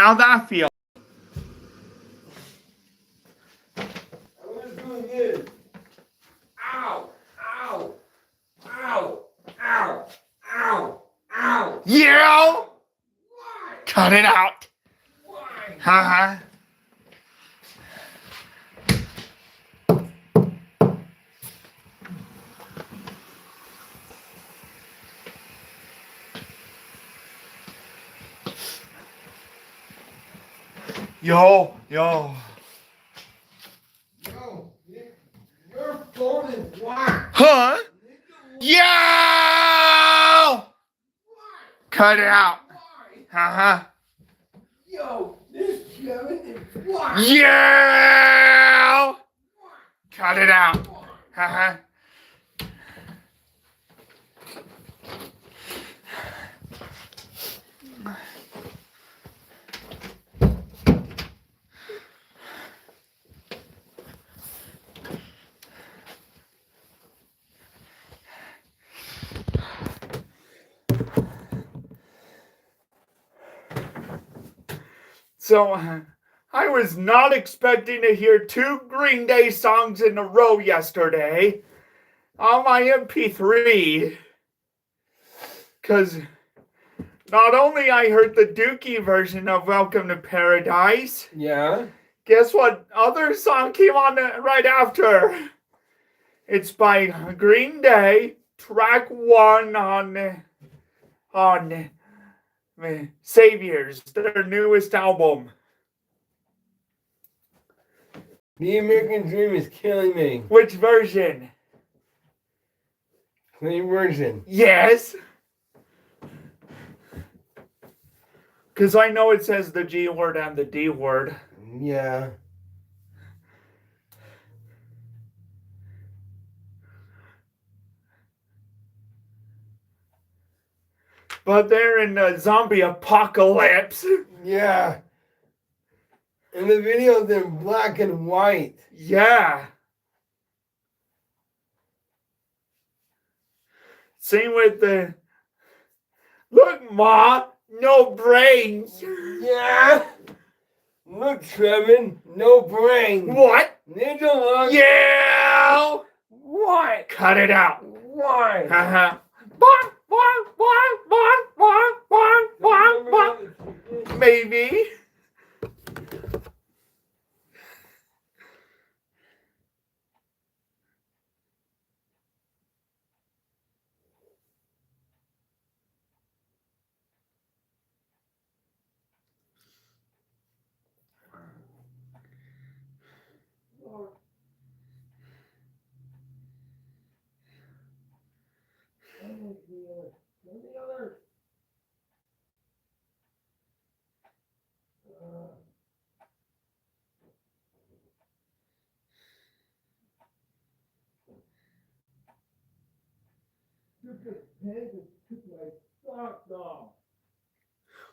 How'd that feel? I was doing good. Ow! Ow! Ow! Ow! Ow! Ow! Yeah! Why? Cut it out. Why? Uh-huh. Yo. Yo, your phone is whack. Huh? Yo! Cut it out. Why? Uh-huh. Yo, this Treven is whack. Yeah! Cut it out. Uh-huh. So, I was not expecting to hear 2 Green Day songs in a row yesterday on my MP3. Because not only I heard the Dookie version of Welcome to Paradise, Yeah? guess what other song came on right after? It's by Green Day, track 1 on Saviors, their newest album. The American Dream is killing me. Which version? Clean version. Yes. Because I know it says the G word and the D word. Yeah. But they're in a zombie apocalypse. Yeah. And the video's in black and white. Yeah. Same with the... Look, Ma, no brains. Yeah. Look, Treven, no brain. What? Ninja Log. Yeah. What? Cut it out. Why? Uh-huh. Maybe.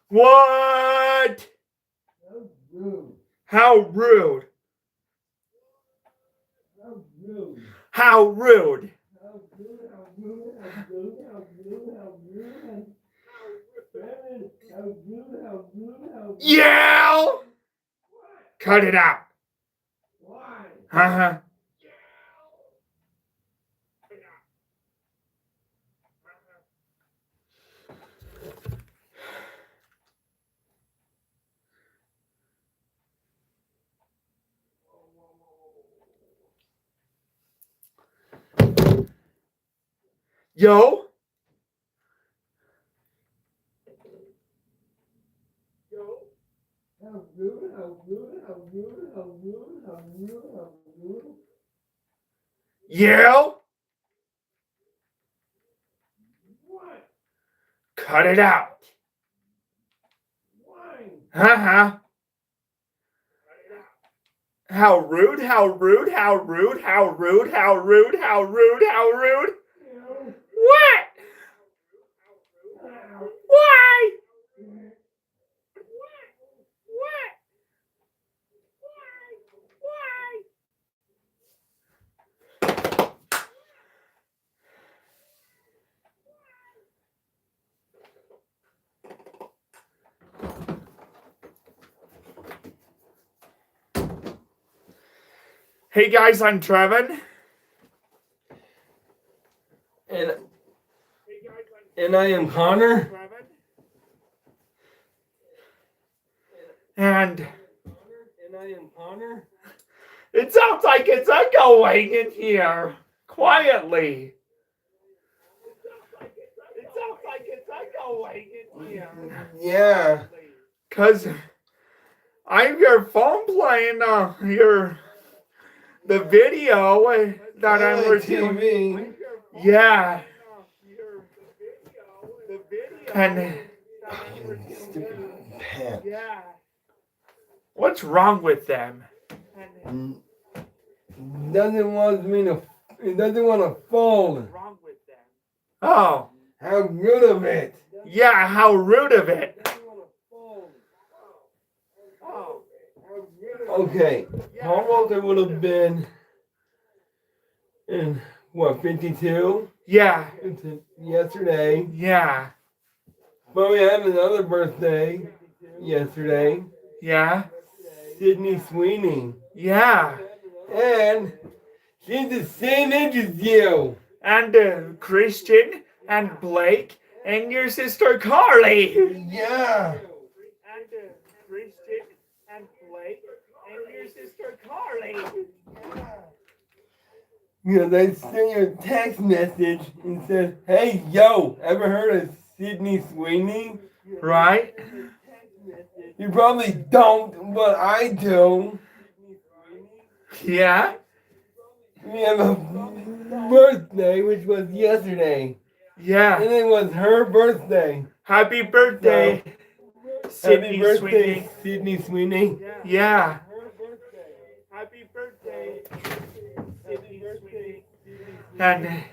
What? How rude. How rude. Yeah. Cut it out. Why? Uh-huh. Yo. How rude, how rude, how rude, how rude, how rude, how rude. Yeah. What? Cut it out. Why? Uh-huh. How rude, how rude, how rude, how rude, how rude, how rude, how rude. What? Why? What? Why? Hey guys, I'm Treven. And I am Connor. And I am Connor. it sounds like it's echoing in here. Quietly. It sounds like it's echoing in here. Yeah. Cause I have your phone playing the video that I'm recording. TV. Yeah. And Stupid pants. what's wrong with them? Doesn't want me to. It doesn't want to fold. Oh, How good of it. yeah, how rude of it. Okay, how old it would have been in what, 52? Yeah, Yesterday. yeah, But we had another birthday yesterday. yeah, Sydney Sweeney. yeah. And she's the same age as you. And Christian and Blake and your sister Carly. Yeah. And Christian and Blake and your sister Carly. You know, they sent you a text message and said, "Hey, yo, ever heard of Sydney Sweeney?" Right? You probably don't, but I do. Yeah, We have a birthday, which was yesterday. yeah. And it was her birthday. Happy birthday, Sydney Happy birthday, Sweeney. Sydney Sweeney. Yeah. Happy birthday, Sydney Sweeney. And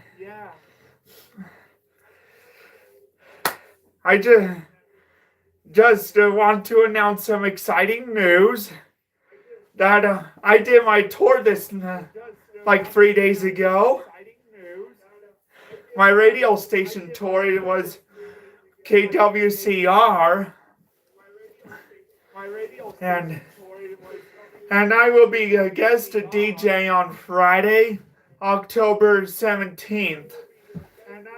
I just want to announce some exciting news that I did my tour this like 3 days ago. My radio station tour, it was KWCR, and I will be a guest DJ on Friday, October 17th,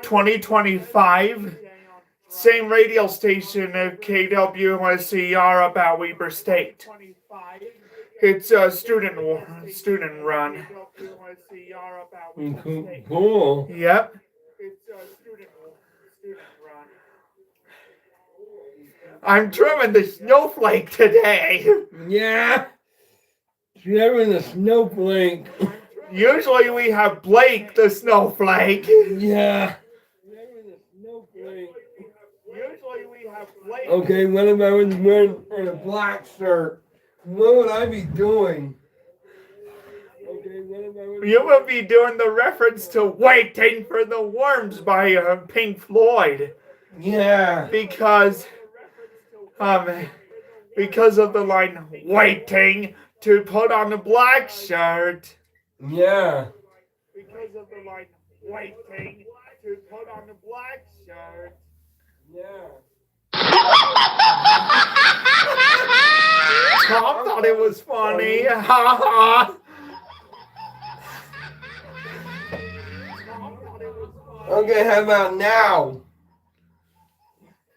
2025. Same radio station at KWCR about Weber State. It's a student run. Cool. Yep. I'm trimming the snowflake today. Yeah. Treven the snowflake. Usually we have Blake the snowflake. Yeah. Usually we have Blake. Okay, what if I was wearing a black shirt? What would I be doing? You will be doing the reference to Waiting for the Worms by Pink Floyd. Yeah. Because of the line waiting to put on a black shirt. Yeah. Because of the line waiting to put on a black shirt. Yeah. Tom thought it was funny. Ha ha. Okay, how about now?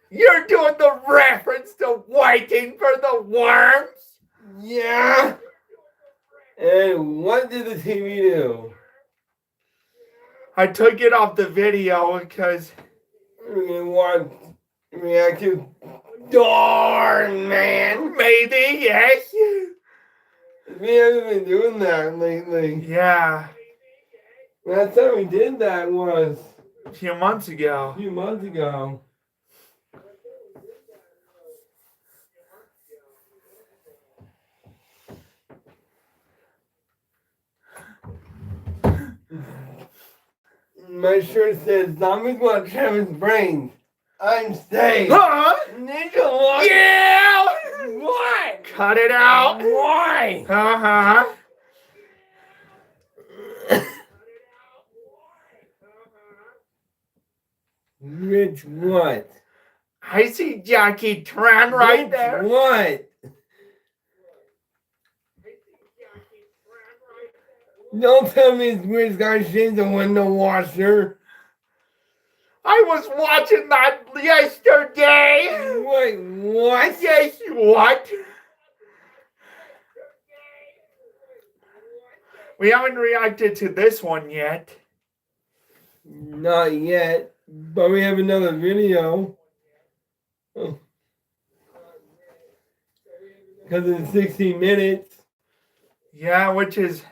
You're doing the reference to Waiting for the Worms? Yeah. And what did the TV do? I took it off the video because We want to react to Darn Man. maybe, yes. We haven't been doing that lately. Yeah, Last time we did that was a few months ago. a few months ago. My shirt says, "Zombies want Treven's brains." I'm safe. Huh? Ninja Lock. Yeah! What? Cut it out. Why? Uh-huh. Rich what? I see Jackie Tran right Rich there. what? Don't tell me Squid's got shit in the window washer. I was watching that yesterday. Wait, what? Yes, what? We haven't reacted to this one yet. Not yet, but we have another video. Oh. Because it's 16 minutes. Yeah, which is...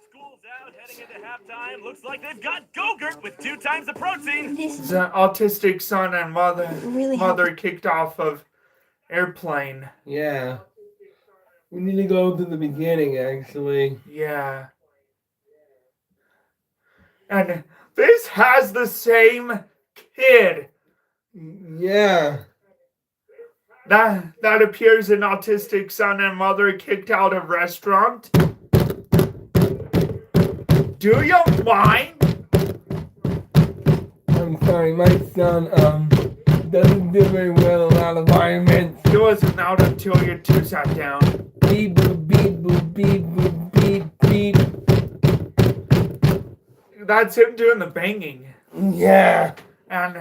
School's out, heading into halftime. Looks like they've got Go-Gurt with 2 times the protein. The autistic son and mother kicked off of airplane. Yeah. We need to go to the beginning, actually. Yeah. And this has the same kid. Yeah. That appears in autistic son and mother kicked out of restaurant. Do you mind? I'm sorry, my son doesn't do very well in a lot of environments. He wasn't out until you two sat down. Beep boop beep boop beep boop beep beep. That's him doing the banging. Yeah. And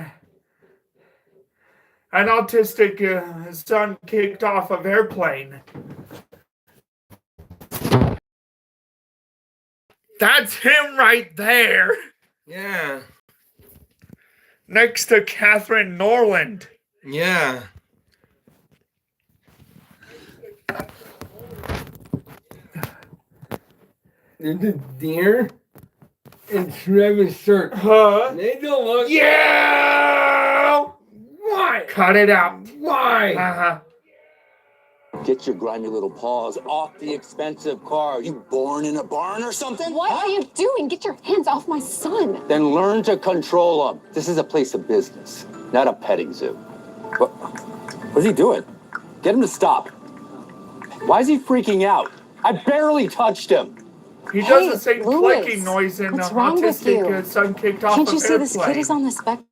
an autistic son kicked off of airplane. That's him right there. Yeah. Next to Catherine Norland. Yeah. There's a deer in Treven's shirt. Huh? They don't look. Yeah! Why? Cut it out. Why? Uh-huh. Get your grimy little paws off the expensive car. You born in a barn or something? What are you doing? Get your hands off my son. Then learn to control them. This is a place of business, not a petting zoo. What's he doing? Get him to stop. Why is he freaking out? I barely touched him. He does the same Louis, clicking noise in the what's wrong with you? autistic son kicked off Can't of you see this airplane. kid is on the spectrum?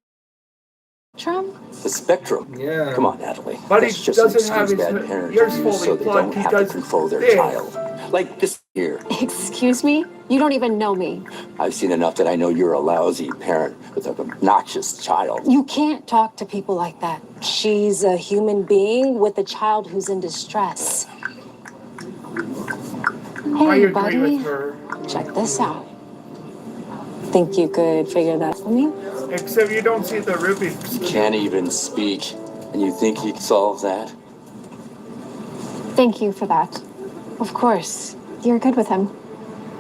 The spectrum. Yeah. Come on, Natalie. But That's he just an doesn't have excuse his bad parents ears use fully so they plugged. don't He have to does control their this. child. Like this here. Excuse me? You don't even know me. I've seen enough that I know you're a lousy parent with an obnoxious child. You can't talk to people like that. She's a human being with a child who's in distress. I Hey, agree buddy, with her. check this out. Think you could figure that for me? Except you don't see the Rubik's Cube. Can't even speak. And you think he solves that? Thank you for that. Of course. You're good with him.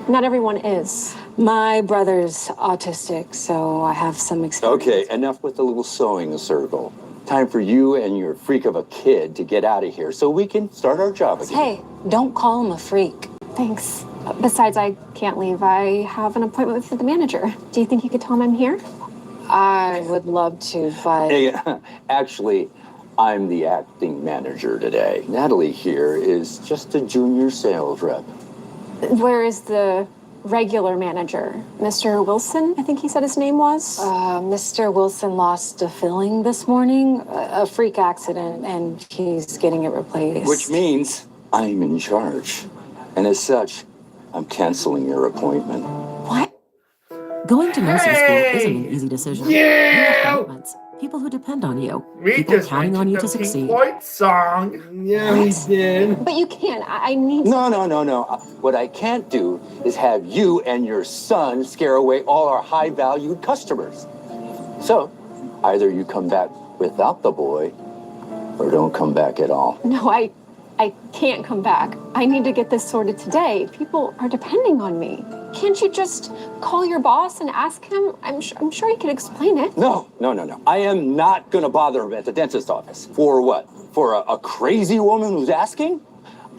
Not everyone is. My brother's autistic, so I have some experience. Okay, enough with the little sewing circle. Time for you and your freak of a kid to get out of here so we can start our job again. Hey, don't call him a freak. Thanks. Besides, I can't leave. I have an appointment with the manager. Do you think you could tell him I'm here? I would love to, but... Hey, actually, I'm the acting manager today. Natalie here is just a junior sales rep. Where is the regular manager? Mr. Wilson, I think he said his name was? Mr. Wilson lost a filling this morning, a freak accident, and he's getting it replaced. Which means I'm in charge. And as such, I'm canceling your appointment. What? Going to nursing school isn't an easy decision. You have commitments, people who depend on you, We people just counting on mentioned you the to Pink succeed. Floyd song. Yeah, we did. But you can't. I need... No. What I can't do is have you and your son scare away all our high-valued customers. So, either you come back without the boy, or don't come back at all. No, I can't come back. I need to get this sorted today. People are depending on me. Can't you just call your boss and ask him? I'm sure he could explain it. No. I am not gonna bother him at the dentist office. For what? For a crazy woman who's asking?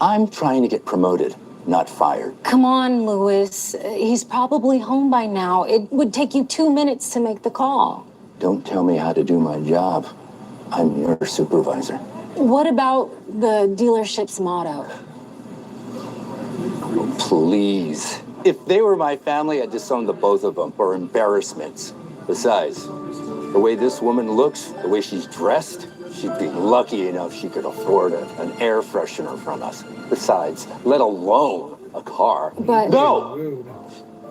I'm trying to get promoted, not fired. Come on, Louis. He's probably home by now. It would take you 2 minutes to make the call. Don't tell me how to do my job. I'm your supervisor. What about the dealership's motto? Please. If they were my family, I'd disown the both of them for embarrassments. Besides, the way this woman looks, the way she's dressed, she'd be lucky enough she could afford an air freshener from us. Besides, let alone a car. But- No! Rude.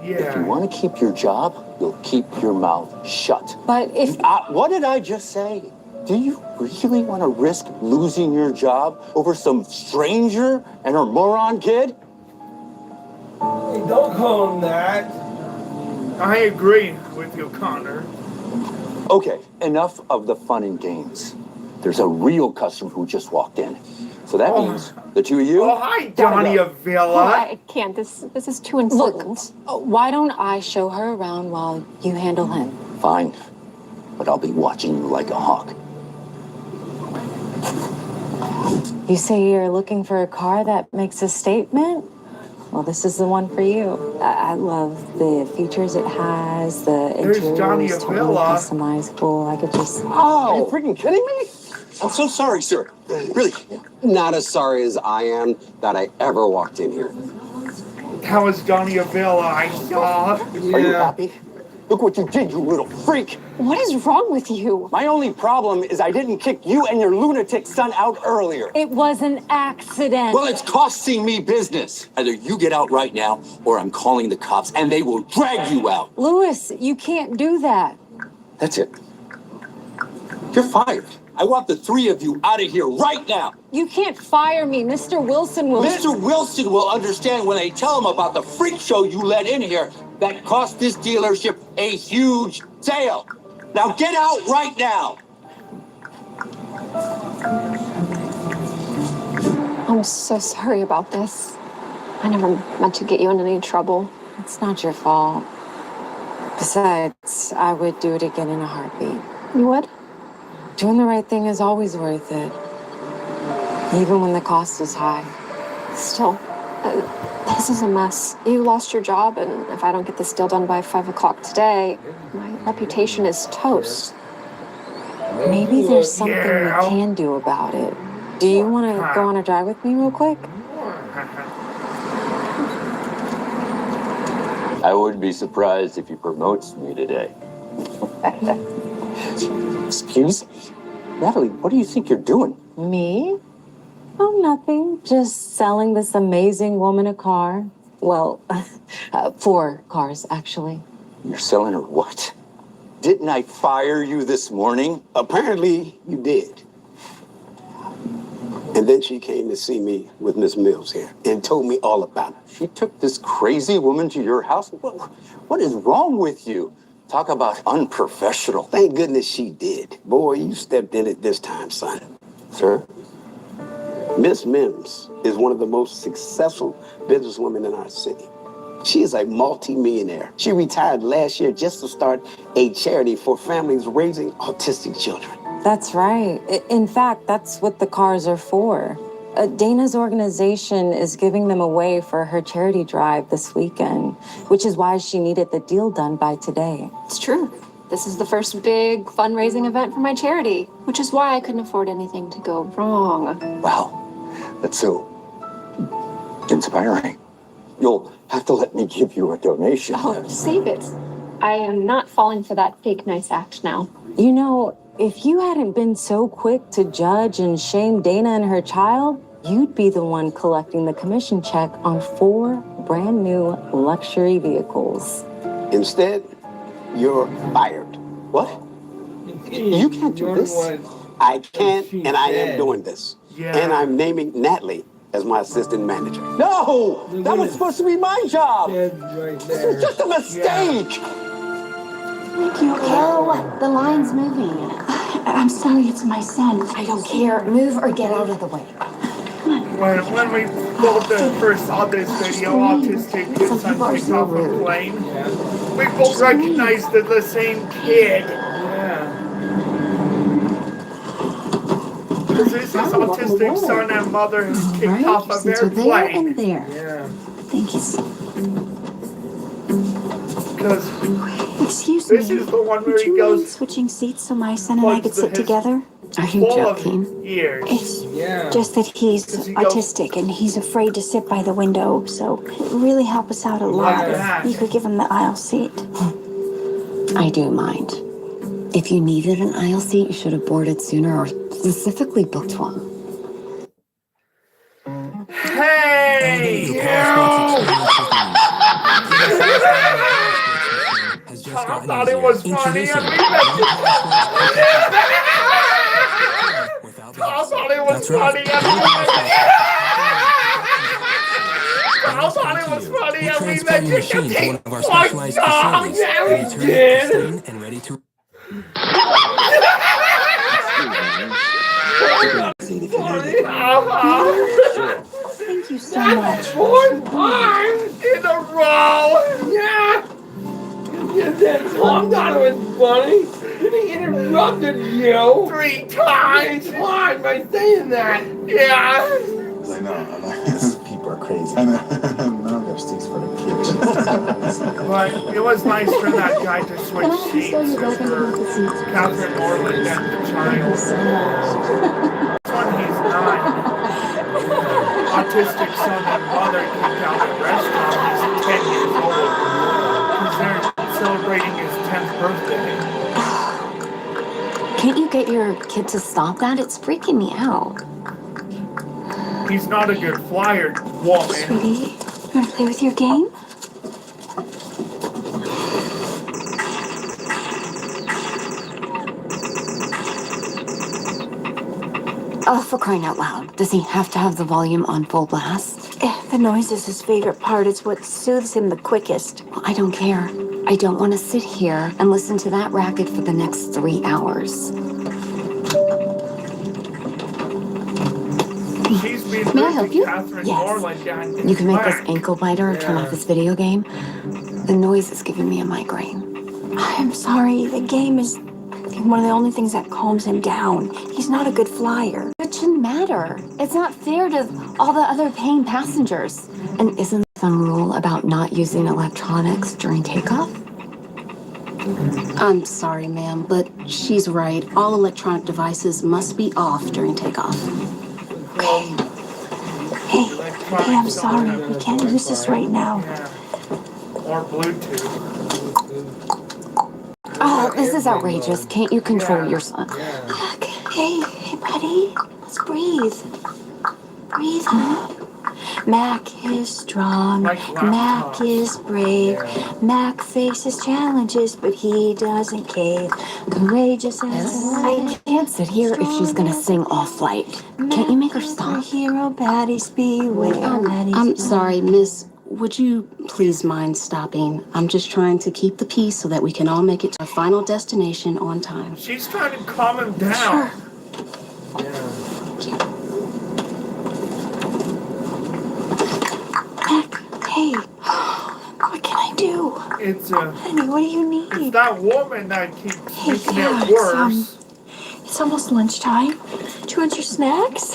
If you Yeah. want to keep your job, you'll keep your mouth shut. But if What did I just say? Do you really want to risk losing your job over some stranger and her moron kid? Hey, don't call him that. I agree with you, Connor. Okay, enough of the fun and games. There's a real customer who just walked in. So that means the two of you. Oh, hi, gotta Johnny go. Avila. I can't. This is too important. Why don't I show her around while you handle him? Fine, but I'll be watching you like a hawk. You say you're looking for a car that makes a statement? Well, this is the one for you. I love the features it has. The There's interior Johnny is totally Avila. customizable. I could just... Are you freaking kidding me? I'm so sorry, sir. Really. Not as sorry as I am that I ever walked in here. That was Johnny Avila, I saw. Are you happy? Look what you did, you little freak. What is wrong with you? My only problem is I didn't kick you and your lunatic son out earlier. It was an accident. Well, it's costing me business. Either you get out right now or I'm calling the cops and they will drag you out. Louis, you can't do that. That's it. You're fired. I want the three of you out of here right now. You can't fire me. Mr. Wilson will... Mr. Wilson will understand when I tell him about the freak show you let in here that cost this dealership a huge sale. Now get out right now. I'm so sorry about this. I never meant to get you in any trouble. It's not your fault. Besides, I would do it again in a heartbeat. You would? Doing the right thing is always worth it. Even when the cost is high. Still, this is a mess. You lost your job, and if I don't get this deal done by 5 o'clock today, my reputation is toast. Maybe there's something Yeah. we can do about it. Do you want to go on a drive with me real quick? I wouldn't be surprised if he promotes me today. Excuse me? Natalie, what do you think you're doing? Me? Oh, nothing. Just selling this amazing woman a car. Well, 4 cars, actually. You're selling her what? Didn't I fire you this morning? Apparently, you did. And then she came to see me with Miss Mills here and told me all about it. She took this crazy woman to your house? What is wrong with you? Talk about unprofessional. Thank goodness she did. Boy, you stepped in it this time, son. Sir? Miss Mims is one of the most successful businesswomen in our city. She is a multi-millionaire. She retired last year just to start a charity for families raising autistic children. That's right. In fact, that's what the cars are for. Dana's organization is giving them away for her charity drive this weekend, which is why she needed the deal done by today. It's true. This is the first big fundraising event for my charity, which is why I couldn't afford anything to go wrong. Wow, that's so inspiring. You'll have to let me give you a donation. Oh, save it. I am not falling for that fake nice act now. You know, if you hadn't been so quick to judge and shame Dana and her child, you'd be the one collecting the commission check on 4 brand new luxury vehicles. Instead, you're fired. What? You can't do this. I can't, and I am doing this. Yeah. And I'm naming Natalie as my assistant manager. No! That was supposed to be my job! Dead right This there. was just a mistake! Oh, the line's moving. I'm sorry, it's my son. I don't care. Move or get out of the way. When we both first saw this video, Autistic kids son picked off a plane, we both recognized the same kid. Yeah. Because this is Autistic son and mother who kicked off of their plane. there. Yeah. Thank you. Because Excuse this me. is the one where Would he you mind goes switching seats so my son and I plugs could sit his together? Are you full of joking? years. It's Yeah. just that he's Does he go- autistic and he's afraid to sit by the window, so it would really help us out a lot Yeah. if you could give him the aisle seat. I do mind. If you needed an aisle seat, you should have boarded sooner or specifically booked one. Hey! thought it was funny and we meant to. Tom thought it was funny and we meant to. Tom thought it was funny and we meant to take points off. Yeah, we did. And ready to Thank you so much. 4 times. In a row. Yeah. You said Tom thought it was funny. And he interrupted you 3 times. Why by saying that? Yeah. I know. People are crazy. I know. None of their sticks for the kids. But it was nice for that guy to switch seats for Catherine Norland and the child. This one he's 9. Autistic son and mother came down at restaurant. He's 10 years old. Because they're celebrating his 10th birthday. Can't you get your kid to stop that? It's freaking me out. He's not a good flyer, woman. Sweetie, you want to play with your game? Oh, for crying out loud. Does he have to have the volume on full blast? The noise is his favorite part. It's what soothes him the quickest. Well, I don't care. I don't want to sit here and listen to that racket for the next 3 hours. She's been May I help you? Catherine Yes. Norland and You can make this Black. ankle biter turn off this video game. The noise is giving me a migraine. I'm sorry. The game is one of the only things that calms him down. He's not a good flyer. It shouldn't matter. It's not fair to all the other paying passengers. And isn't there some rule about not using electronics during takeoff? I'm sorry, ma'am, but she's right. All electronic devices must be off during takeoff. Okay. Hey, I'm sorry. We can't use this right now. Yeah. Or Bluetooth. Oh, this is outrageous. Can't you control your son? Hey, buddy. Let's breathe. Breathe, honey. Mac is strong. Mac is brave. Mac faces challenges, but he doesn't cave. Courageous as a lion. I can't sit here if she's gonna sing all flight. Can't you make her stop? Hero baddies beware. I'm sorry, miss. Would you please mind stopping? I'm just trying to keep the peace so that we can all make it to our final destination on time. She's trying to calm him down. Hey, what can I do? It's Honey, what do you need? It's that woman that keeps making yeah, it worse. It's almost lunchtime. Do you want your snacks?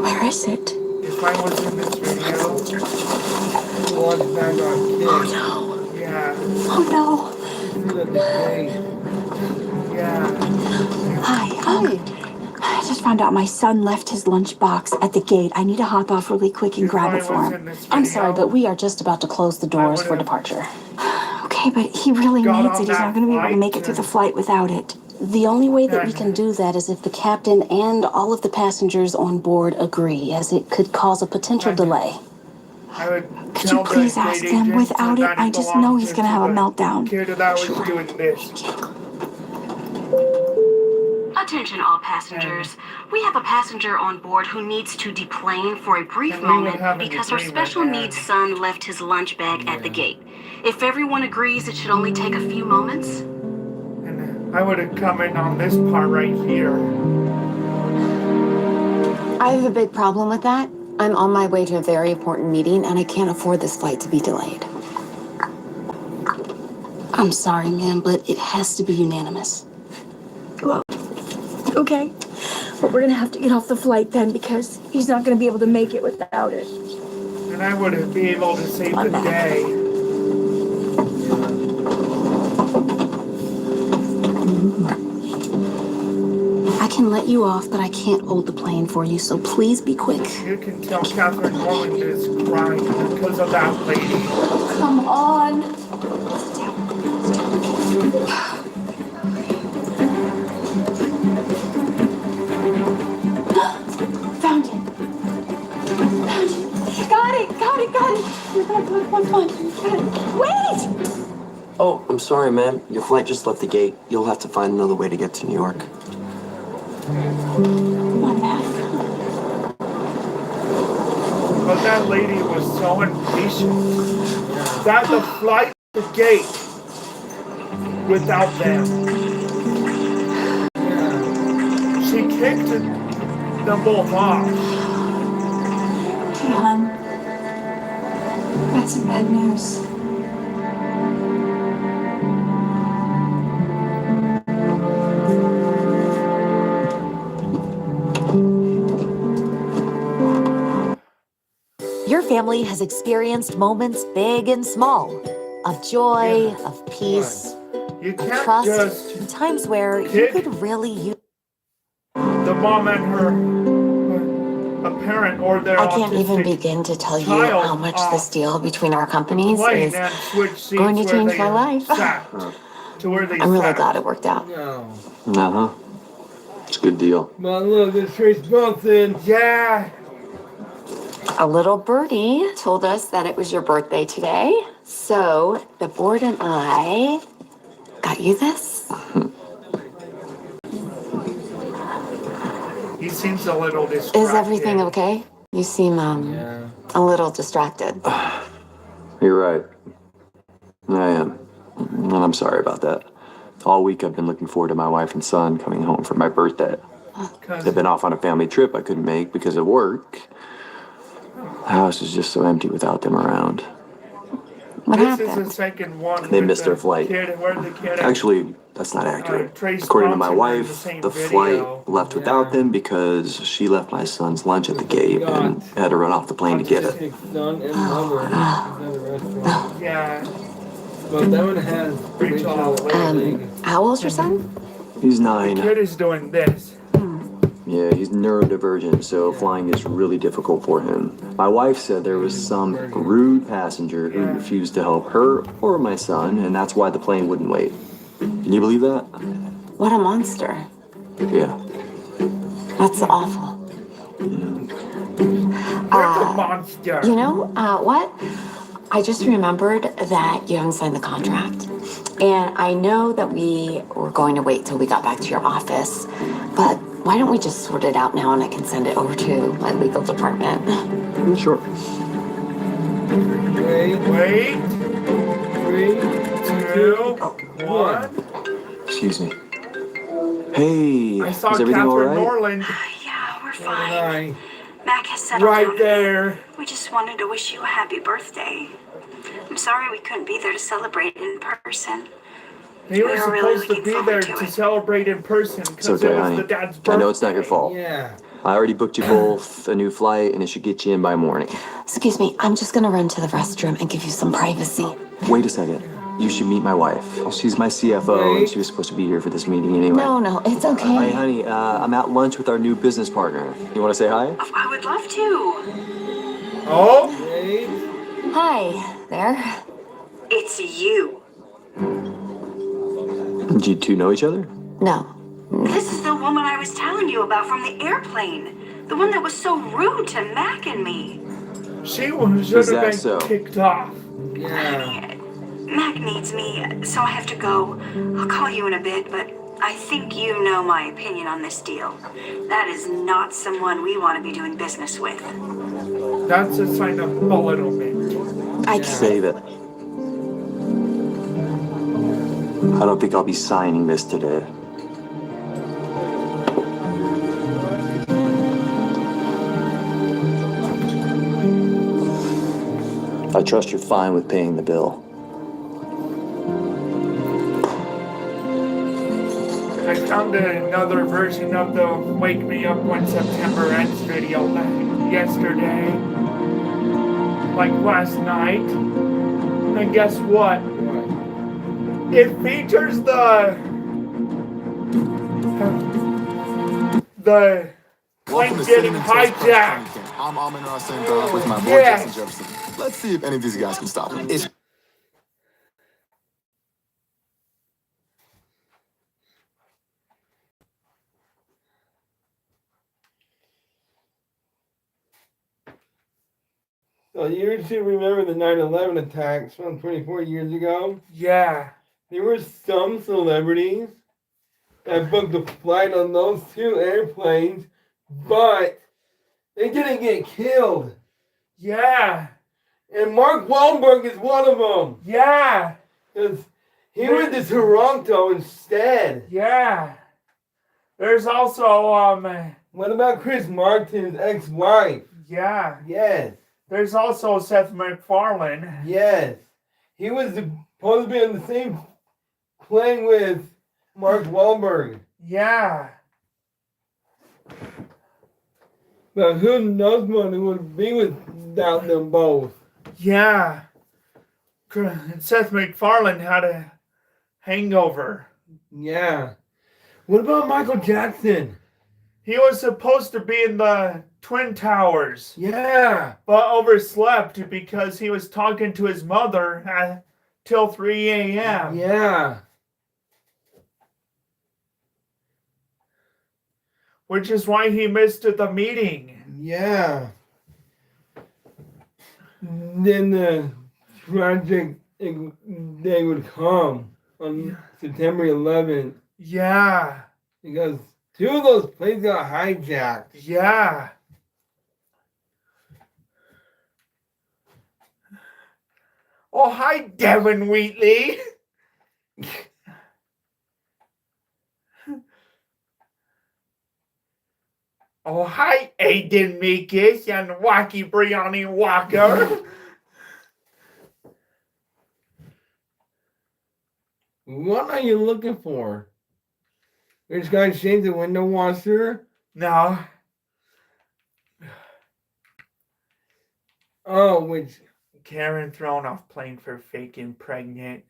Where is it? If I was in this video, Oh no. yeah, Oh no. yeah. Hi. I just found out my son left his lunchbox at the gate. I need to hop off really quick and grab it for him. I'm sorry, but we are just about to close the doors for departure. Okay, but he really Got needs on it. He's not going to be able to that make it through the flight without it. The only way that we can do that is if the captain and all of the passengers on board agree, as it could cause a potential delay. I would Could you please ask them? Without it, I just know he's going to have a meltdown. Kid that was doing this. Attention all passengers. We have a passenger on board who needs to deplane for a brief And we would moment have a because her deplane special right now. needs son left his lunch bag at the gate. If everyone agrees, it should only take a few moments. And I would have come in on this part right here. I have a big problem with that. I'm on my way to a very important meeting, and I can't afford this flight to be delayed. I'm sorry, ma'am, but it has to be unanimous. Well, okay. But we're going to have to get off the flight then because he's not going to be able to make it without it. And I would have been able to save the day. I can let you off, but I can't hold the plane for you, so please be quick. You can tell Catherine Norland is crying because of that lady. Come on. Found it. Got it. Come on. Got it. Wait. Oh, I'm sorry, ma'am. Your flight just left the gate. You'll have to find another way to get to New York. Come on, Mac. But that lady was so impatient. That the flight the gate without them. She kicked them both off. Hey, hon. Got some bad news. Your family has experienced moments big and small of joy, of peace, You of can't trust, just and times where you kick could really use. the mom and her a parent or their I can't even autistic begin to tell you child how much off this deal between our companies plane is and switch seats going to where change they my life. sat to where they I'm really sat. glad it worked out. No. Uh-huh. It's a good deal. But look, it's Trace Bronson. Yeah. A little birdie told us that it was your birthday today. So the board and I got you this. He seems a little distracted. Is everything okay? You seem a little distracted. You're right. I am. And I'm sorry about that. All week I've been looking forward to my wife and son coming home for my birthday. They've been off on a family trip I couldn't make because of work. The house is just so empty without them around. What This happened? is the second one. They with missed the their flight. Kid, where the kid Actually, that's not accurate. Trace According to my Bronson were in the wife, same the video. flight left without them because she left my son's lunch at the gate and had to run off the plane to get it. Autistic son and mother is at a restaurant. Yeah. But that one has Rachel Lee. How old's your son? He's The 9. kid is doing this. Yeah, he's neurodivergent, so flying is really difficult for him. My wife said there was some rude passenger who refused to help her or my son, and that's why the plane wouldn't wait. Can you believe that? What a monster. Yeah. That's awful. You're the monster. You know, what? I just remembered that you haven't signed the contract. And I know that we were going to wait till we got back to your office, but why don't we just sort it out now and I can send it over to my legal department? Sure. Wait. 3, 2, 1. Excuse me. Hey, I saw is everything all Catherine right? Norland Yeah, we're And fine. I. Mac has settled right down. there. We just wanted to wish you a happy birthday. I'm sorry we couldn't be there to celebrate in person. He We was were really supposed to looking be forward there to to it. celebrate in person It's because okay, it was honey. the dad's birthday. I know it's not your fault. Yeah. I already booked you both a new flight, and it should get you in by morning. Excuse me, I'm just gonna run to the restroom and give you some privacy. Wait a second. You should meet my wife. She's my CFO, and she was supposed to be here for this meeting anyway. No, it's okay. Hey, honey, I'm at lunch with our new business partner. You want to say hi? I would love to. Oh? Wait. Hi there. It's you. Did you two know each other? No. This is the woman I was telling you about from the airplane. The one that was so rude to Mac and me. She should Is have that been so? kicked off. Yeah. Mac needs me, so I have to go. I'll call you in a bit, but I think you know my opinion on this deal. That is not someone we want to be doing business with. That's a sign of belittlement. I can't. Save it. I don't think I'll be signing this today. I trust you're fine with paying the bill. I found another version of the Wake Me Up When September Ends video yesterday. Like last night. And guess what? It features the plane getting hijacked. I'm Amin Rasenka with my boy Yes. Justin Jefferson. Let's see if any of these guys can stop him. So you should remember the 9/11 attacks from 24 years ago. Yeah. There were some celebrities that booked a flight on those two airplanes, but they didn't get killed. Yeah. And Mark Wahlberg is one of them. Yeah. Because he went to Toronto instead. Yeah. There's also, What about Chris Martin's ex-wife? yeah. Yes. There's also Seth MacFarlane. Yes. He was supposed to be on the same plane with Mark Wahlberg. Yeah. But who knows what it would be without them both? Yeah. Seth MacFarlane had a hangover. Yeah. What about Michael Jackson? He was supposed to be in the Twin Towers. Yeah. But overslept because he was talking to his mother till 3 a.m. Yeah. Which is why he missed the meeting. Yeah. Then the tragic day would come on September 11th. Yeah. Because two of those planes got hijacked. Yeah. Oh, hi, Devin Wheatley. Oh, hi, Aiden Meekis and Wacky Brianni Walker. What are you looking for? This guy changed the window washer? No. Oh, which... Karen thrown off plane for faking pregnant.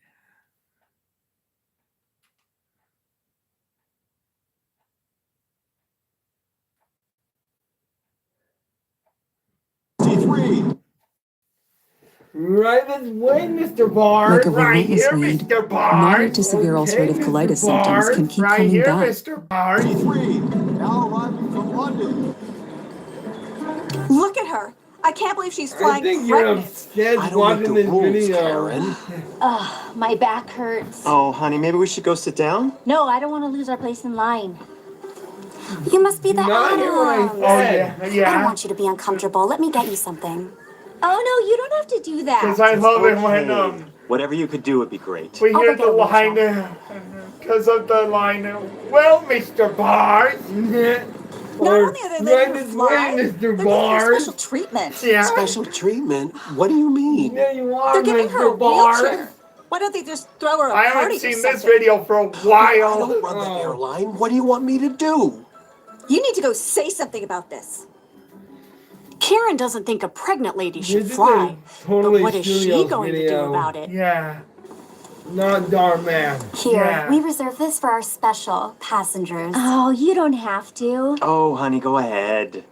C3. Right this way, Mr. Barr. Like a Right here, relentless weed, Mr. Barr. moderate to severe ulcerative colitis symptoms can keep Right coming here, back. Mr. Barr. C3. Now arriving from London. Look at her. I can't believe she's I flying think you're pregnant. upset I don't watching make this the rules, video. Karen. Ugh, my back hurts. Oh, honey, maybe we should go sit down? No, I don't want to lose our place in line. You must be the Not hear what I Adam. said. Oh, yeah. I don't Yeah. want you to be uncomfortable. Let me get you something. Oh, no, you don't have to do Because that. I love it when Hey, whatever you could do would be great. we hear I'll the go get a line. Because of the line. Well, Mr. Barr. Not only are they Right letting her this fly, way, they're Mr. giving her Barr. special treatment. Yeah. Special treatment? What do you mean? There you are, They're giving her a Mr. Barr. wheelchair. Why don't they just throw her a I party haven't or seen something? this video for a I while. don't run the airline. What do you want me to do? You need to go say something about this. Karen doesn't think a pregnant lady should This is fly. a totally But what is she studios going to do video. about it? Yeah. Not Darman. Here, Yeah. we reserved this for our special passengers. Oh, you don't have to. Oh, honey, go ahead.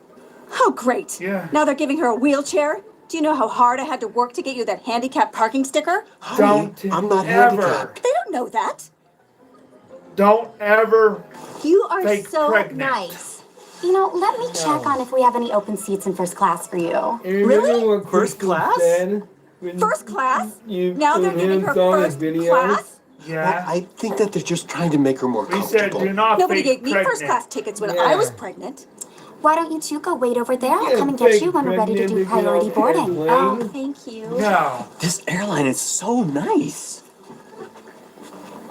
Oh, great. Yeah. Now they're giving her a wheelchair? Do you know how hard I had to work to get you that handicap parking sticker? Honey, Don't I'm not ever. handicapped. They don't know that. Don't ever. You are Fake so pregnant. nice. You know, let me check on if we have any open seats in first class for you. Remember what First Crystal class? said when First class? you Now they're put giving him her on his first video? class? Yeah. Well, I think that they're just trying to make her more We said comfortable. do not Nobody fake gave me pregnant. first class tickets when Yeah. I was pregnant. Why don't you two go wait over there? I'll Yeah, come and get fake you when we're ready to do pregnant, priority you know, boarding. airplane. Oh, thank you. No. This airline is so nice.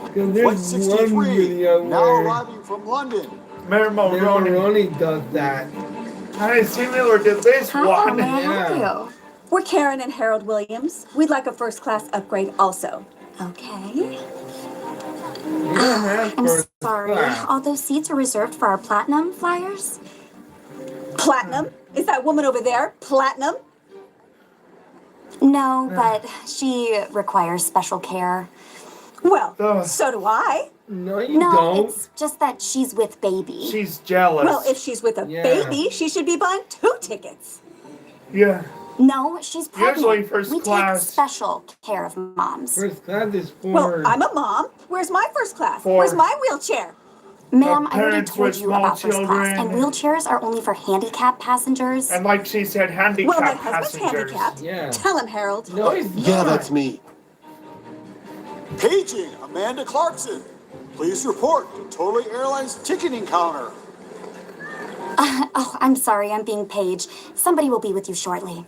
'Cause there's Flight one 63. video Now where arriving from London. Mayor Mulroney. Maroney does that. I similar to this Hi, how one. may I help Yeah. you? We're Karen and Harold Williams. We'd like a first class upgrade also. Okay. I'm Sorry, all those seats are reserved for our platinum flyers. Platinum? Is that woman over there platinum? No, but she requires special care. Well, Ugh. so do I. No, you No, don't. it's just that she's with baby. She's jealous. Well, if she's with a Yeah. baby, she should be buying 2 tickets. Yeah. No, she's pregnant. Usually first we class. take special care of moms. First class is for. Well, I'm a mom. Where's my first class? For- Where's my wheelchair? Ma'am, I already parents told with you small about first class, and children. wheelchairs are only for handicapped passengers. And like she said, Well, my handicapped husband's passengers. handicapped. Yeah. Tell him, Harold. No, he's Yeah, not. that's me. Paging Amanda Clarkson. Please report to Totally Airlines ticketing counter. Oh, I'm sorry, I'm being paged. Somebody will be with you shortly.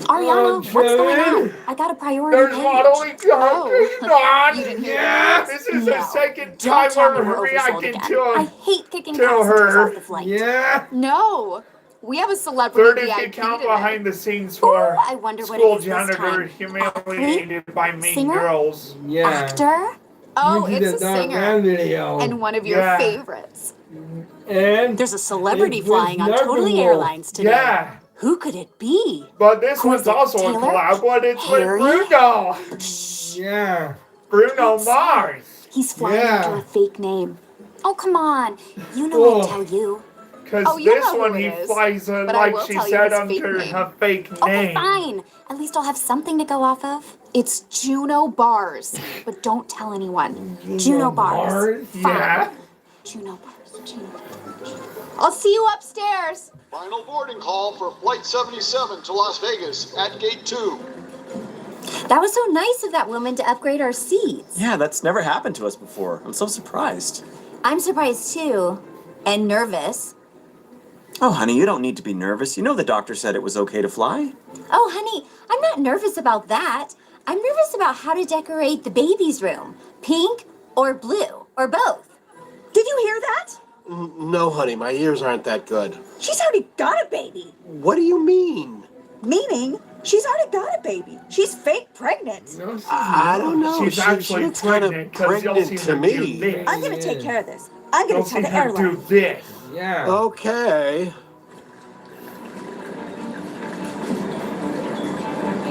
Ariana, what's going on? I got a priority There's page. not only God, You didn't hear yeah, that? this is No. the second Don't time tell me we're we're oversold reacting again. to I hate kicking to passengers her. off the flight. Yeah. No, we have a celebrity Third if you VIP count today. behind the scenes for I wonder what school it is this janitor time. humiliated by mean Singer? girls. Yeah. Actor? Oh, You did it's a Dark singer. Man video. And one of your Yeah. favorites. And There's a celebrity it's flying on with Totally Narwhal. Airlines today. Yeah, Who could it be? but this Who one's is it, also a Taylor? collab, but it's Harry? with Bruno. Yeah. Bruno Don't say it. Mars. He's flying Yeah. under a fake name. Oh, come on. You know Oh. I'd tell you. Because Oh, you this know who one it he is, flies but I like will she tell you said his fake under name. her fake Okay, name. fine. At least I'll have something to go off of. It's Juno Bars, but don't tell anyone. Juno Bars. Yeah. Juno Bars. Juno Bars. I'll see you upstairs. Final boarding call for Flight 77 to Las Vegas at Gate 2. That was so nice of that woman to upgrade our seats. Yeah, that's never happened to us before. I'm so surprised. I'm surprised too. And nervous. Oh, honey, you don't need to be nervous. You know the doctor said it was okay to fly. Oh, honey, I'm not nervous about that. I'm nervous about how to decorate the baby's room. Pink or blue or both. Did you hear that? No, honey, my ears aren't that good. She's already got a baby. What do you mean? Meaning, she's already got a baby. She's fake pregnant. No, she's I don't know. She's She actually looks kind of pregnant because you'll see pregnant her to do me. this. I'm gonna take care of this. I'm gonna You'll tell see the her do airline. this. Yeah. Okay.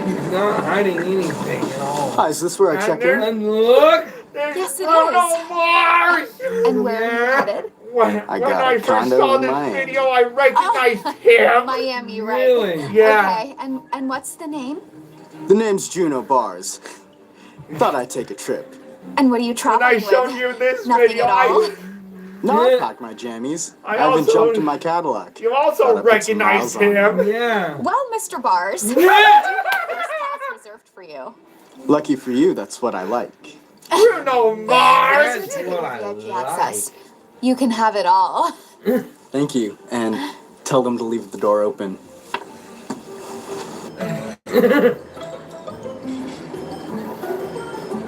He's not hiding anything at all. Hi, is this where I check in? And look. There's Yes, it Bruno is. Mars. And where are you headed? When I got I a first condo saw in this Miami. video, I recognized him. Miami, right? Really? Yeah. Okay, and what's the name? The name's Juno Bars. Thought I'd take a trip. And what are you When traveling I showed with? you this Nothing video, at all? No, Yeah. I packed my jammies. I I even also- jumped in my Cadillac. you also Thought I'd put some recognize miles on it. him. Yeah. Well, Mr. Bars, Yeah. first class reserved for you. Lucky for you, that's what I like. Bruno Mars. That's what I VIP like. access. You can have it all. Thank you, and tell them to leave the door open.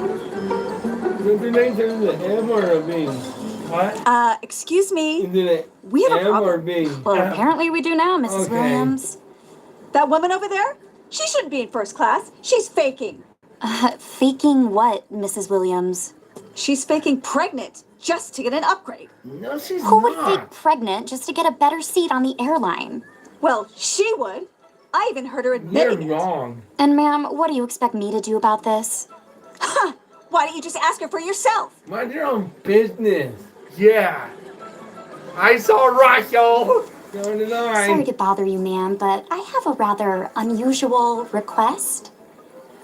What's the name? Is it M or a B? What? Excuse me. Is it We have a M or problem. B? Well, apparently we do now, Mrs. Okay. Williams. That woman over there? She shouldn't be in first class. She's faking. Faking what, Mrs. Williams? She's faking pregnant just to get an upgrade. No, she's Who would not. fake pregnant just to get a better seat on the airline? Well, she would. I even heard her You're admitting it. wrong. And ma'am, what do you expect me to do about this? Huh. Why don't you just ask her for yourself? Mind your own business. Yeah. I saw Rachel. So did Sorry I. to bother you, ma'am, but I have a rather unusual request.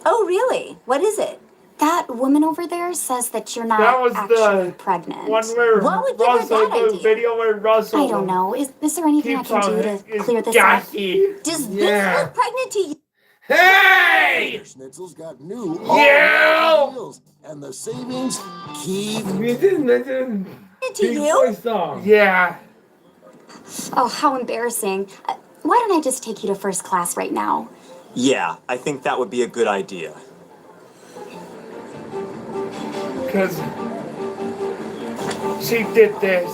Oh, really? What is it? That woman over there says that you're not That was actually the pregnant. One where What would give her Russell, that the idea? video where Russell. I don't know. Is there anything I keeps can on do to is clear this up? gassy. Does Yeah. this look pregnant to you? Hey! Schnitzel's got new Yeah! deals, and the savings keep. Listen. To Big you? Boy song. Yeah. Oh, how embarrassing. Why don't I just take you to first class right now? Yeah, I think that would be a good idea. Because she did this.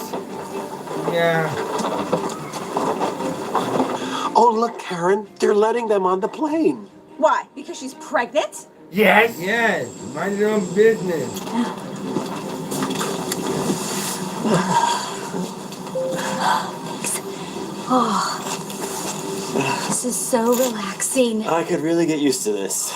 Yeah. Oh, look, Karen, they're letting them on the plane. Why? Because she's pregnant? Yes. Yes. Mind your own business. Oh, this is so relaxing. I could really get used to this.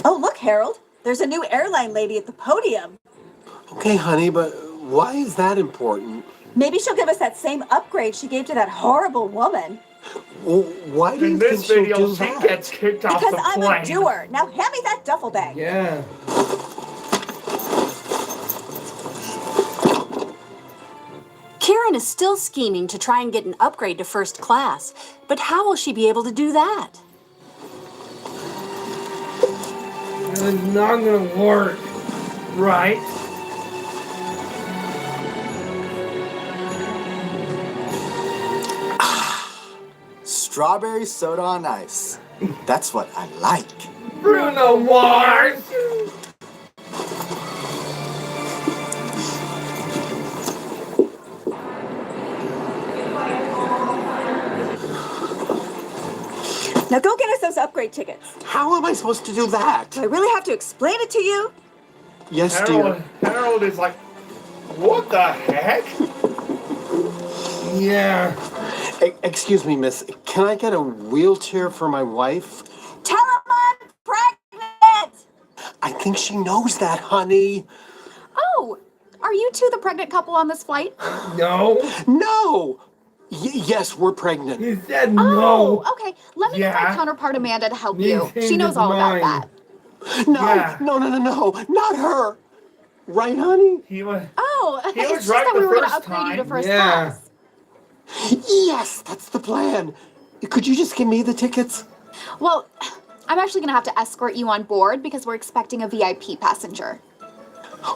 Oh, look, Harold. There's a new airline lady at the podium. Okay, honey, but why is that important? Maybe she'll give us that same upgrade she gave to that horrible woman. Well, why do you In think this she'll video, do she that? gets kicked off Because the I'm plane. a doer. Now hand me that duffel bag. Yeah. Karen is still scheming to try and get an upgrade to first class. But how will she be able to do that? It's not gonna work. Right. Strawberry soda on ice. That's what I like. Bruno Mars. Now go get us those upgrade tickets. How am I supposed to do that? Do I really have to explain it to you? Yes, dear. Harold is like, what the heck? Yeah. Excuse me, miss. Can I get a wheelchair for my wife? Tell him I'm pregnant! I think she knows that, honey. Oh, are you two the pregnant couple on this flight? No. No! Yes, we're pregnant. He said no. Oh, okay. Let me get my counterpart Amanda to help He you. changed She knows his all about mind. that. No, Yeah. no, not her. Right, honey? He was. Oh, He it's was just right that we the were going to first upgrade you to time. first Yeah. class. Yes, that's the plan. Could you just give me the tickets? Well, I'm actually going to have to escort you on board because we're expecting a VIP passenger.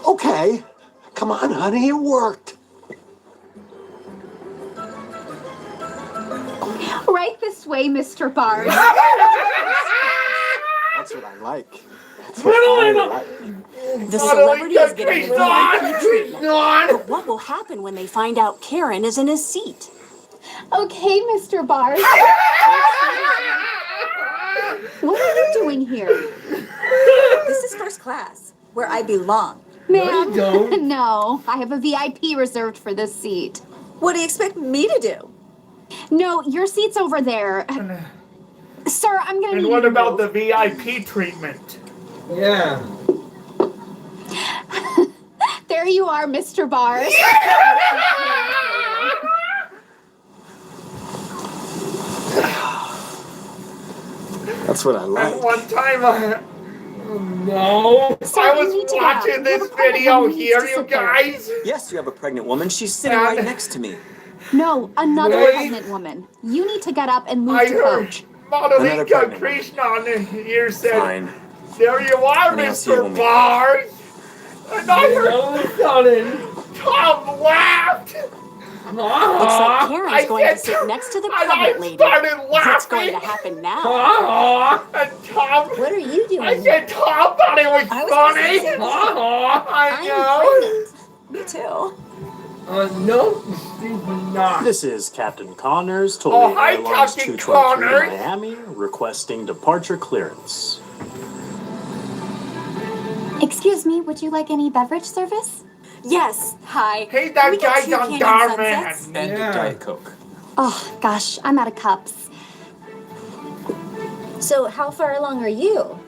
Okay. Come on, honey, it worked. Right this way, Mr. Bard. That's what I like. That's What what I do I like. The celebrity is getting a VIP treatment. on. But what will happen when they find out Karen is in his seat? Okay, Mr. Bard. What are you doing here? This is first class, where I belong. Ma'am, you don't. no, I have a VIP reserved for this seat. What do you expect me to do? No, your seat's over there. Sir, I'm gonna And need what you to about move. the VIP treatment? Yeah. There you are, Mr. Bard. That's what I At like. one time, No. Sir, I you was need to get watching up. this The pregnant video woman needs here, to you sit there. guys. Yes, you have a pregnant woman. She's sitting And- right next to me. No, another Wait. pregnant woman. You need to get up and move I to heard coach. Another Modelika pregnant Krishnan here said, Fine. there you are, Honey, I'll see you Mr. when we- Bard. And I heard All of a sudden. Tom laughed. Looks like Karen is going to sit said- next to the and I pregnant lady. started What's going to laughing. happen now? And Tom, What are you doing? I said Tom thought it was I was funny. gonna say that. I know. Me too. No, she's not. This is Captain Connors, Oh, Tolley hi, Airlines Captain 223 Connors. Miami, requesting departure clearance. Excuse me, would you like any beverage service? Yes, hi. Hey, Can that we get guy's 2 on candied Darman. sunsets? And Yeah. a Diet Coke. Oh, gosh, I'm out of cups. So, how far along are you?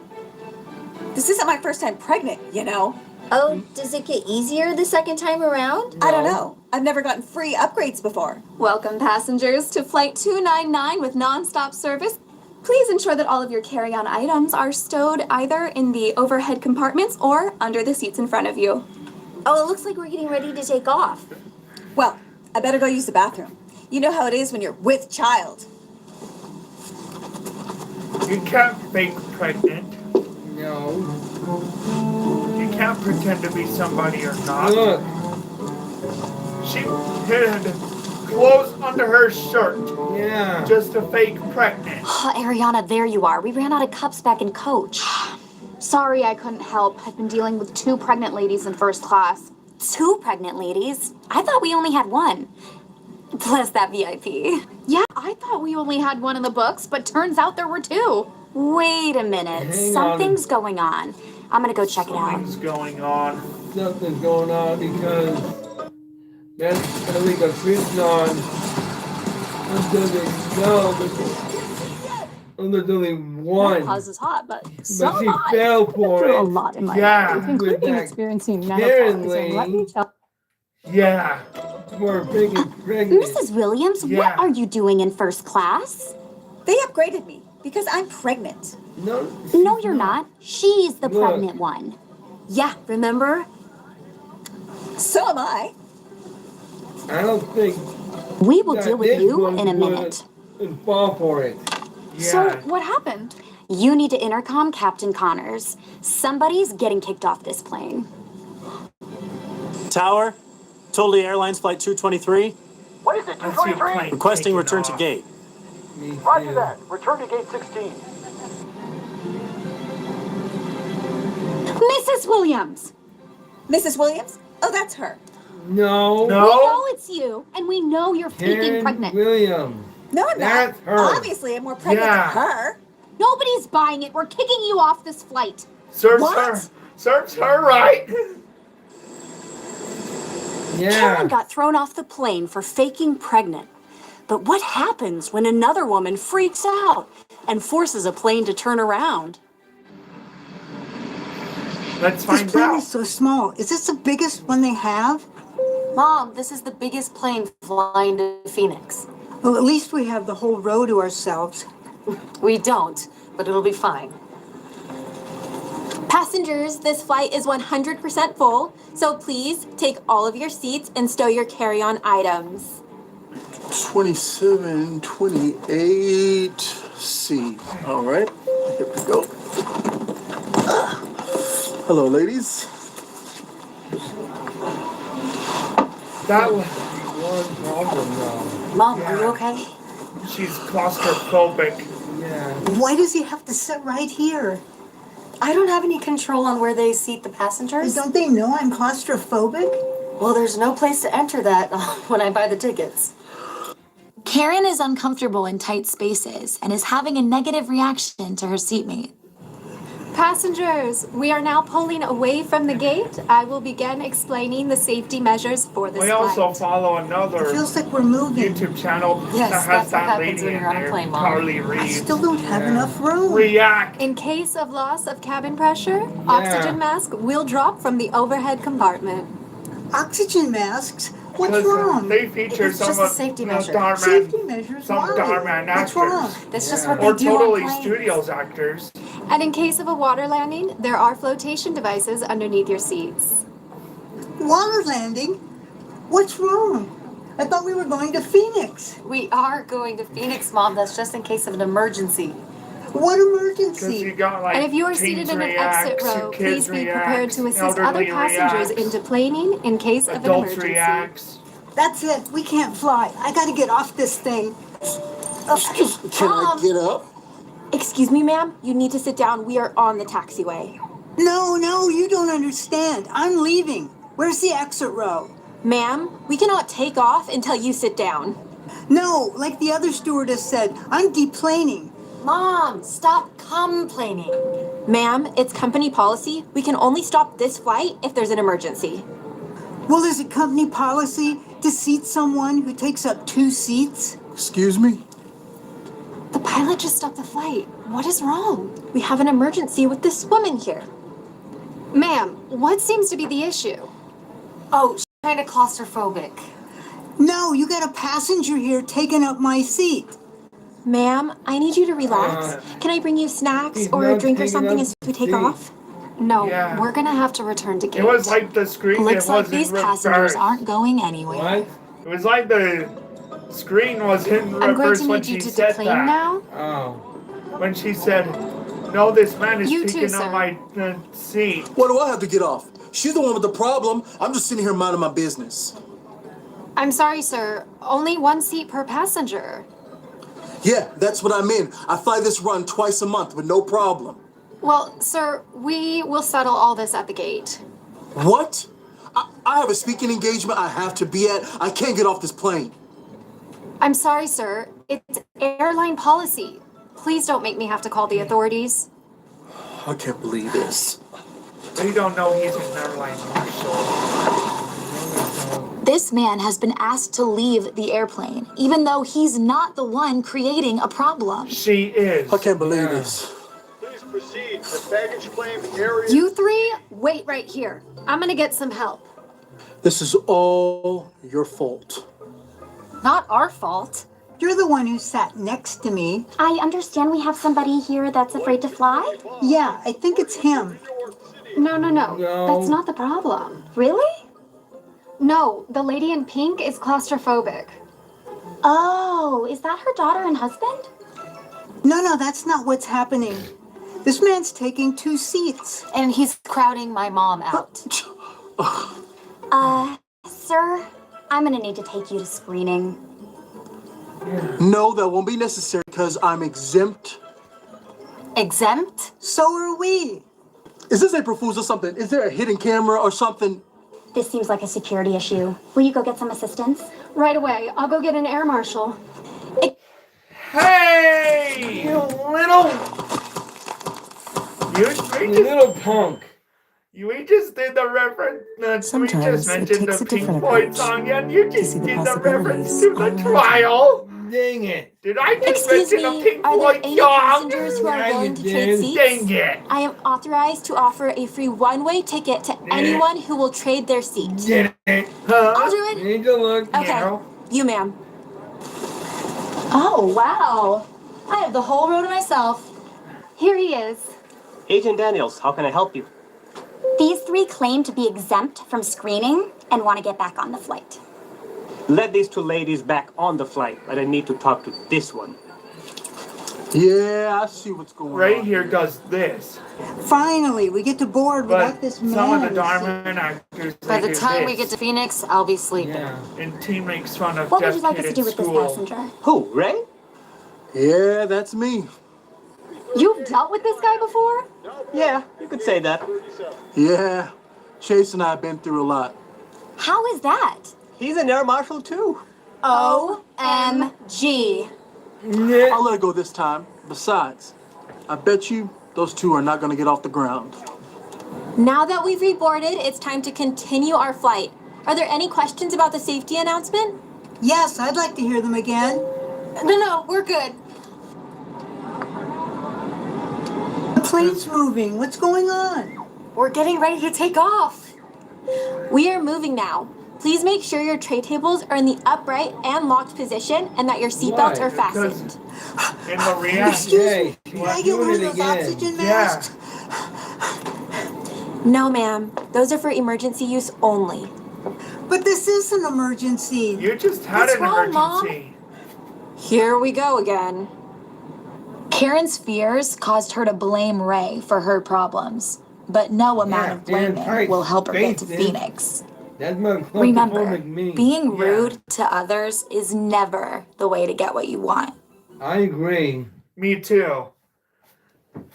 This isn't my first time pregnant, you know. Oh, does it get easier the second time around? I don't know. I've never gotten free upgrades before. Welcome, passengers, to Flight 299 with nonstop service. Please ensure that all of your carry-on items are stowed either in the overhead compartments or under the seats in front of you. Oh, it looks like we're getting ready to take off. Well, I better go use the bathroom. You know how it is when you're with child. You can't fake pregnant. No. You can't pretend to be somebody you're not. Look. She had clothes under her shirt Yeah. just to fake pregnant. Ariana, there you are. We ran out of cups back in coach. Sorry I couldn't help. I've been dealing with 2 pregnant ladies in first class. 2 pregnant ladies? I thought we only had 1. Plus that VIP. Yeah, I thought we only had 1 in the books, but turns out there were 2. Wait a minute. Hang on. Something's going on. I'm gonna go check it out. Something's going on. Something's going on because that's Modelika Krishnan doesn't know there's only one. Menopause is hot, but But so she hot. fell I've been for through it. a lot in my Yeah. life, including With that experiencing Karen menopause. And let me lady. tell Yeah. For being pregnant. Mrs. Williams, Yeah. what are you doing in first class? They upgraded me because I'm pregnant. No. No, you're not. She's the Look. pregnant one. Yeah, remember? So am I. I don't think We will that deal with this you one in a would minute. fall for it. So, Yeah. what happened? You need to intercom Captain Connors. Somebody's getting kicked off this plane. Tower, Totally Airlines Flight 223, What is it, I see a 223? plane requesting taking return to off. gate. Me Roger too. that. Return to gate 16. Mrs. Williams! Mrs. Williams? Oh, that's her. No. We No. know it's you, and we know you're faking Karen pregnant. Williams. No, I'm That's not. her. Obviously, I'm more pregnant Yeah. than her. Nobody's buying it. We're kicking you off this flight. Serves What? her. Serves her right. Yeah. Karen got thrown off the plane for faking pregnant. But what happens when another woman freaks out and forces a plane to turn around? Let's This find plane out. is so small. Is this the biggest one they have? Mom, this is the biggest plane flying to Phoenix. Well, at least we have the whole row to ourselves. We don't, but it'll be fine. Passengers, this flight is 100% full, so please take all of your seats and stow your carry-on items. 27, 28, C. All right, here we go. Hello, ladies. That was One problem though. Mom, are you okay? she's claustrophobic. Yeah. Why does he have to sit right here? I don't have any control on where they seat the passengers. Don't they know I'm claustrophobic? Well, there's no place to enter that when I buy the tickets. Karen is uncomfortable in tight spaces and is having a negative reaction to her seatmate. Passengers, we are now pulling away from the gate. I will begin explaining the safety measures for this We flight. also follow another It feels like we're moving. YouTube channel Yes, that has that's what that happens lady when in you're on a there, plane, Mom. Carly I Reed. still don't have enough room. React. In case of loss of cabin pressure, oxygen mask will drop from the overhead compartment. Oxygen masks? What's Because wrong? they feature It's some just a of safety the measure. Darman, Safety measures? some Why? Darman What's wrong? actors. That's just Yeah. what they Or do Totally on planes. Studios actors. And in case of a water landing, there are flotation devices underneath your seats. Water landing? What's wrong? I thought we were going to Phoenix. We are going to Phoenix, Mom. That's just in case of an emergency. What Because emergency? you got like And if you are teens seated in an reacts, exit row, kids please be prepared reacts, to assist other elderly passengers reacts, into planing in case of an adults emergency. reacts. That's it. We can't fly. I gotta get off this thing. Can I get up? Excuse me, ma'am. You need to sit down. We are on the taxiway. No, you don't understand. I'm leaving. Where's the exit row? Ma'am, we cannot take off until you sit down. No, like the other stewardess said, I'm deplaning. Mom, stop complaining. Ma'am, it's company policy. We can only stop this flight if there's an emergency. Well, is it company policy to seat someone who takes up 2 seats? Excuse me? The pilot just stopped the flight. What is wrong? We have an emergency with this woman here. Ma'am, what seems to be the issue? Oh, she's kind of claustrophobic. No, you got a passenger here taking up my seat. Ma'am, I need you to relax. Can I bring you snacks he's or a not drink or taking something up as we take seat. off? No, Yeah. we're gonna have to return to gate. It was like the screen. Looks it like was these in passengers reverse. aren't going anywhere. What? It was like the screen was in I'm going reverse to when need she you to said deplane that. now. Oh. When she said, "No, this man is You too, taking sir. up my seat." Why do I have to get off? She's the one with the problem. I'm just sitting here minding my business. I'm sorry, sir. Only 1 seat per passenger. Yeah, that's what I mean. I fly this run twice a month with no problem. Well, sir, we will settle all this at the gate. What? I have a speaking engagement I have to be at. I can't get off this plane. I'm sorry, sir. It's airline policy. Please don't make me have to call the authorities. I can't believe this. They don't know he's an airline marshal. This man has been asked to leave the airplane, even though he's not the one creating a problem. She is. I can't believe this. Please proceed to baggage claim area. You three, wait right here. I'm gonna get some help. This is all your fault. Not our fault. You're the one who sat next to me. I understand we have somebody here that's afraid to fly. Yeah, I think it's him. No. No. That's not the problem. Really? No, the lady in pink is claustrophobic. Oh, is that her daughter and husband? No, that's not what's happening. This man's taking 2 seats. And he's crowding my mom out. Sir, I'm gonna need to take you to screening. No, that won't be necessary because I'm exempt. Exempt? So are we. Is this April Fool's or something? Is there a hidden camera or something? This seems like a security issue. Will you go get some assistance? Right away. I'll go get an air marshal. Hey! You little punk. We just did the reference. We just Sometimes it mentioned takes the a Pink different Floyd approach song, and you to just see the did the reference possibilities to the all around you. trial. Dang it. Did I just Excuse mention me, a Pink are there Floyd any song? passengers who are Yeah, willing you to trade did. seats? Dang it. I am authorized to offer a free one-way ticket to anyone who will trade their seat. Get it. I'll do it. Need to look. Okay, Yeah. you ma'am. Oh, wow. I have the whole row to myself. Here he is. Agent Daniels, how can I help you? These 3 claim to be exempt from screening and want to get back on the flight. Let these 2 ladies back on the flight, but I need to talk to this one. Yeah, I see what's going on. Right here does this. Finally, we get to board But without this man. some of the in the seat. diamond actors, By they the do time we this. get to Phoenix, I'll be sleeping. Yeah. And team makes fun of What would deaf you like us kid to do at with this school. passenger? Who, Ray? Yeah, that's me. You've dealt with this guy before? Yeah, you could say that. Yeah, Chase and I have been through a lot. How is that? He's an air marshal, too. OMG. I'll let it go this time. Besides, I bet you those 2 are not going to get off the ground. Now that we've reboarded, it's time to continue our flight. Are there any questions about the safety announcement? Yes, I'd like to hear them again. No, we're good. The plane's moving. What's going on? We're getting ready to take off. We are moving now. Please make sure your tray tables are in the upright and locked position and that your seatbelts Why? are fastened. In the reaction. Excuse Hey, me, can I she's get one doing of it those again. oxygen Yeah. masks? No, ma'am. Those are for emergency use only. But this is an emergency. You just had What's an wrong, Mom? emergency. Here we go again. Karen's fears caused her to blame Ray for her problems, but no amount Yeah, of blaming damn right. will help her get to Face it. Phoenix. That's my Remember, claustrophobic me. being Yeah. rude to others is never the way to get what you want. I agree. Me too.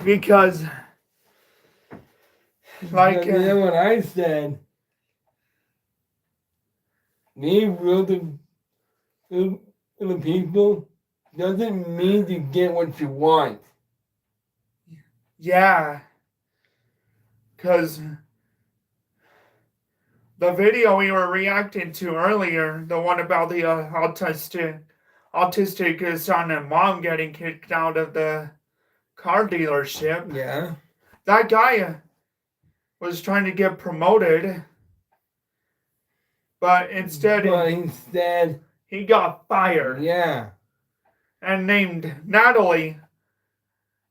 Because, like, You know what I said? Being rude to the people doesn't mean to get what you want. yeah. Because the video we were reacting to earlier, the one about the autistic son and mom getting kicked out of the car dealership. Yeah. That guy was trying to get promoted, but instead he got fired. Yeah. And named Natalie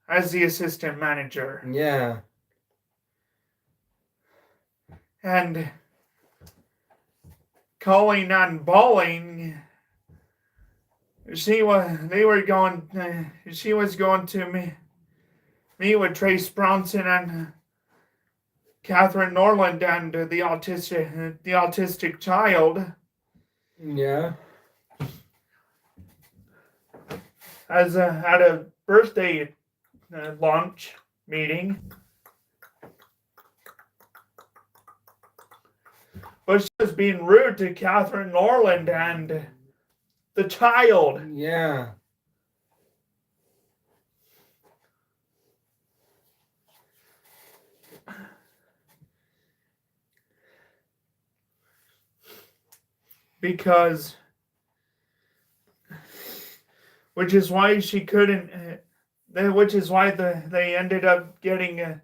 as the assistant manager. Yeah. And Colleen and Bowling, she was going to meet with Trace Bronson and Catherine Norland and the autistic child Yeah. as at a birthday launch meeting. But she was being rude to Catherine Norland and the child. Yeah. Because, which is why she couldn't, which is why they ended up getting,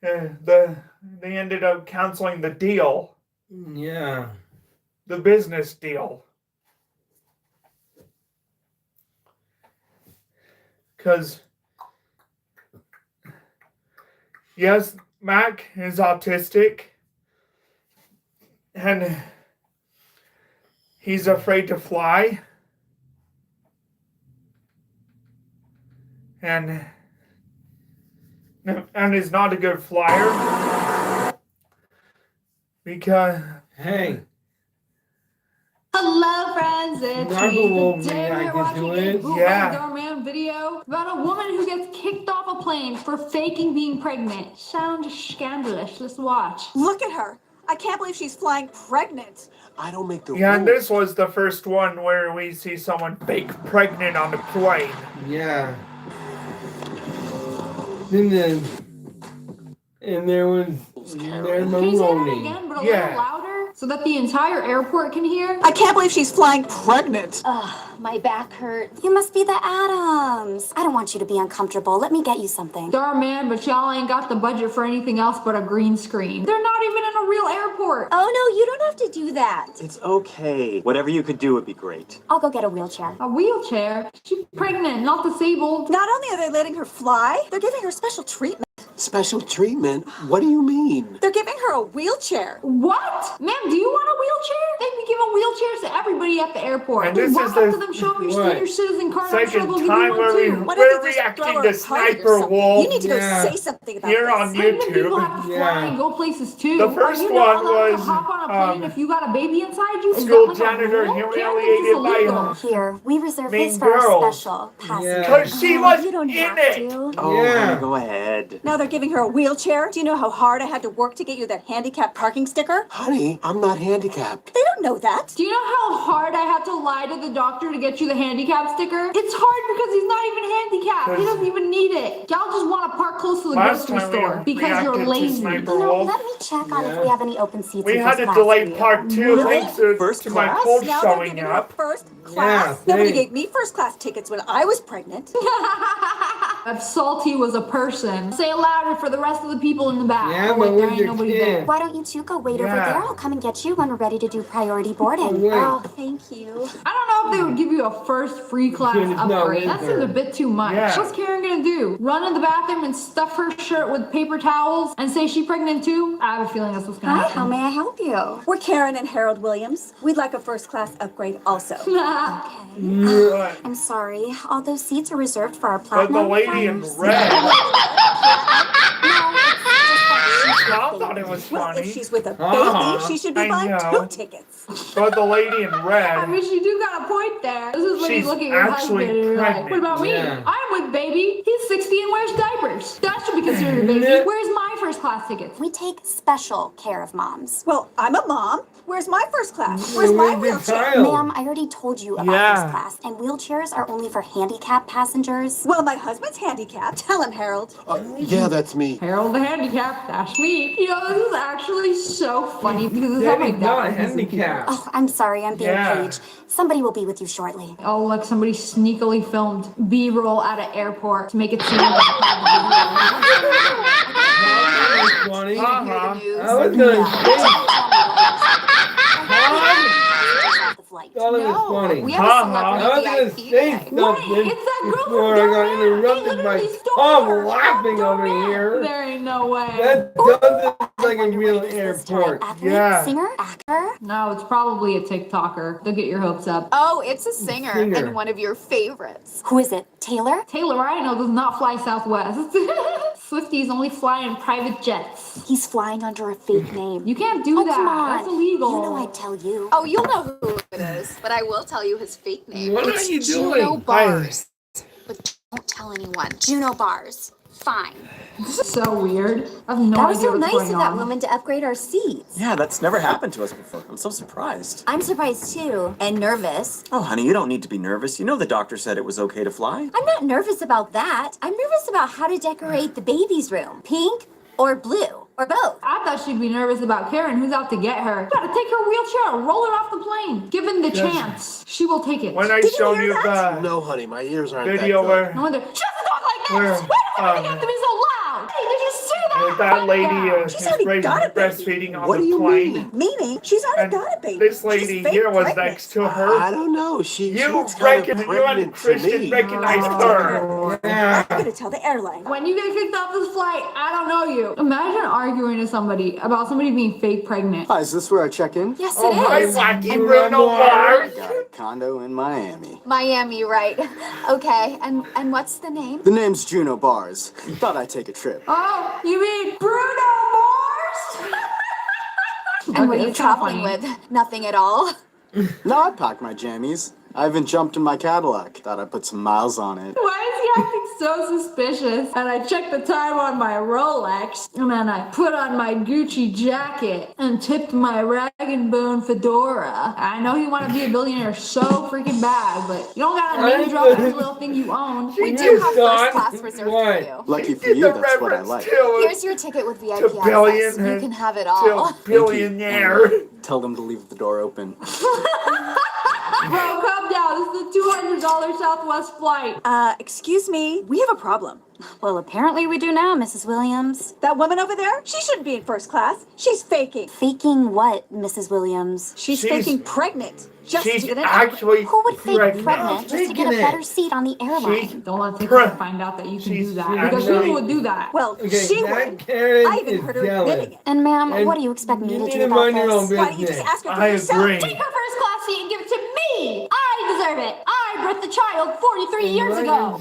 they ended up canceling the deal. Yeah. The business deal. Because, yes, Mac is autistic. And he's afraid to fly. And is not a good flyer. Because... Hey. Hello, friends. It's Narco me. will Today we're react watching to a it. bootleg Yeah. doorman video about a woman who gets kicked off a plane for faking being pregnant. Sounds scandalous. Let's watch. Look at her. I can't believe she's flying pregnant. I don't make the Yeah, and rules. this was the first one where we see someone fake pregnant on the plane. Yeah. And there was their Can you say that Maloney. again, but a little louder, so that the entire airport can hear? I can't believe she's flying pregnant. Ugh, my back hurts. You must be the Adams. I don't want you to be uncomfortable. Let me get you something. Darn man, but y'all ain't got the budget for anything else but a green screen. They're not even in a real airport. Oh no, you don't have to do that. It's okay. Whatever you could do would be great. I'll go get a wheelchair. A wheelchair? She's pregnant, not disabled. Not only are they letting her fly, they're giving her special treatment. Special treatment? What do you mean? They're giving her a wheelchair. What? Ma'am, do you want a wheelchair? They be giving wheelchairs to everybody at the airport. And this Walk is up the to them, show them your senior citizen card. I'm sure second they'll give time you where one too. we're reacting to Sniper Wolf. You need to go say something about here this. on Pregnant people have YouTube. to fly and go places too. The first Are you not one allowed was, to hop on a plane if you got a baby inside you? Is school that like a janitor rule? humiliated by illegal. Here, we reserve Mean this for our Girls. special passenger. Because she was You don't in have it. to. Oh, Yeah. honey, go ahead. Now they're giving her a wheelchair. Do you know how hard I had to work to get you that handicapped parking sticker? Honey, I'm not handicapped. They don't know that. Do you know how hard I had to lie to the doctor to get you the handicap sticker? It's hard because he's not even handicapped. He doesn't even need it. Y'all just want to park close to the Last grocery time we store because you're reacted to lazy. Sniper Wolf. Let me check on if we have any open seats. We in had first to class delay for you. part 2 Really? thanks to First my class? cold Now they're showing giving her up. first class. Yeah, Nobody thanks. gave me first class tickets when I was pregnant. If Salty was a person, say it louder for the rest of the people in the back. Yeah, Oh, but wait, there with ain't your nobody kid. there. Why don't you two go wait over Yeah. there? I'll come and get you when we're ready to do priority boarding. Wait. Oh, thank you. I don't know if they would give you a first free class Kid is not upgrade. with That seems her. a bit too much. Yeah. What's Karen gonna do? Run in the bathroom and stuff her shirt with paper towels and say she's pregnant too? I have a feeling that's what's gonna Hi, happen. how may I help you? We're Karen and Harold Williams. We'd like a first class upgrade also. But I'm sorry. All those seats are reserved for our the platinum. lady in friends. red. No, I thought it was Well, funny. if she's with a baby, Uh-huh. she should be I buying know. 2 tickets. But the lady in I red. mean, you do got a point there. This is when you She's look at your actually husband and you're like, pregnant. what about me? Yeah. I'm with baby. He's 60 and wears diapers. That should be considered a baby. Where's my first class tickets? We take special care of moms. Well, I'm a mom. Where's my first class? Where's my wheelchair? Ma'am, I already told you about Yeah. first class, and wheelchairs are only for handicapped passengers. Well, my husband's handicapped. Tell him, Harold. Yeah, that's me. Harold the handicap, that's me. You know, this is actually so funny because this is how my Daddy's not dad is. handicapped. Oh, I'm sorry, I'm being Yeah. Paige. Somebody will be with you shortly. Oh, like somebody sneakily filmed B-roll at an airport to make it seem like That was funny. Uh-huh. I was gonna thought it was funny. we have a Uh-huh. I was gonna say something It's that girl before from I got Darwin. interrupted They by literally stole Tom her. laughing over Darwin. here. There ain't no way. That doesn't look like a real airport. Athlete, Yeah. singer, actor. No, it's probably a TikToker. They'll get your hopes up. Oh, it's a singer, Singer. and one of your favorites. Who is it? Taylor? Taylor Rhino does not fly Southwest. Swifties only fly in private jets. He's flying under a fake name. You can't do that. Come on. That's illegal. You know I'd tell you. Oh, you'll know who it is, but I will tell you his fake name. What it's are you Juno doing? Bars. But don't tell anyone. Juno Bars. Fine. This is so weird. I have no That was idea so what's nice going of that on. woman to upgrade our seats. Yeah, that's never happened to us before. I'm so surprised. I'm surprised too, and nervous. Oh, honey, you don't need to be nervous. You know the doctor said it was okay to fly. I'm not nervous about that. I'm nervous about how to decorate the baby's room. Pink or blue or both. I thought she'd be nervous about Karen, who's out to get her. Gotta take her wheelchair and roll it off the plane. Given the Yes. chance, she will take it. When I show you the No, honey, my ears aren't video that where No wonder. She doesn't talk like Where, this. Why does everything have to be so loud? Hey, did you see that lady She's is already got a baby. breastfeeding on What the do you plane. mean? Meaning, she's already got a baby. This She's lady fake here was pregnant. next to her. I don't know. She You looks kind of you and pregnant to Christian me. recognized her. I'm gonna tell the airline. When you get kicked off this flight, I don't know you. Imagine arguing to somebody about somebody being fake pregnant. Hi, is this where I check in? Yes, Oh, hi, it is. wacky Bruno I Mars. got a condo in Miami. Miami, right? Okay, and what's the name? The name's Juno Bars. Thought I'd take a trip. Oh, you mean Bruno Mars? And what are you that's kinda traveling funny. with? Nothing at all. No, I packed my jammies. I even jumped in my Cadillac. Thought I'd put some miles on it. Why is he acting so suspicious? And I checked the time on my Rolex, and then I put on my Gucci jacket and tipped my rag and bone fedora. I know you want to be a billionaire so freaking bad, but you don't gotta name drop every little thing you own. We do have first class reserved for you. Lucky for you, that's what I like. Here's your ticket with VIP access. You can have it all. Billionaire. Tell them to leave the door open. Bro, calm down. This is a $200 Southwest flight. Excuse me, we have a problem. Well, apparently we do now, Mrs. Williams. That woman over there, she shouldn't be in first class. She's faking. Faking what, Mrs. Williams? She's faking pregnant. Just She's to get an actually Who would fake pregnant. pregnant just to get a better seat on the airline? Don't let people find out that you can do that. Because actually- who would do that? Well, she would. Karen I even is heard her jealous. admitting it. And ma'am, And what do you expect me you to need do to about mind your this? own Why don't you just business. ask her for I yourself? agree. Take her first class seat and give it to me. I deserve it. I birthed the child 43 years ago.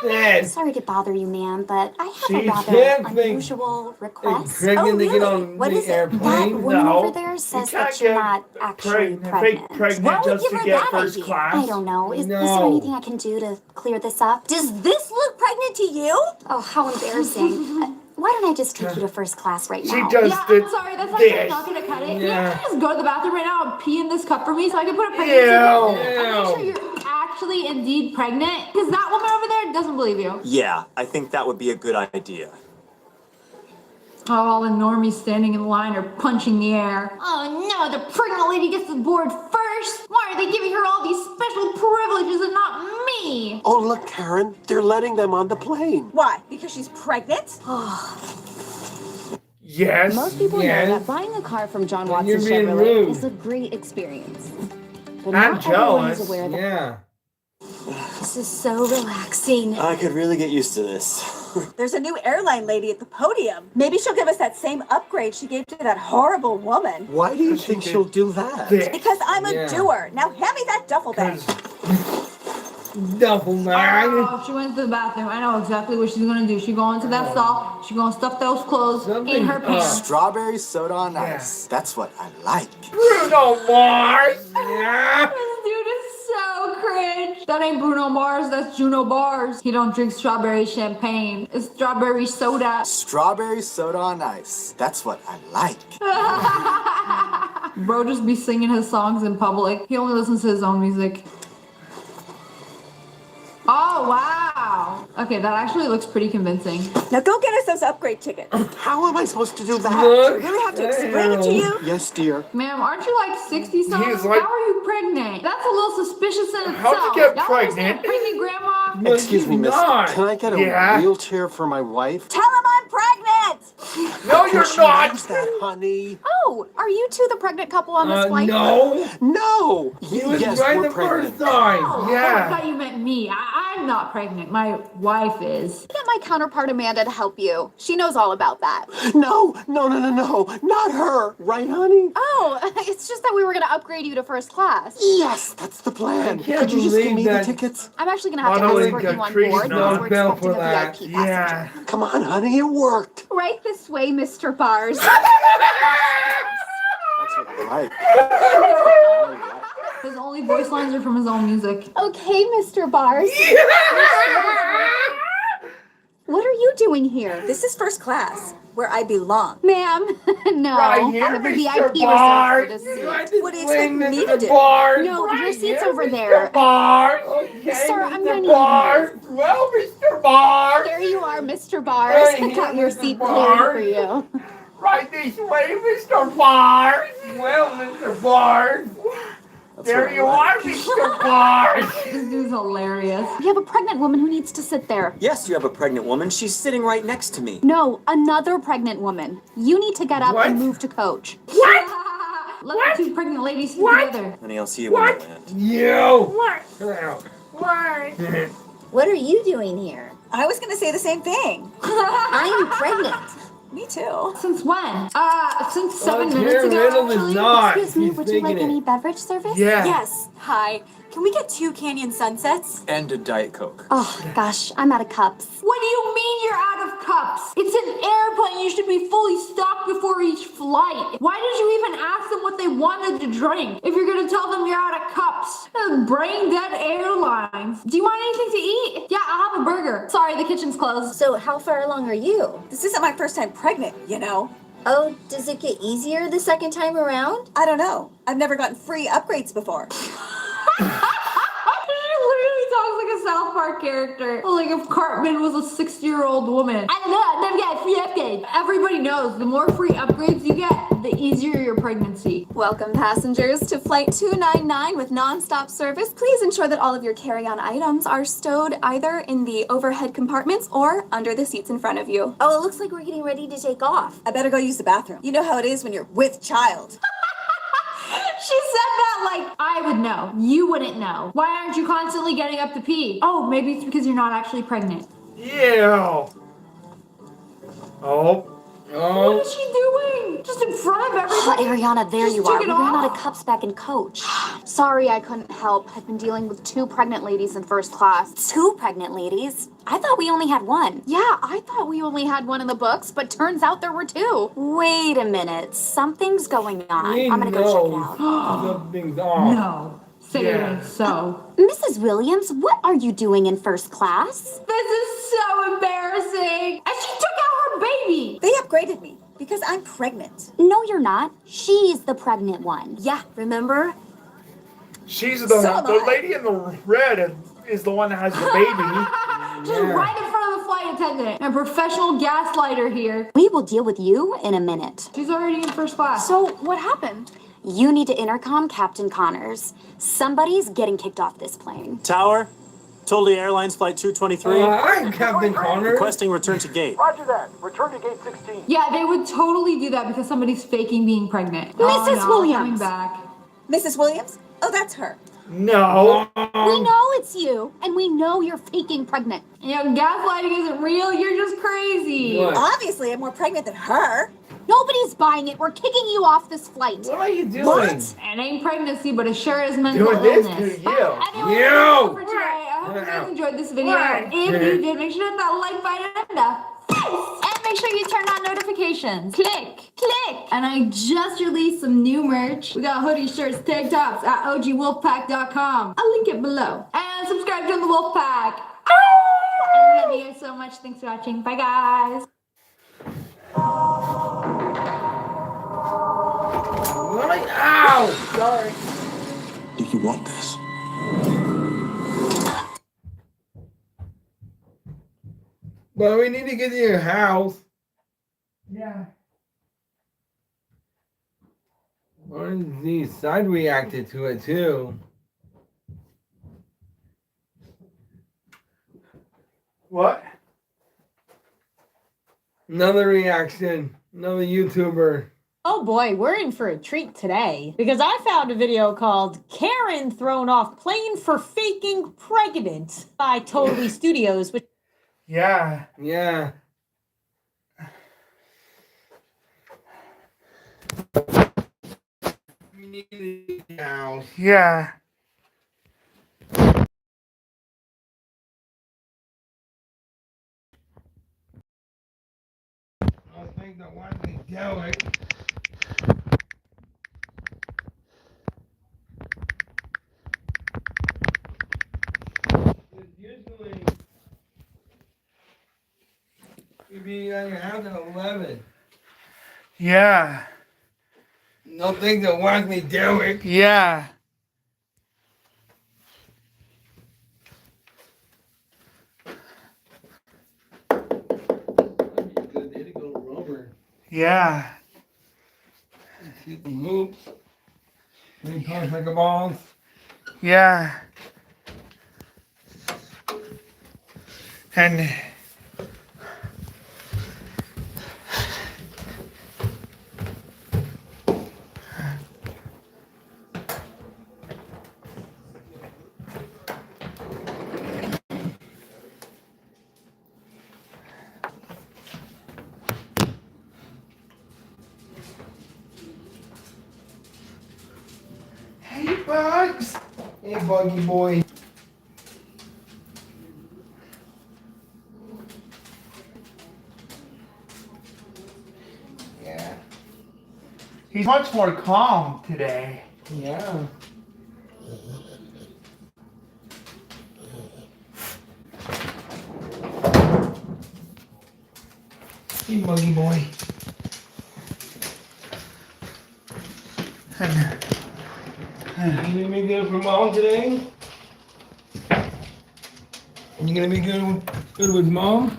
Yes. Sorry to bother you, ma'am, but I have She a rather can't think unusual request. pregnant to get really? on What the is it? That airplane. woman No, over there says can't that you're get not actually fake pregnant. pregnant Why would just give to her get that first idea? class. I don't know. Is there No. anything I can do to clear this up? Does this look pregnant to you? Oh, how embarrassing. Why don't I just take you to first class right She now? does Yeah, the I'm sorry. That's this. actually not gonna cut it. Yeah. Can you just go to the bathroom right now and pee in this cup for me so I can put a pregnancy Ew. test? And make sure you're actually indeed pregnant. Because that woman over there doesn't believe you. Yeah, I think that would be a good idea. Oh, all the normies standing in line are punching the air. Oh no, the pregnant lady gets the board first. Why are they giving her all these special privileges and not me? Oh, look, Karen. They're letting them on the plane. Why? Because she's pregnant? Yes. Most people Yes. know that buying a car from John But Watson you're being Chevrolet rude. is a great experience. But I'm not everyone is jealous. aware that Yeah. This is so relaxing. I could really get used to this. There's a new airline lady at the podium. Maybe she'll give us that same upgrade she gave to that horrible woman. Why do you think she'll do that? Because I'm a Yeah. doer. Now hand me that duffel bag. Duffel bag. Oh, she went to the bathroom. I know exactly what she's gonna do. She's going to that stall. She's gonna stuff those clothes in her pants. Strawberry soda on ice. That's what I like. Bruno Mars. Yeah. This dude is so cringe. That ain't Bruno Mars, that's Juno Bars. He don't drink strawberry champagne. It's strawberry soda. Strawberry soda on ice. That's what I like. Bro just be singing his songs in public. He only listens to his own music. Oh, wow. Okay, that actually looks pretty convincing. Now go get us those upgrade tickets. How am I supposed to do that? Do I really have to explain it to you? Yes, dear. Ma'am, aren't you like 60-something? He's like- How are you pregnant? That's a little suspicious in itself. How'd you get Y'all pregnant? understand Pregnant grandma? Excuse me, miss. not. Can I get a Yeah. wheelchair for my wife? Tell him I'm pregnant! No, you're She not. knows that, honey. Oh, are you two the pregnant couple on this flight? No. No. He was Yes, right we're the pregnant. first time. Oh, I Yeah. thought you meant me. I'm not pregnant. My wife is. Get my counterpart Amanda to help you. She knows all about that. No, not her. Right, honey? Oh, it's just that we were going to upgrade you to first class. Yes, that's the plan. I can't Could you just give believe me that- the tickets? I'm actually going to have Not to only escort got you on trees, board no because we're bill expecting for a that. VIP Yeah. passenger. Come on, honey, it worked. Right this way, Mr. Bars. That's what I like. His only voice lines are from his own music. Okay, Mr. Bars. What are you doing here? This is first class, where I belong. Ma'am, no. Right here, I have a Mr. VIP Bars. reserved for this What seat. What do you expect me to do? Bars. No, your seat's here, over Mr. there. Bars. Okay, Sir, I'm Mr. gonna need Bars. Well, Mr. Bars. There you are, Mr. Bars. Right I here, got your Mr. seat Bars. cleared for you. Right this way, Mr. Bars. Well, Mr. Bars. That's There what I you like. are, Mr. Bars. This dude's hilarious. We have a pregnant woman who needs to sit there. Yes, you have a pregnant woman. She's sitting right next to me. No, another pregnant woman. You need to get up What? and move to coach. Let the two pregnant ladies sit together. Honey, I'll see you when you land. Yo! What? Ow. What? What are you doing here? I was gonna say the same thing. I'm pregnant. Me too. Since when? Since 7 Karen minutes ago, Randall is actually. not. Excuse me, He's would you like faking any it. beverage service? Yeah. Yes. Hi. Can we get 2 Canyon Sunsets? And a Diet Coke. Oh, gosh, I'm out of cups. What do you mean you're out of cups? It's an airplane. You should be fully stocked before each flight. Why did you even ask them what they wanted to drink if you're gonna tell them you're out of cups? Brain dead airlines. Do you want anything to eat? Yeah, I'll have a burger. Sorry, the kitchen's closed. So how far along are you? This isn't my first time pregnant, you know. Oh, does it get easier the second time around? I don't know. I've never gotten free upgrades before. She literally talks like a South Park character. Like if Cartman was a 60-year-old woman. I don't know, I've never got a free upgrade. Everybody knows the more free upgrades you get, the easier your pregnancy. Welcome, passengers, to Flight 299 with non-stop service. Please ensure that all of your carry-on items are stowed either in the overhead compartments or under the seats in front of you. Oh, it looks like we're getting ready to take off. I better go use the bathroom. You know how it is when you're with child. She said that like I would know. You wouldn't know. Why aren't you constantly getting up to pee? Oh, maybe it's because you're not actually pregnant. Yeah. Oh. What is she doing? Just in front of Oh, everybody? Ariana, there Just you took are. it We ran out of off. cups back in coach. Sorry, I couldn't help. I've been dealing with 2 pregnant ladies in first class. 2 pregnant ladies? I thought we only had 1. Yeah, I thought we only had 1 in the books, but turns out there were 2. Wait a minute. Something's going on. We I'm gonna go check it out. Something's off. No. Say it ain't so. Mrs. Williams, what are you doing in first class? This is so embarrassing. And she took out her baby. They upgraded me because I'm pregnant. No, you're not. She's the pregnant one. Yeah, remember? She's So the am the I. lady in the red is the one that has the baby. Just right in front of the flight attendant. A professional gaslighter here. We will deal with you in a minute. She's already in first class. So, what happened? You need to intercom Captain Connors. Somebody's getting kicked off this plane. Tower, Tully Airlines Flight 223. I'm Captain Connor. Requesting return to gate. Roger that. Return to gate 16. Yeah, they would totally do that because somebody's faking being pregnant. Mrs. No, Williams. Coming back. Mrs. Williams? Oh, that's her. No. We know it's you, and we know you're faking pregnant. You know, gaslighting isn't real. You're just crazy. What? Obviously, I'm more pregnant than her. Nobody's buying it. We're kicking you off this flight. What are you doing? What? It ain't pregnancy, but it sure is mental Doing this illness. to you. But anyway, You. that's all for today. I hope you guys enjoyed this video. What? If you did, make sure to hit that like button and the face. And make sure you turn on notifications. Click, click. And I just released some new merch. We got hoodie shirts, tank tops at ogwolfpack.com. I'll link it below. And subscribe to the Wolfpack. I love you guys so much. Thanks for watching. Bye, guys. What? Ow! Sorry. Do you want this? But we need to get to your house. Yeah. Orange side reacted to it too. What? Another reaction. Another YouTuber. Oh boy, we're in for a treat today because I found a video called Karen Thrown Off Plane for Faking Pregnant by Totally Studios, which Yeah. Yeah. We need to get to your house. Yeah. I think the one we do it. Usually, you'd be at your house at 11. Yeah. Don't think they'll watch me do it. Yeah. Good, it'd go rubber. Yeah. See the moves. He talks like a boss. Yeah. And hey, Bugs. Hey, Buggy boy. Yeah. He's much more calm today. Yeah. Hey, Buggy boy. You gonna be good for Mom today? You gonna be good with Mom?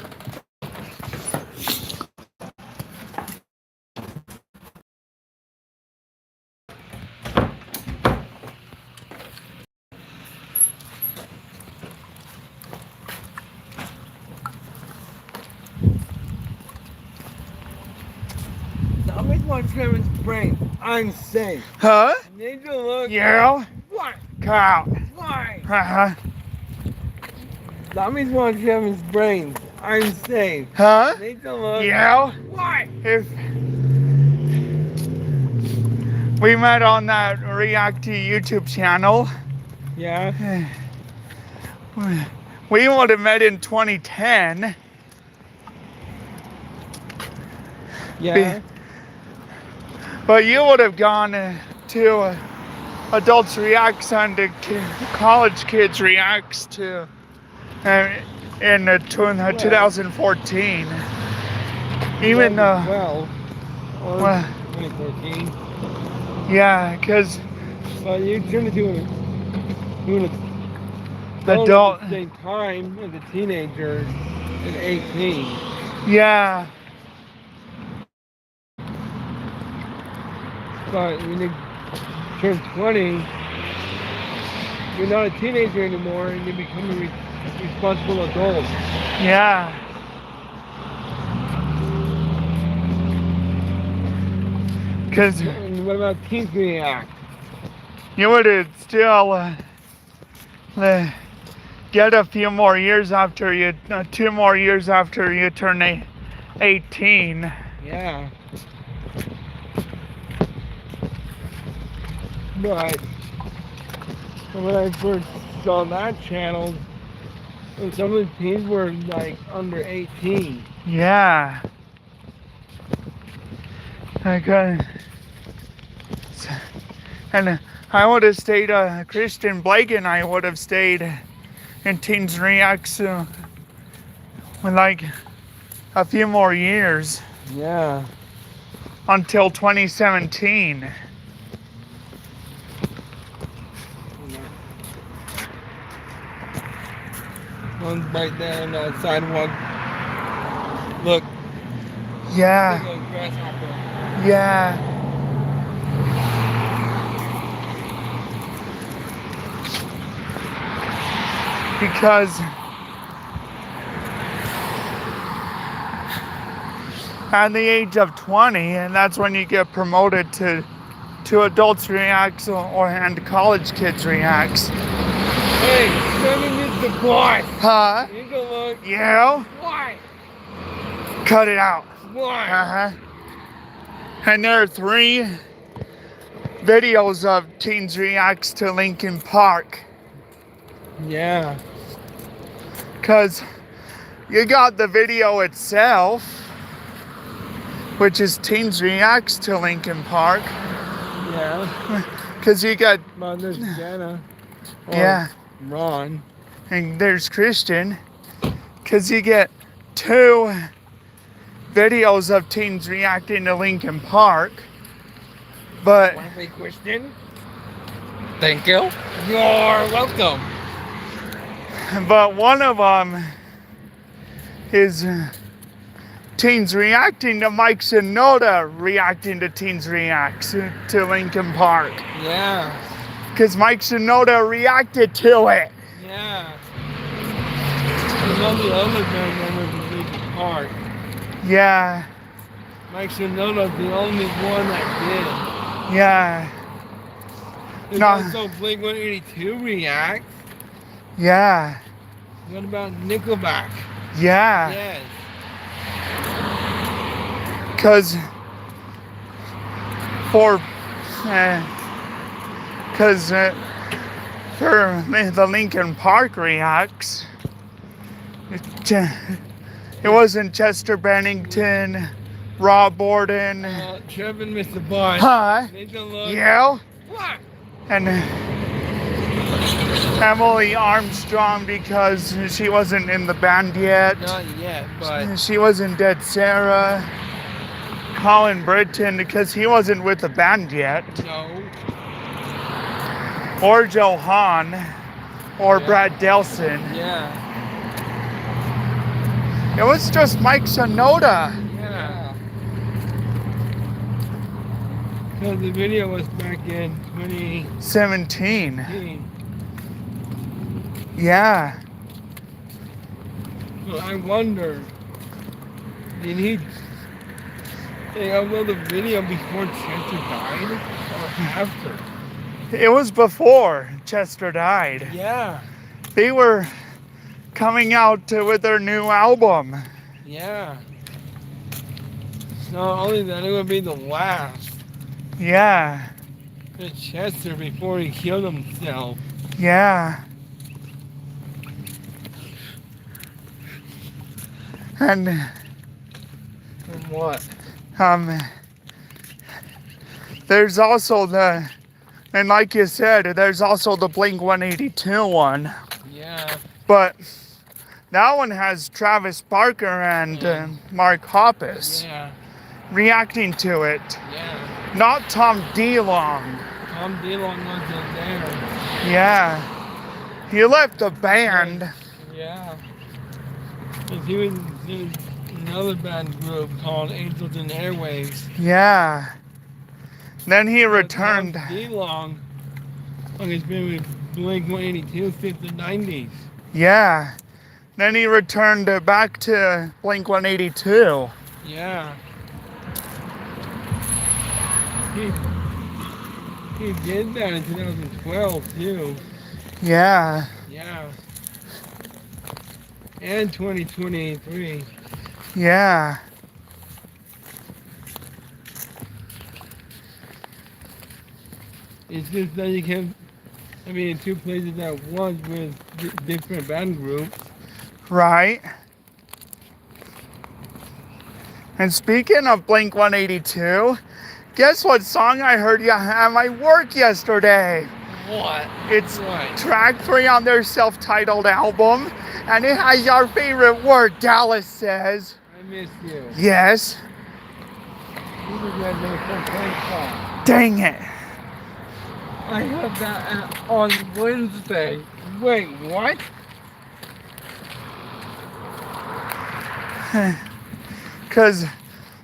Now make my Treven's brain. I'm safe. Huh? Need to look. Yeah. What? Cow. Why? Uh-huh. That means one of Treven's brains. I'm safe. Huh? Need to look. Yeah. Why? If we met on that React to YouTube channel, Yeah. we would have met in 2010. Yeah. But you would have gone to Adults Reacts and to College Kids Reacts to in 2014. Even though, 12. well, 2014. yeah, because But you're trying to do it adult, at the same time as a teenager at 18. yeah, But when you turn 20, you're not a teenager anymore and you become a responsible adult. yeah. Because what about Teens React? You would have still get a few more years after you, 2 more years after you turn 18. Yeah. But when I first saw that channel, some of the teens were like under 18. Yeah. And I would have stayed, Christian Blake and I would have stayed in Teens Reacts like a few more years. Yeah. Until 2017. One's right there on the sidewalk. Look. Yeah. Big old grasshopper. Yeah. Because at the age of 20, and that's when you get promoted to Adults Reacts and College Kids Reacts. Hey, Treven is the boss. Huh? You go look. Yeah? Why? Cut it out. Why? Uh-huh. And there are 3 videos of Teens Reacts to Linkin Park. Yeah. Because you got the video itself, which is Teens Reacts to Linkin Park. Yeah. Because you got... Well, there's Jana. Yeah. Ron. And there's Christian. Because you get 2 videos of teens reacting to Linkin Park. But... Want to be Christian? Thank you. You're welcome. But one of them is Teens reacting to Mike Shinoda reacting to Teens Reacts to Linkin Park. Yeah. Because Mike Shinoda reacted to it. Yeah. And all the other band members in Linkin Park. Yeah. Mike Shinoda's the only one that Yeah. did. No. There's also Blink-182 react. Yeah. What about Nickelback? Yeah. Yes. Because for the Linkin Park reacts, it wasn't Chester Bennington, Rob Borden, Treven Mr. Bart. Huh? Yeah. What? And Emily Armstrong because she wasn't in the band yet. Not yet, but She wasn't Dead Sarah. Colin Britton because he wasn't with the band yet. no. Or Joe Hahn. Or Brad Delson. Yeah. It was just Mike Shinoda. Yeah. Because the video was back in 2017. Yeah. Well, I wonder, did he upload the video before Chester died or after? It was before Chester died. Yeah. They were coming out with their new album. Yeah. Not only that, it would be the last. Yeah. To Chester before he killed himself. Yeah. And what? There's also and like you said, there's also the Blink-182 one. Yeah. But that one has Travis Barker and Mark Hoppus reacting to it. Yeah. Not Tom DeLonge. Tom DeLonge wasn't there. Yeah. He left the band. Yeah. He was in another band group called Angels and Airwaves. Yeah. Then he returned. Tom DeLonge, he's been with Blink-182 since the 90s. Yeah. Then he returned back to Blink-182. Yeah. He did that in 2012 too. Yeah. Yeah. And 2023. Yeah. It's just that you can, in two places at once with different band groups. Right. And speaking of Blink-182, guess what song I heard at my work yesterday? What? It's track 3 on their self-titled album, and it has our favorite word, Dallas Says. I miss you. Yes. Dang it. I heard that on Wednesday. Wait, what? Because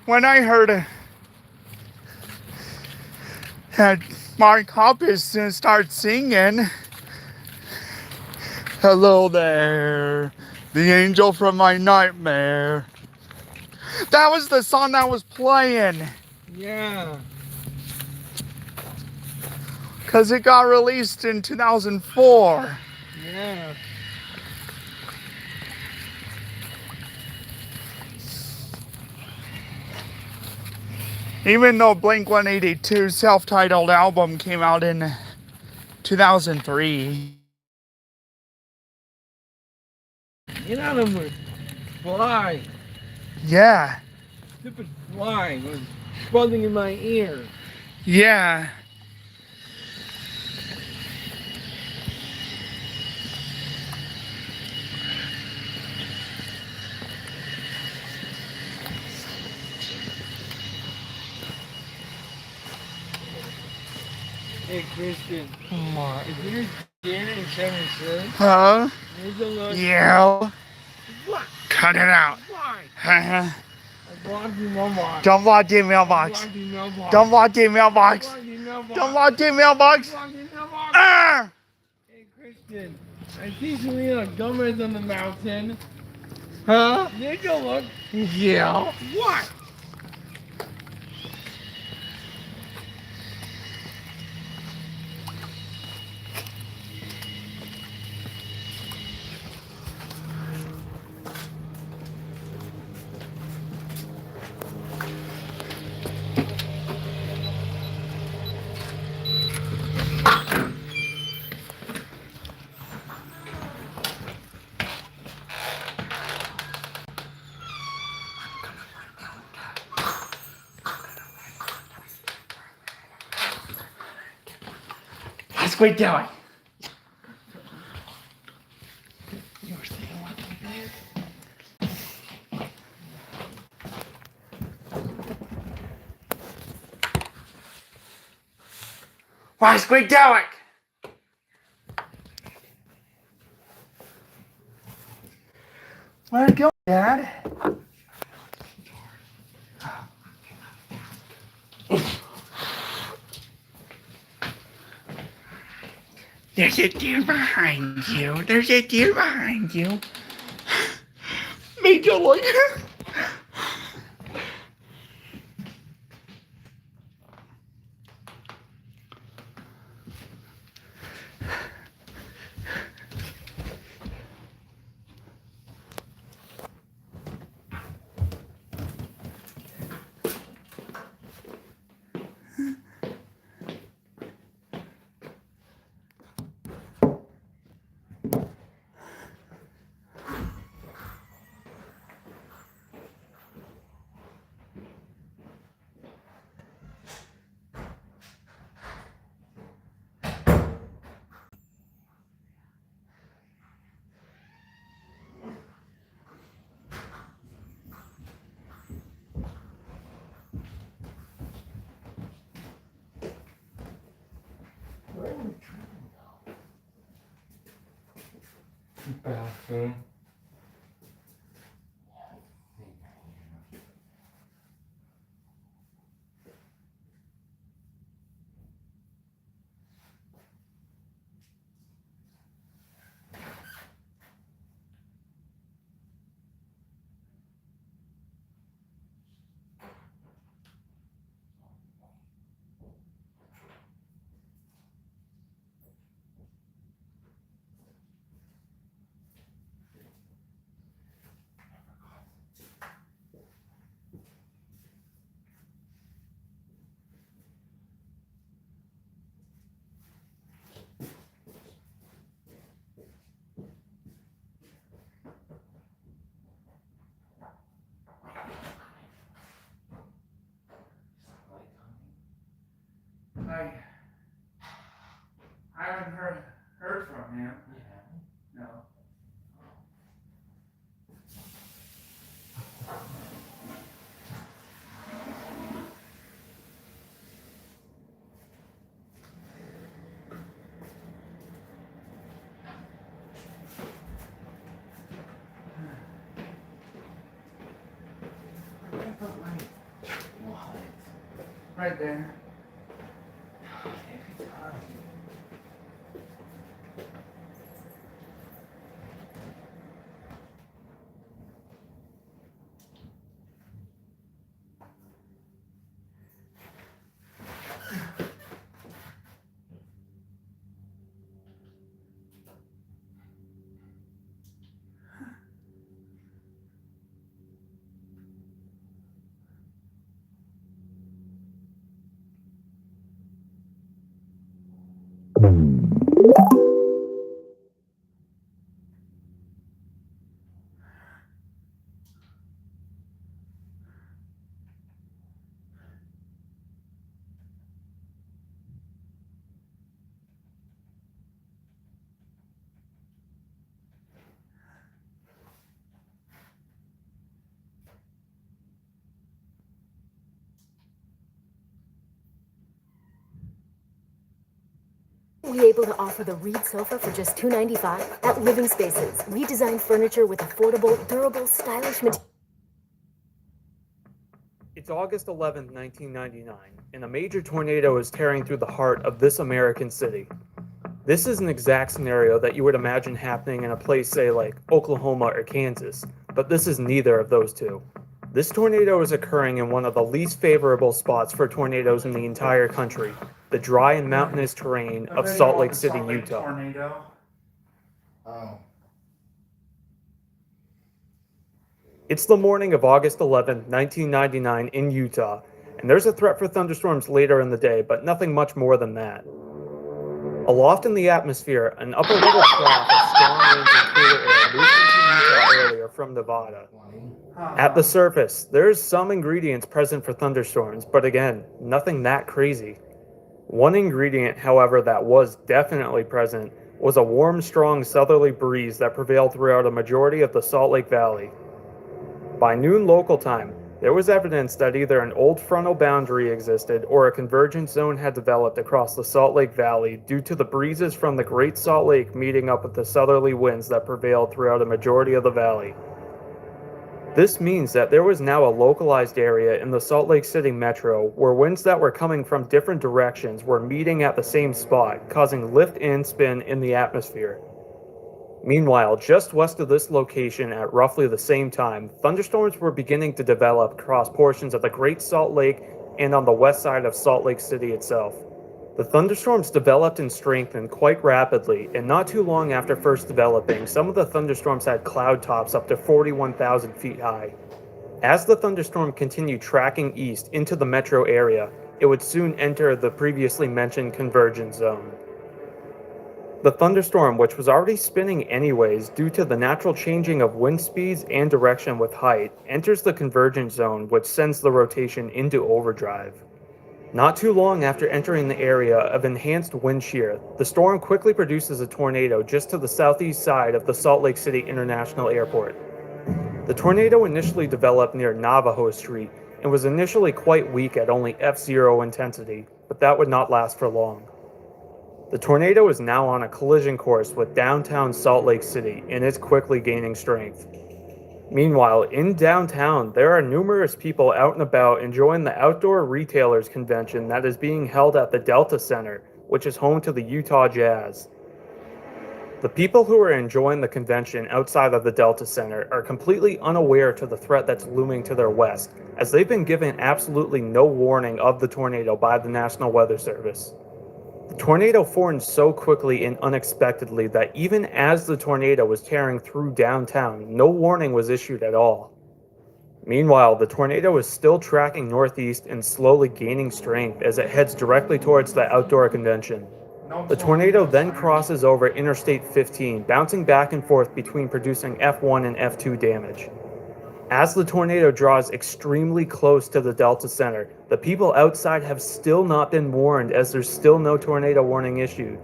when I heard Mark Hoppus start singing, "Hello there, the angel from my nightmare." That was the song that was playing. Yeah. Because it got released in 2004. Yeah. Even though Blink-182's self-titled album came out in 2003. Get out of my fly. Yeah. Stupid fly was buzzing in my ear. Yeah. Hey Christian, is yours Janet and Kevin Sir? Huh? Here's a look. Yeah. What? Cut it out. Why? Don't watch the mailbox. Don't watch the mailbox. Don't watch the mailbox. Ah! Hey, Christian, I see Selena Gomez on the mountain. Huh? Take a look. Yeah. What? What's we doing? What's we doing? Where'd it go, Dad? There's a deer behind you. There's a deer behind you. Make it look. Bathroom. I haven't heard from him. No. Right there. We able to offer the Reed sofa for just $295 at Living Spaces. We design furniture with affordable, durable, stylish materials. It's August 11th, 1999, and a major tornado is tearing through the heart of this American city. This is an exact scenario that you would imagine happening in a place, say, like Oklahoma or Kansas, but this is neither of those two. This tornado is occurring in one of the least favorable spots for tornadoes in the entire country, the dry and mountainous terrain of Salt Lake City, Utah. Tornado. Oh. It's the morning of August 11th, 1999 in Utah, and there's a threat for thunderstorms later in the day, but nothing much more than that. Aloft in the atmosphere, an upper level trough of strong winds and cooler air moved into Utah earlier from Nevada. At the surface, there's some ingredients present for thunderstorms, but again, nothing that crazy. One ingredient, however, that was definitely present was a warm, strong southerly breeze that prevailed throughout a majority of the Salt Lake Valley. By noon local time, there was evidence that either an old frontal boundary existed or a convergence zone had developed across the Salt Lake Valley due to the breezes from the Great Salt Lake meeting up with the southerly winds that prevailed throughout a majority of the valley. This means that there was now a localized area in the Salt Lake City metro where winds that were coming from different directions were meeting at the same spot, causing lift and spin in the atmosphere. Meanwhile, just west of this location at roughly the same time, thunderstorms were beginning to develop across portions of the Great Salt Lake and on the west side of Salt Lake City itself. The thunderstorms developed and strengthened quite rapidly, and not too long after first developing, some of the thunderstorms had cloud tops up to 41,000 feet high. As the thunderstorm continued tracking east into the metro area, it would soon enter the previously mentioned convergence zone. The thunderstorm, which was already spinning anyways due to the natural changing of wind speeds and direction with height, enters the convergence zone, which sends the rotation into overdrive. Not too long after entering the area of enhanced wind shear, the storm quickly produces a tornado just to the southeast side of the Salt Lake City International Airport. The tornado initially developed near Navajo Street and was initially quite weak at only F0 intensity, but that would not last for long. The tornado is now on a collision course with downtown Salt Lake City and is quickly gaining strength. Meanwhile, in downtown, there are numerous people out and about enjoying the outdoor retailers convention that is being held at the Delta Center, which is home to the Utah Jazz. The people who are enjoying the convention outside of the Delta Center are completely unaware to the threat that's looming to their west, as they've been given absolutely no warning of the tornado by the National Weather Service. The tornado formed so quickly and unexpectedly that even as the tornado was tearing through downtown, no warning was issued at all. Meanwhile, the tornado is still tracking northeast and slowly gaining strength as it heads directly towards the outdoor convention. The tornado then crosses over Interstate 15, bouncing back and forth between producing F1 and F2 damage. As the tornado draws extremely close to the Delta Center, the people outside have still not been warned as there's still no tornado warning issued.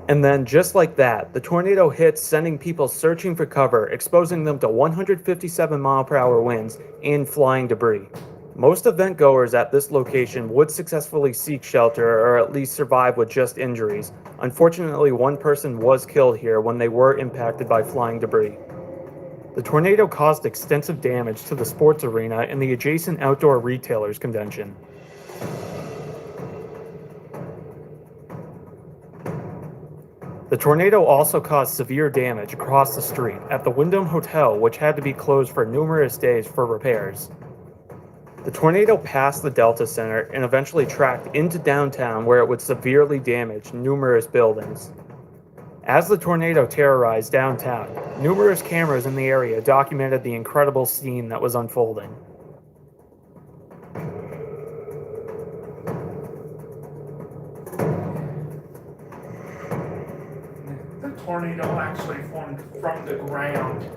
And then, just like that, the tornado hits, sending people searching for cover, exposing them to 157 mile-per-hour winds and flying debris. Most event goers at this location would successfully seek shelter or at least survive with just injuries. Unfortunately, one person was killed here when they were impacted by flying debris. The tornado caused extensive damage to the sports arena and the adjacent outdoor retailers convention. The tornado also caused severe damage across the street at the Wyndham Hotel, which had to be closed for numerous days for repairs. The tornado passed the Delta Center and eventually tracked into downtown, where it would severely damage numerous buildings. As the tornado terrorized downtown, numerous cameras in the area documented the incredible scene that was unfolding. The tornado actually formed from the ground.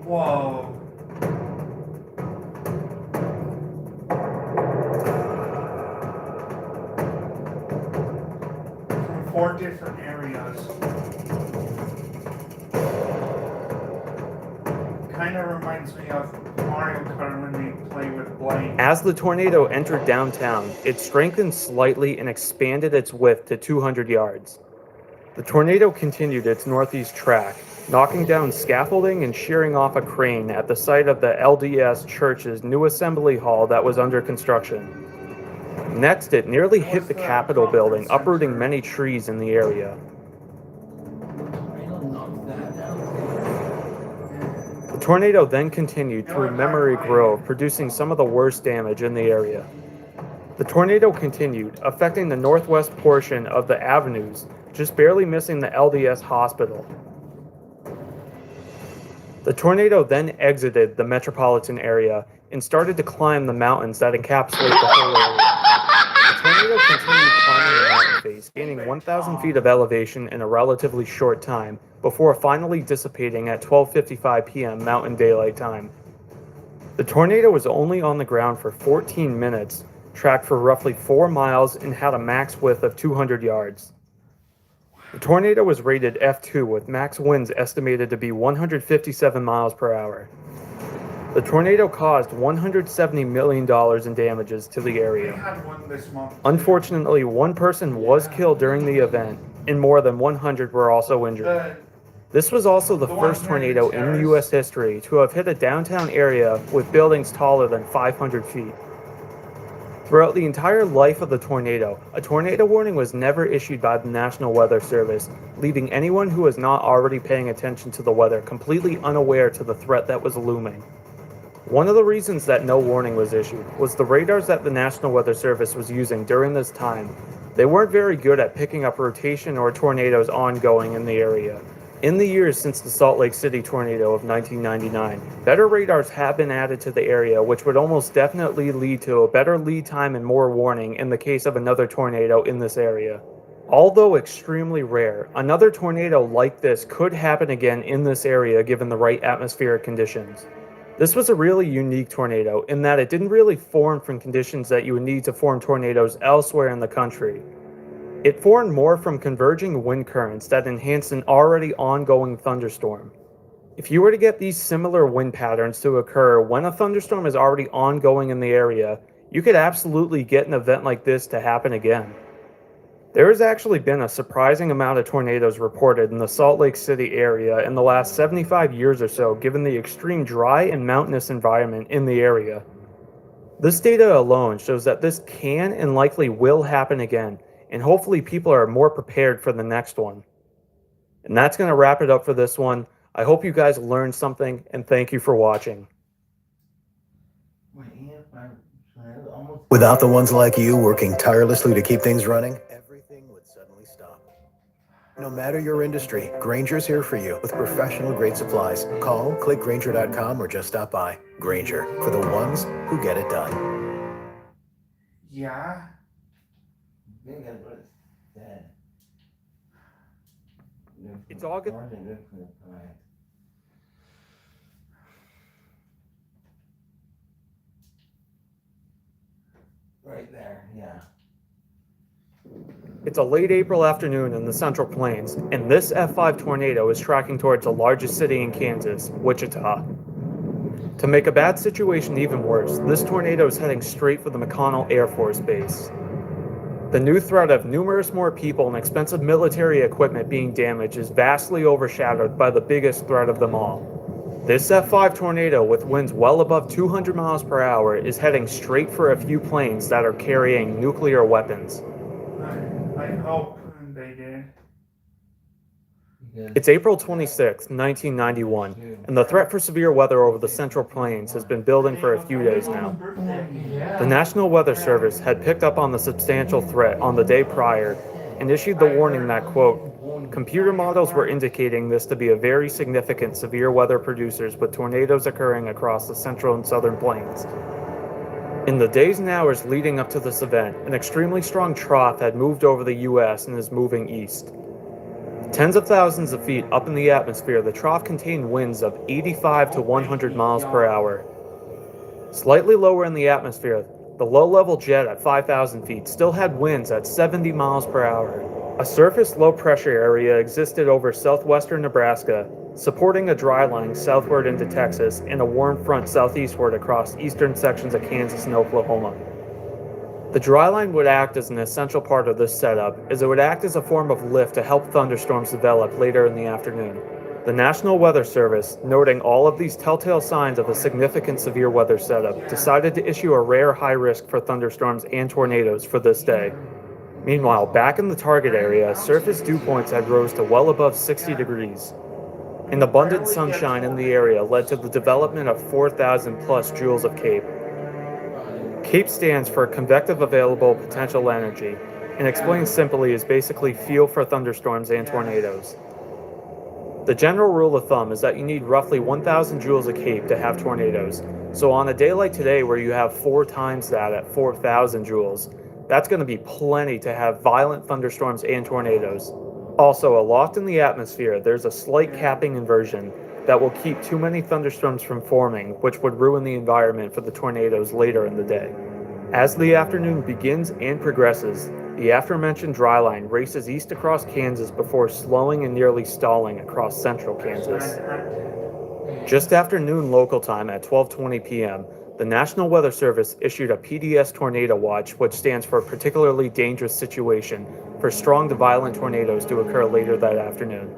Whoa. From 4 different areas. Kind of reminds me of Mario Kart when they play with blanks. As the tornado entered downtown, it strengthened slightly and expanded its width to 200 yards. The tornado continued its northeast track, knocking down scaffolding and shearing off a crane at the site of the LDS Church's new assembly hall that was under construction. Next, it nearly hit the Capitol building, uprooting many trees in the area. The tornado then continued through Memory Grove, producing some of the worst damage in the area. The tornado continued, affecting the northwest portion of the avenues, just barely missing the LDS hospital. The tornado then exited the metropolitan area and started to climb the mountains that encapsulate the whole area. The tornado continued climbing the mountain face, gaining 1,000 feet of elevation in a relatively short time, before finally dissipating at 12:55 p.m. Mountain Daylight Time. The tornado was only on the ground for 14 minutes, tracked for roughly 4 miles, and had a max width of 200 yards. The tornado was rated F2 with max winds estimated to be 157 miles per hour. The tornado caused $170 million in damages to the area. Unfortunately, one person was killed during the event, and more than 100 were also injured. This was also the first tornado in U.S. history to have hit a downtown area with buildings taller than 500 feet. Throughout the entire life of the tornado, a tornado warning was never issued by the National Weather Service, leaving anyone who was not already paying attention to the weather completely unaware to the threat that was looming. One of the reasons that no warning was issued was the radars that the National Weather Service was using during this time. They weren't very good at picking up rotation or tornadoes ongoing in the area. In the years since the Salt Lake City tornado of 1999, better radars have been added to the area, which would almost definitely lead to a better lead time and more warning in the case of another tornado in this area. Although extremely rare, another tornado like this could happen again in this area given the right atmospheric conditions. This was a really unique tornado in that it didn't really form from conditions that you would need to form tornadoes elsewhere in the country. It formed more from converging wind currents that enhanced an already ongoing thunderstorm. If you were to get these similar wind patterns to occur when a thunderstorm is already ongoing in the area, you could absolutely get an event like this to happen again. There has actually been a surprising amount of tornadoes reported in the Salt Lake City area in the last 75 years or so, given the extreme dry and mountainous environment in the area. This data alone shows that this can and likely will happen again, and hopefully people are more prepared for the next one. And that's going to wrap it up for this one. I hope you guys learned something, and thank you for watching. Without the ones like you working tirelessly to keep things running, everything would suddenly stop. No matter your industry, Grainger's here for you with professional-grade supplies. Call, click Grainger.com, or just stop by. Grainger, for the ones who get it done. Yeah. It's August. Right there, yeah. It's a late April afternoon in the Central Plains, and this F5 tornado is tracking towards the largest city in Kansas, Wichita. To make a bad situation even worse, this tornado is heading straight for the McConnell Air Force Base. The new threat of numerous more people and expensive military equipment being damaged is vastly overshadowed by the biggest threat of them all. This F5 tornado, with winds well above 200 miles per hour, is heading straight for a few planes that are carrying nuclear weapons. I hope they did. It's April 26, 1991, and the threat for severe weather over the Central Plains has been building for a few days now. The National Weather Service had picked up on the substantial threat on the day prior and issued the warning that, quote, computer models were indicating this to be a very significant severe weather producers with tornadoes occurring across the central and southern plains. In the days and hours leading up to this event, an extremely strong trough had moved over the U.S. and is moving east. Tens of thousands of feet up in the atmosphere, the trough contained winds of 85 to 100 miles per hour. Slightly lower in the atmosphere, the low-level jet at 5,000 feet still had winds at 70 miles per hour. A surface low-pressure area existed over southwestern Nebraska, supporting a dry line southward into Texas and a warm front southeastward across eastern sections of Kansas and Oklahoma. The dry line would act as an essential part of this setup, as it would act as a form of lift to help thunderstorms develop later in the afternoon. The National Weather Service, noting all of these telltale signs of a significant severe weather setup, decided to issue a rare high risk for thunderstorms and tornadoes for this day. Meanwhile, back in the target area, surface dew points had rose to well above 60 degrees. And abundant sunshine in the area led to the development of 4,000 plus joules of CAPE. CAPE stands for Convective Available Potential Energy, and explained simply is basically fuel for thunderstorms and tornadoes. The general rule of thumb is that you need roughly 1,000 joules of CAPE to have tornadoes, so on a day like today where you have 4 times that at 4,000 joules, that's going to be plenty to have violent thunderstorms and tornadoes. Also, aloft in the atmosphere, there's a slight capping inversion that will keep too many thunderstorms from forming, which would ruin the environment for the tornadoes later in the day. As the afternoon begins and progresses, the aforementioned dry line races east across Kansas before slowing and nearly stalling across central Kansas. Just after noon local time at 12:20 p.m., the National Weather Service issued a PDS Tornado Watch, which stands for Particularly Dangerous Situation, for strong to violent tornadoes to occur later that afternoon.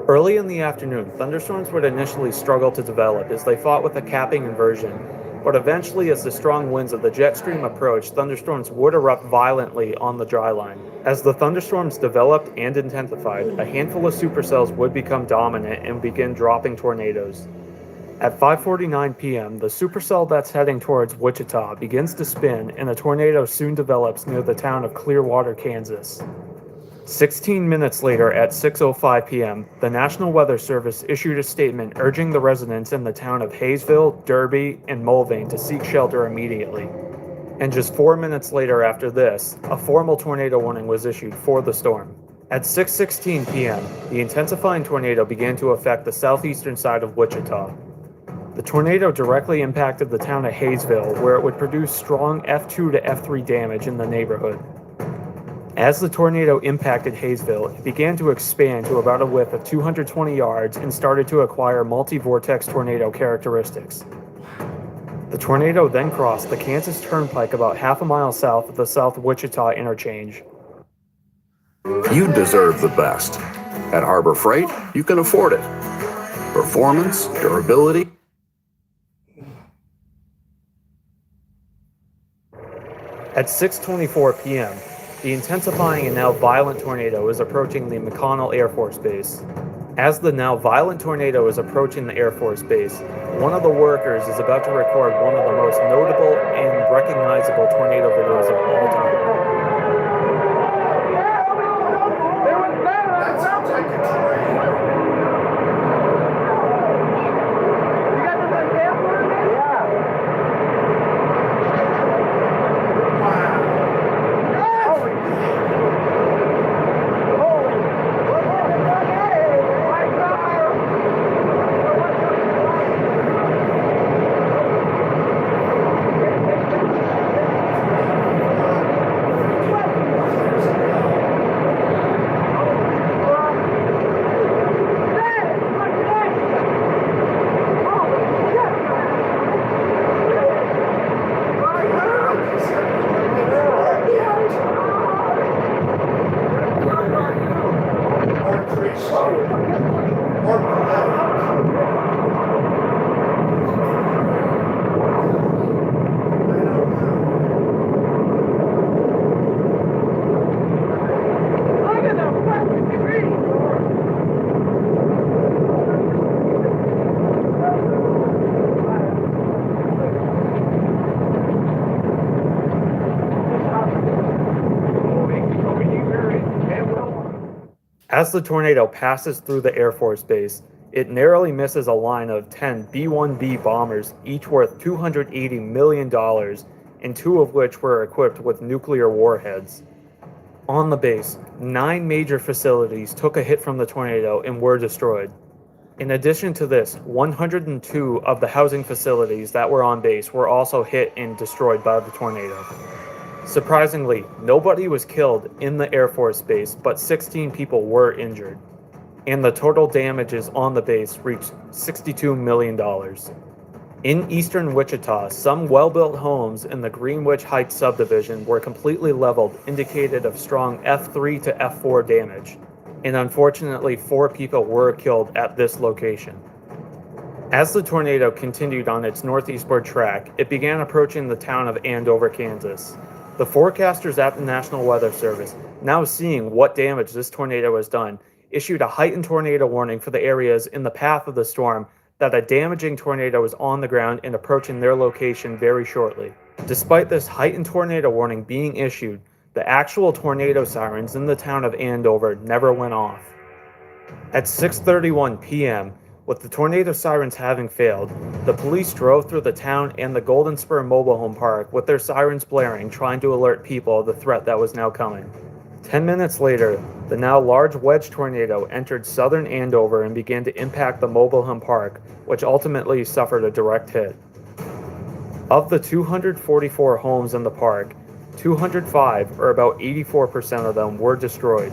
Early in the afternoon, thunderstorms would initially struggle to develop as they fought with a capping inversion, but eventually as the strong winds of the jet stream approached, thunderstorms would erupt violently on the dry line. As the thunderstorms developed and intensified, a handful of supercells would become dominant and begin dropping tornadoes. At 5:49 p.m., the supercell that's heading towards Wichita begins to spin and a tornado soon develops near the town of Clearwater, Kansas. 16 minutes later at 6:05 p.m., the National Weather Service issued a statement urging the residents in the town of Hayesville, Derby, and Mulvane to seek shelter immediately. And just 4 minutes later after this, a formal tornado warning was issued for the storm. At 6:16 p.m., the intensifying tornado began to affect the southeastern side of Wichita. The tornado directly impacted the town of Hayesville, where it would produce strong F2 to F3 damage in the neighborhood. As the tornado impacted Hayesville, it began to expand to about a width of 220 yards and started to acquire multi-vortex tornado characteristics. The tornado then crossed the Kansas Turnpike about half a mile south of the South Wichita interchange. You deserve the best. At Harbor Freight, you can afford it. Performance, durability. At 6:24 p.m., the intensifying and now violent tornado is approaching the McConnell Air Force Base. As the now violent tornado is approaching the Air Force Base, one of the workers is about to record one of the most notable and recognizable tornado videos of all time. That sounds like a train. As the tornado passes through the Air Force Base, it narrowly misses a line of 10 B-1B bombers, each worth $280 million, and 2 of which were equipped with nuclear warheads. On the base, 9 major facilities took a hit from the tornado and were destroyed. In addition to this, 102 of the housing facilities that were on base were also hit and destroyed by the tornado. Surprisingly, nobody was killed in the Air Force Base, but 16 people were injured. and the total damages on the base reached $62 million. In eastern Wichita, some well-built homes in the Greenwich Heights subdivision were completely leveled, indicated of strong F3 to F4 damage, and unfortunately 4 people were killed at this location. As the tornado continued on its northeastward track, it began approaching the town of Andover, Kansas. The forecasters at the National Weather Service, now seeing what damage this tornado has done, issued a heightened tornado warning for the areas in the path of the storm that a damaging tornado is on the ground and approaching their location very shortly. Despite this heightened tornado warning being issued, the actual tornado sirens in the town of Andover never went off. At 6:31 p.m., with the tornado sirens having failed, the police drove through the town and the Golden Spur mobile home park with their sirens blaring, trying to alert people of the threat that was now coming. 10 minutes later, the now large wedge tornado entered southern Andover and began to impact the mobile home park, which ultimately suffered a direct hit. Of the 244 homes in the park, 205, or about 84% of them, were destroyed.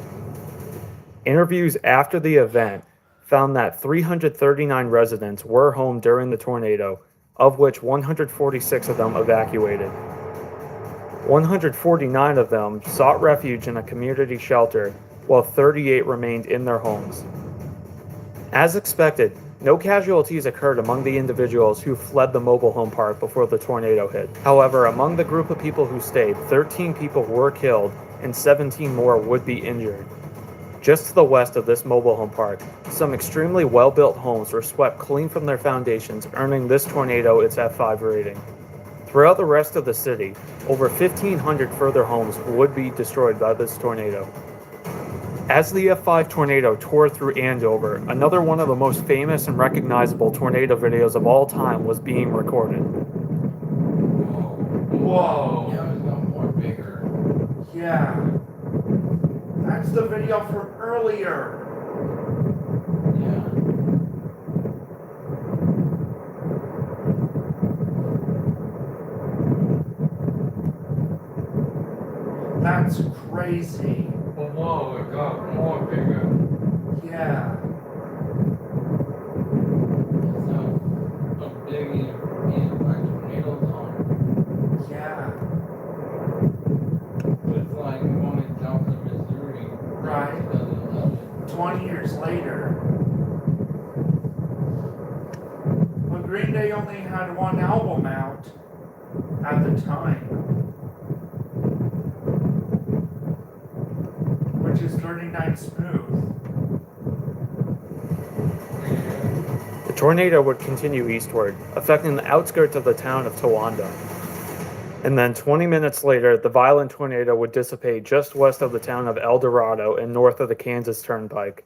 Interviews after the event found that 339 residents were home during the tornado, of which 146 of them evacuated. 149 of them sought refuge in a community shelter, while 38 remained in their homes. As expected, no casualties occurred among the individuals who fled the mobile home park before the tornado hit. However, among the group of people who stayed, 13 people were killed and 17 more would be injured. Just to the west of this mobile home park, some extremely well-built homes were swept clean from their foundations, earning this tornado its F5 rating. Throughout the rest of the city, over 1,500 further homes would be destroyed by this tornado. As the F5 tornado tore through Andover, another one of the most famous and recognizable tornado videos of all time was being recorded. Whoa. Yeah, it's got more bigger. Yeah. That's the video from earlier. That's crazy. Oh, whoa, it got more bigger. Yeah. It's a big impact tornadoes on. Yeah. It's like going to jump to Missouri. Right. 20 years later. But Green Day only had one album out at the time, which is 39 Smooth. The tornado would continue eastward, affecting the outskirts of the town of Towanda. And then 20 minutes later, the violent tornado would dissipate just west of the town of El Dorado and north of the Kansas Turnpike.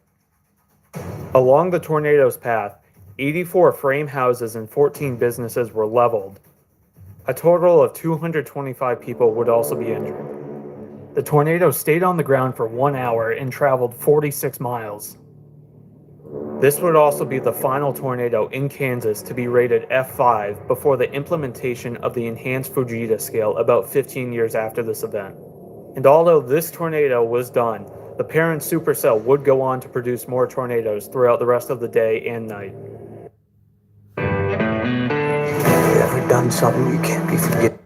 Along the tornado's path, 84 frame houses and 14 businesses were leveled. A total of 225 people would also be injured. The tornado stayed on the ground for 1 hour and traveled 46 miles. This would also be the final tornado in Kansas to be rated F5 before the implementation of the enhanced Fujita scale about 15 years after this event. And although this tornado was done, the parent supercell would go on to produce more tornadoes throughout the rest of the day and night. Have you ever done something you can't be forgiven?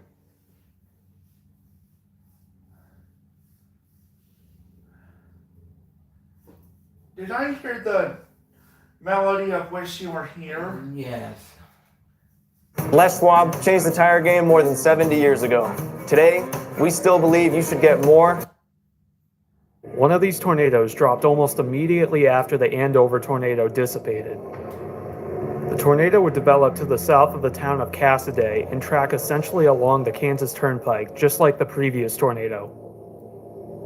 Did I hear the melody of Wish You Were Here? Yes. Les Schwab changed the tire game more than 70 years ago. Today, we still believe you should get more. One of these tornadoes dropped almost immediately after the Andover tornado dissipated. The tornado would develop to the south of the town of Cassaday and track essentially along the Kansas Turnpike, just like the previous tornado.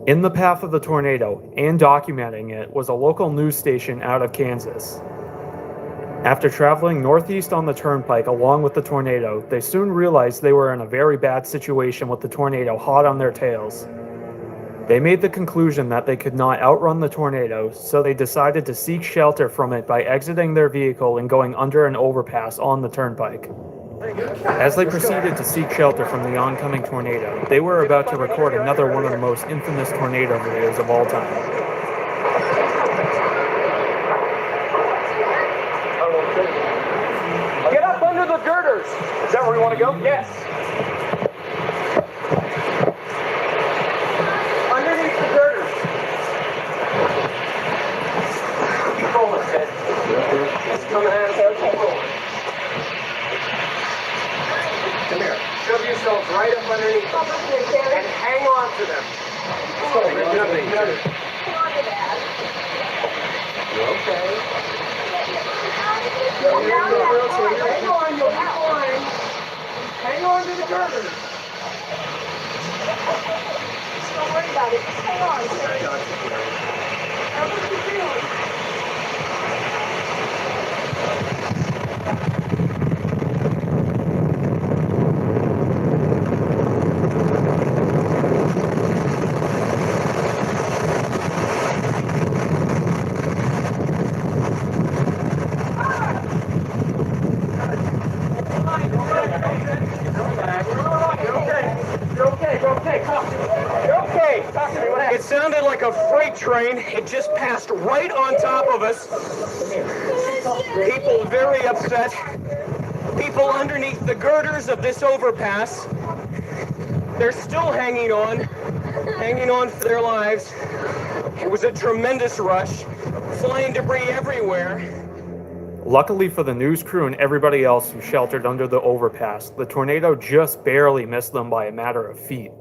In the path of the tornado, and documenting it, was a local news station out of Kansas. After traveling northeast on the turnpike along with the tornado, they soon realized they were in a very bad situation with the tornado hot on their tails. They made the conclusion that they could not outrun the tornado, so they decided to seek shelter from it by exiting their vehicle and going under an overpass on the turnpike. As they proceeded to seek shelter from the oncoming tornado, they were about to record another one of the most infamous tornado videos of all time. where we want to go? Yes. Underneath the girders. Keep rolling, Ted. It's coming at us. Keep rolling. Come here. Shove yourselves right up underneath them. And hang on to them. Hang on to each other. You're okay. Hang on, you'll be fine. Hang on to the girders. Don't worry about it. Just hang on. How are you feeling? It sounded like a freight train. It just passed right on top of us. People very upset. People underneath the girders of this overpass. They're still hanging on for their lives. It was a tremendous rush. Flying debris everywhere. Luckily for the news crew and everybody else who sheltered under the overpass, the tornado just barely missed them by a matter of feet.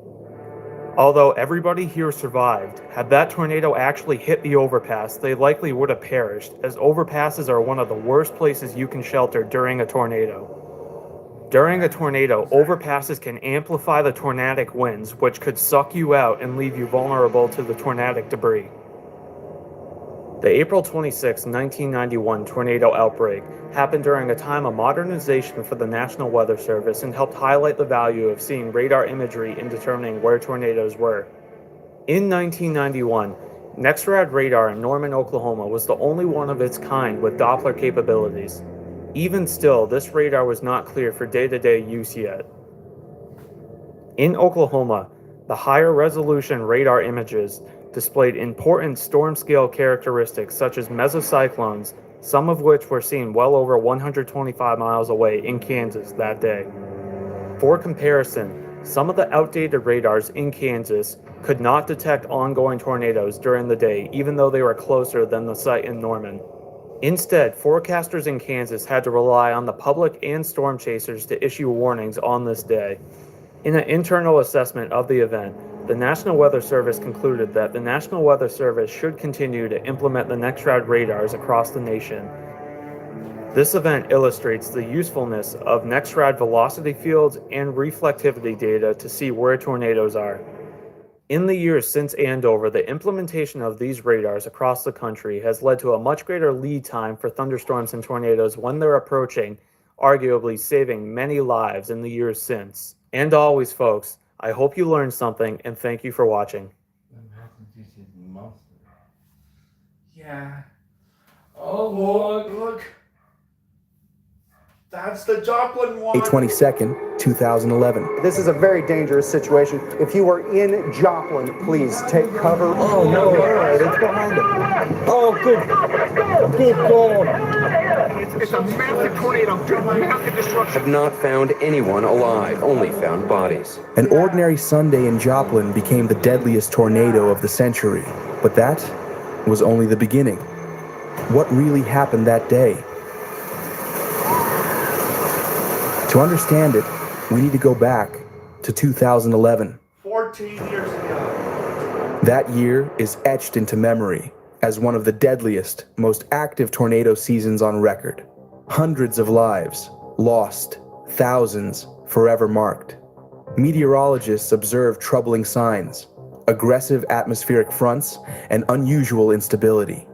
Although everybody here survived, had that tornado actually hit the overpass, they likely would have perished, as overpasses are one of the worst places you can shelter during a tornado. During a tornado, overpasses can amplify the tornadic winds, which could suck you out and leave you vulnerable to the tornadic debris. The April 26, 1991 tornado outbreak happened during a time of modernization for the National Weather Service and helped highlight the value of seeing radar imagery in determining where tornadoes were. In 1991, NEXRAD radar in Norman, Oklahoma was the only one of its kind with Doppler capabilities. Even still, this radar was not clear for day-to-day use yet. In Oklahoma, the higher resolution radar images displayed important storm-scale characteristics such as mesocyclones, some of which were seen well over 125 miles away in Kansas that day. For comparison, some of the outdated radars in Kansas could not detect ongoing tornadoes during the day, even though they were closer than the site in Norman. Instead, forecasters in Kansas had to rely on the public and storm chasers to issue warnings on this day. In an internal assessment of the event, the National Weather Service concluded that the National Weather Service should continue to implement the NEXRAD radars across the nation. This event illustrates the usefulness of NEXRAD velocity fields and reflectivity data to see where tornadoes are. In the years since Andover, the implementation of these radars across the country has led to a much greater lead time for thunderstorms and tornadoes when they're approaching, arguably saving many lives in the years since. And always, folks, I hope you learned something, and thank you for watching. Yeah. Oh, look. That's the Joplin one. May 22nd, 2011. This is a very dangerous situation. If you are in Joplin, please take cover. Oh, no, all right, it's behind him. Oh, good God. It's a massive tornado. Massive destruction. Have not found anyone alive, only found bodies. An ordinary Sunday in Joplin became the deadliest tornado of the century. But that was only the beginning. What really happened that day? To understand it, we need to go back to 2011. 14 years ago. That year is etched into memory as one of the deadliest, most active tornado seasons on record. Hundreds of lives lost, thousands forever marked. Meteorologists observed troubling signs, aggressive atmospheric fronts, and unusual instability.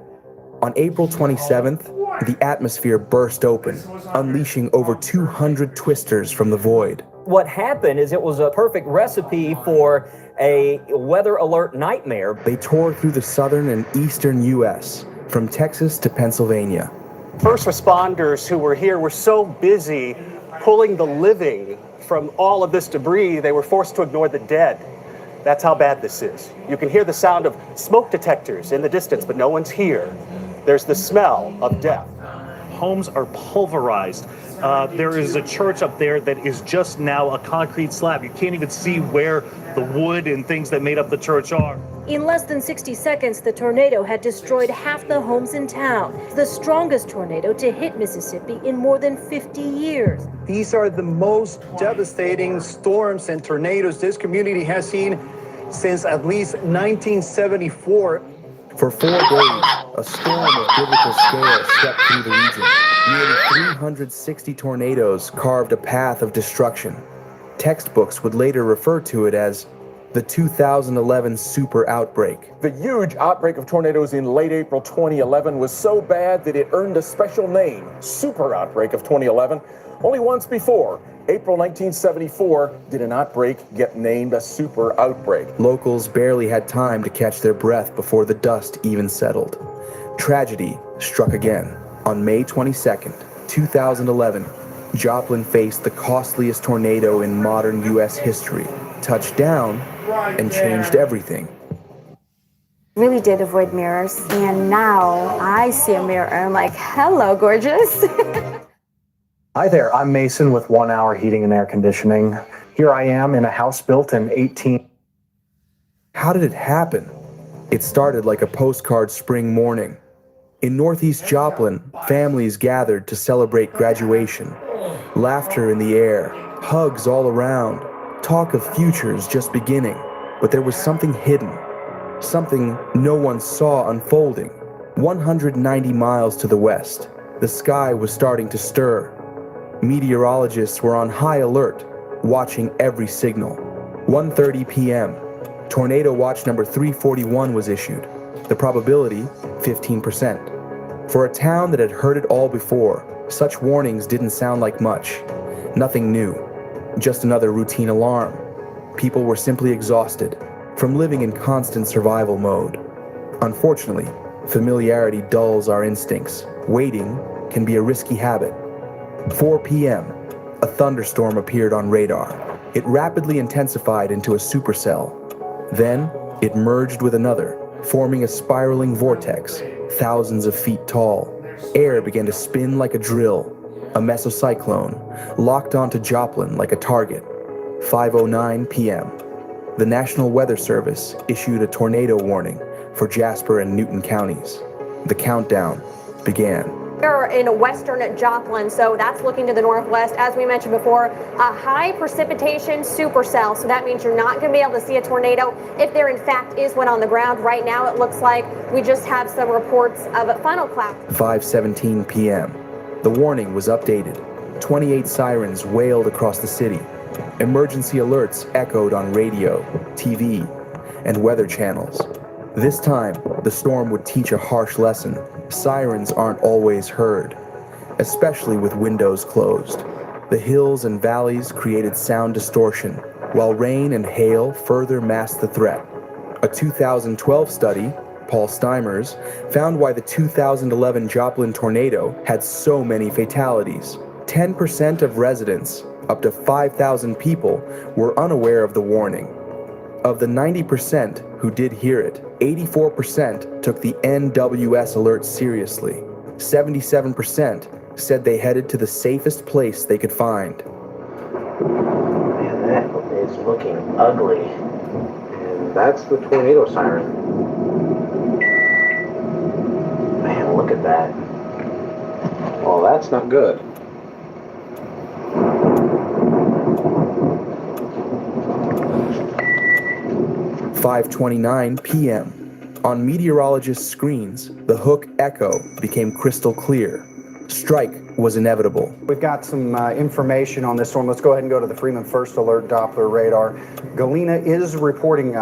On April 27th, the atmosphere burst open, unleashing over 200 twisters from the void. What happened is it was a perfect recipe for a weather alert nightmare. They tore through the southern and eastern U.S., from Texas to Pennsylvania. First responders who were here were so busy pulling the living from all of this debris, they were forced to ignore the dead. That's how bad this is. You can hear the sound of smoke detectors in the distance, but no one's here. There's the smell of death. Homes are pulverized. There is a church up there that is just now a concrete slab. You can't even see where the wood and things that made up the church are. In less than 60 seconds, the tornado had destroyed half the homes in town. The strongest tornado to hit Mississippi in more than 50 years. These are the most devastating storms and tornadoes this community has seen since at least 1974. For 4 days, a storm of biblical scale swept through the region. Nearly 360 tornadoes carved a path of destruction. Textbooks would later refer to it as the 2011 super outbreak. The huge outbreak of tornadoes in late April 2011 was so bad that it earned a special name, Super Outbreak of 2011. Only once before, April 1974, did an outbreak get named a super outbreak. Locals barely had time to catch their breath before the dust even settled. Tragedy struck again. On May 22nd, 2011, Joplin faced the costliest tornado in modern U.S. history, touched down, and changed everything. Really did avoid mirrors, and now I see a mirror and I'm like, hello, gorgeous. Hi there, I'm Mason with 1 Hour Heating and Air Conditioning. Here I am in a house built in 18... How did it happen? It started like a postcard spring morning. In Northeast Joplin, families gathered to celebrate graduation. Laughter in the air, hugs all around, talk of futures just beginning. But there was something hidden, something no one saw unfolding. 190 miles to the west, the sky was starting to stir. Meteorologists were on high alert, watching every signal. 1:30 p.m., tornado watch number 341 was issued. The probability, 15%. For a town that had heard it all before, such warnings didn't sound like much. Nothing new, just another routine alarm. People were simply exhausted from living in constant survival mode. Unfortunately, familiarity dulls our instincts. Waiting can be a risky habit. 4 p.m., a thunderstorm appeared on radar. It rapidly intensified into a supercell. Then, it merged with another, forming a spiraling vortex, thousands of feet tall. Air began to spin like a drill. A mesocyclone locked onto Joplin like a target. 5:09 p.m. The National Weather Service issued a tornado warning for Jasper and Newton counties. The countdown began. We're in western Joplin, so that's looking to the northwest. As we mentioned before, a high precipitation supercell, so that means you're not going to be able to see a tornado if there in fact is one on the ground. Right now it looks like we just have some reports of a funnel cloud. 5:17 p.m. The warning was updated. 28 sirens wailed across the city. Emergency alerts echoed on radio, TV, and weather channels. This time, the storm would teach a harsh lesson. Sirens aren't always heard, especially with windows closed. The hills and valleys created sound distortion, while rain and hail further masked the threat. A 2012 study, Paul Steimer's, found why the 2011 Joplin tornado had so many fatalities. 10% of residents, up to 5,000 people, were unaware of the warning. Of the 90% who did hear it, 84% took the NWS alert seriously. 77% said they headed to the safest place they could find. Man, that is looking ugly. And that's the tornado siren. Man, look at that. Well, that's not good. 5:29 p.m. On meteorologists' screens, the Hook echo became crystal clear. Strike was inevitable. We've got some information on this storm. Let's go ahead and go to the Freeman First Alert Doppler radar. Galena is reporting,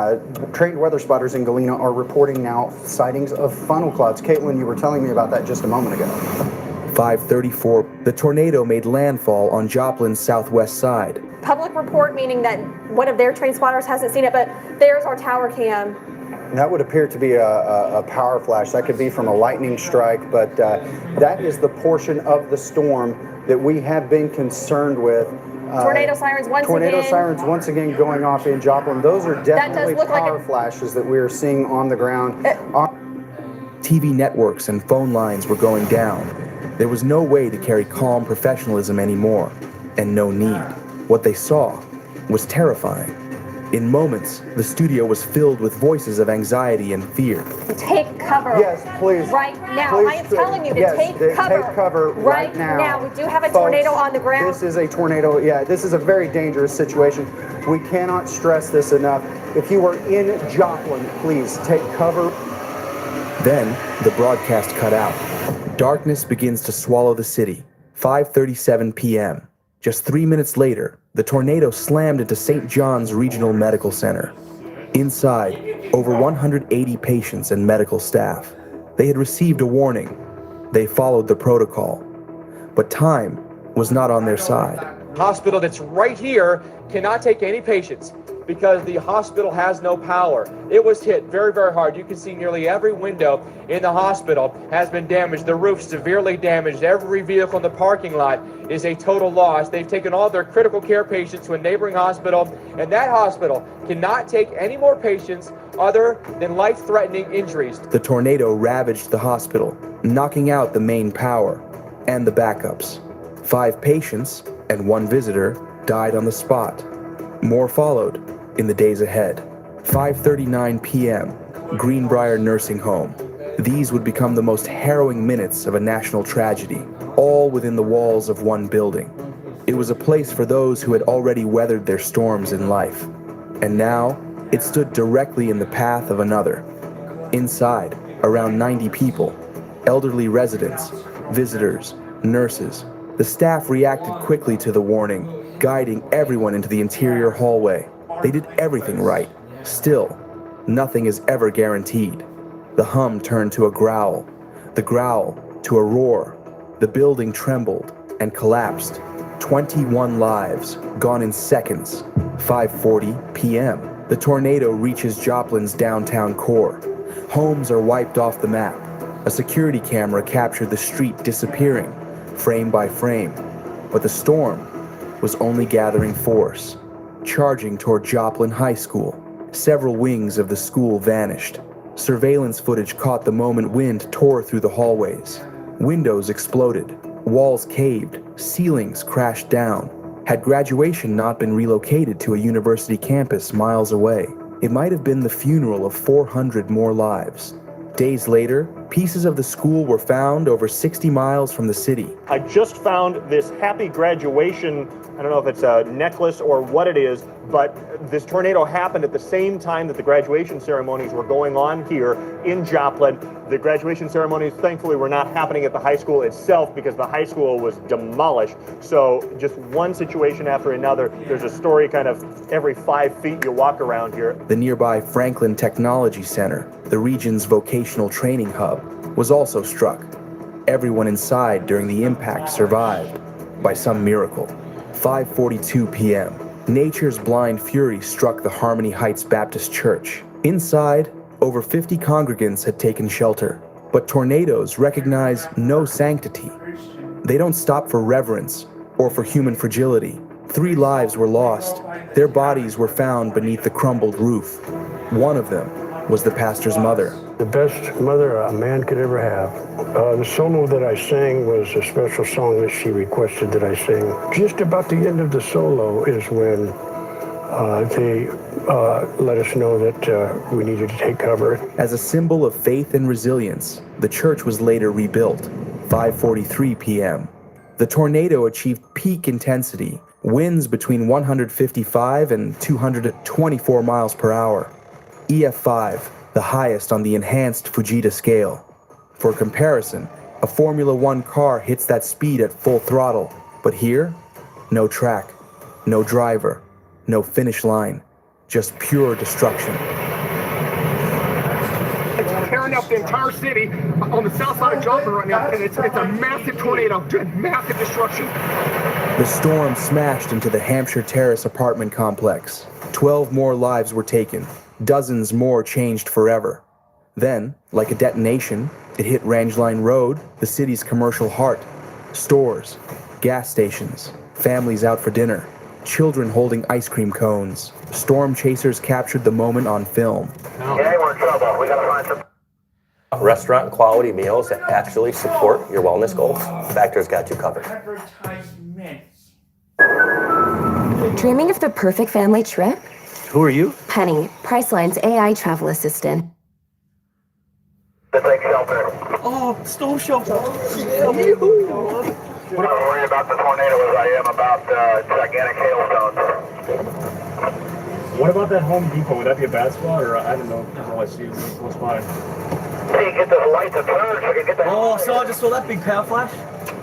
trained weather spotters in Galena are reporting now sightings of funnel clouds. Caitlin, you were telling me about that just a moment ago. 5:34, the tornado made landfall on Joplin's southwest side. Public report meaning that one of their trained spotters hasn't seen it, but there's our tower cam. That would appear to be a power flash. That could be from a lightning strike, but that is the portion of the storm that we have been concerned with. Tornado sirens once again going off in Joplin. Those are definitely power flashes that we are seeing on the ground. TV networks and phone lines were going down. There was no way to carry calm professionalism anymore, and no need. What they saw was terrifying. In moments, the studio was filled with voices of anxiety and fear. Take cover. Yes, please. Right now. Please, I am telling you to yes, take cover. Take cover right now. We do have a Folks, tornado on the ground. This is a tornado. Yeah, this is a very dangerous situation. We cannot stress this enough. If you are in Joplin, please take cover. Then, the broadcast cut out. Darkness begins to swallow the city. 5:37 p.m. Just 3 minutes later, the tornado slammed into St. John's Regional Medical Center. Inside, over 180 patients and medical staff. They had received a warning. They followed the protocol. But time was not on their side. Hospital that's right here cannot take any patients because the hospital has no power. It was hit very, very hard. You can see nearly every window in the hospital has been damaged. The roof severely damaged. Every vehicle in the parking lot is a total loss. They've taken all their critical care patients to a neighboring hospital, and that hospital cannot take any more patients other than life-threatening injuries. The tornado ravaged the hospital, knocking out the main power and the backups. 5 patients and 1 visitor died on the spot. More followed in the days ahead. 5:39 p.m., Greenbrier Nursing Home. These would become the most harrowing minutes of a national tragedy, all within the walls of one building. It was a place for those who had already weathered their storms in life. And now, it stood directly in the path of another. Inside, around 90 people, elderly residents, visitors, nurses. The staff reacted quickly to the warning, guiding everyone into the interior hallway. They did everything right. Still, nothing is ever guaranteed. The hum turned to a growl, the growl to a roar. The building trembled and collapsed. 21 lives gone in seconds. 5:40 p.m. The tornado reaches Joplin's downtown core. Homes are wiped off the map. A security camera captured the street disappearing, frame by frame. But the storm was only gathering force, charging toward Joplin High School. Several wings of the school vanished. Surveillance footage caught the moment wind tore through the hallways. Windows exploded, walls caved, ceilings crashed down. Had graduation not been relocated to a university campus miles away, it might have been the funeral of 400 more lives. Days later, pieces of the school were found over 60 miles from the city. I just found this happy graduation, I don't know if it's a necklace or what it is, but this tornado happened at the same time that the graduation ceremonies were going on here in Joplin. The graduation ceremonies, thankfully, were not happening at the high school itself because the high school was demolished. So just one situation after another. There's a story kind of every 5 feet you walk around here. The nearby Franklin Technology Center, the region's vocational training hub, was also struck. Everyone inside during the impact survived by some miracle. 5:42 p.m. Nature's blind fury struck the Harmony Heights Baptist Church. Inside, over 50 congregants had taken shelter. But tornadoes recognize no sanctity. They don't stop for reverence or for human fragility. 3 lives were lost. Their bodies were found beneath the crumbled roof. One of them was the pastor's mother. The best mother a man could ever have. The solo that I sang was a special song that she requested that I sing. Just about the end of the solo is when they let us know that we needed to take cover. As a symbol of faith and resilience, the church was later rebuilt. 5:43 p.m. The tornado achieved peak intensity, winds between 155 and 224 miles per hour. EF5, the highest on the enhanced Fujita scale. For comparison, a Formula One car hits that speed at full throttle, but here, no track, no driver, no finish line, just pure destruction. It's tearing up the entire city on the south side of Joplin right now, and it's a massive tornado, massive destruction. The storm smashed into the Hampshire Terrace apartment complex. 12 more lives were taken. Dozens more changed forever. Then, like a detonation, it hit Rangeline Road, the city's commercial heart. Stores, gas stations, families out for dinner, children holding ice cream cones. Storm chasers captured the moment on film. Okay, we're in trouble. We gotta find some. Restaurant quality meals that actually support your wellness goals. Factor's got you covered. Dreaming of the perfect family trip? Who are you? Penny, Priceline's AI travel assistant. Oh, stove shelter. Don't worry about the tornado as I am about gigantic hailstones. What about that Home Depot? Would that be a bad spot, or I don't know? I see what's fine. Hey, get the light to turn so I can get the. Oh, so I just saw that big power flash.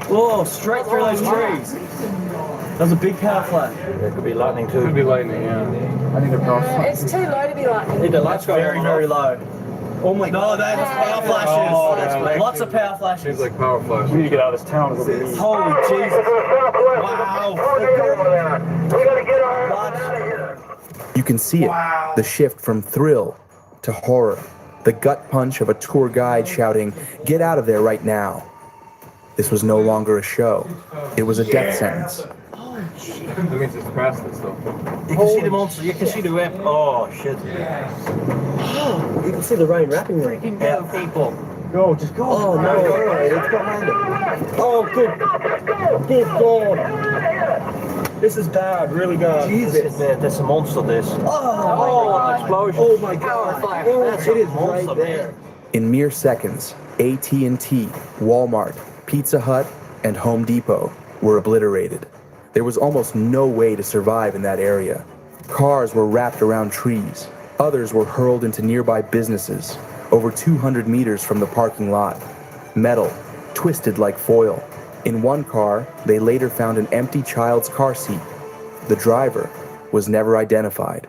Whoa, straight through those trees. That was a big power flash. There could be lightning too. Could be lightning, yeah. I need a power flash. It's too low to be lightning. Need the lights very, very low. Oh my God, that's power flashes. Oh, that's great. Lots of power flashes. Seems like power flash. We need to get out of this town. Holy Jesus. Wow. You can see it, the shift from thrill to horror, the gut punch of a tour guide shouting, "Get out of there right now." This was no longer a show. It was a death sentence. That means it's past this though. You can see the monster, you can see the rip. Oh, shit. You can see the rain wrapping there. Yeah, people. Go, just go. Oh, no, alright, it's behind him. Oh, good. Good God. This is bad, really bad. Jesus. That's a monster, this. Oh, explosion. Oh, my God. Oh, it is right there. In mere seconds, AT&T, Walmart, Pizza Hut, and Home Depot were obliterated. There was almost no way to survive in that area. Cars were wrapped around trees. Others were hurled into nearby businesses, over 200 meters from the parking lot. Metal, twisted like foil. In one car, they later found an empty child's car seat. The driver was never identified.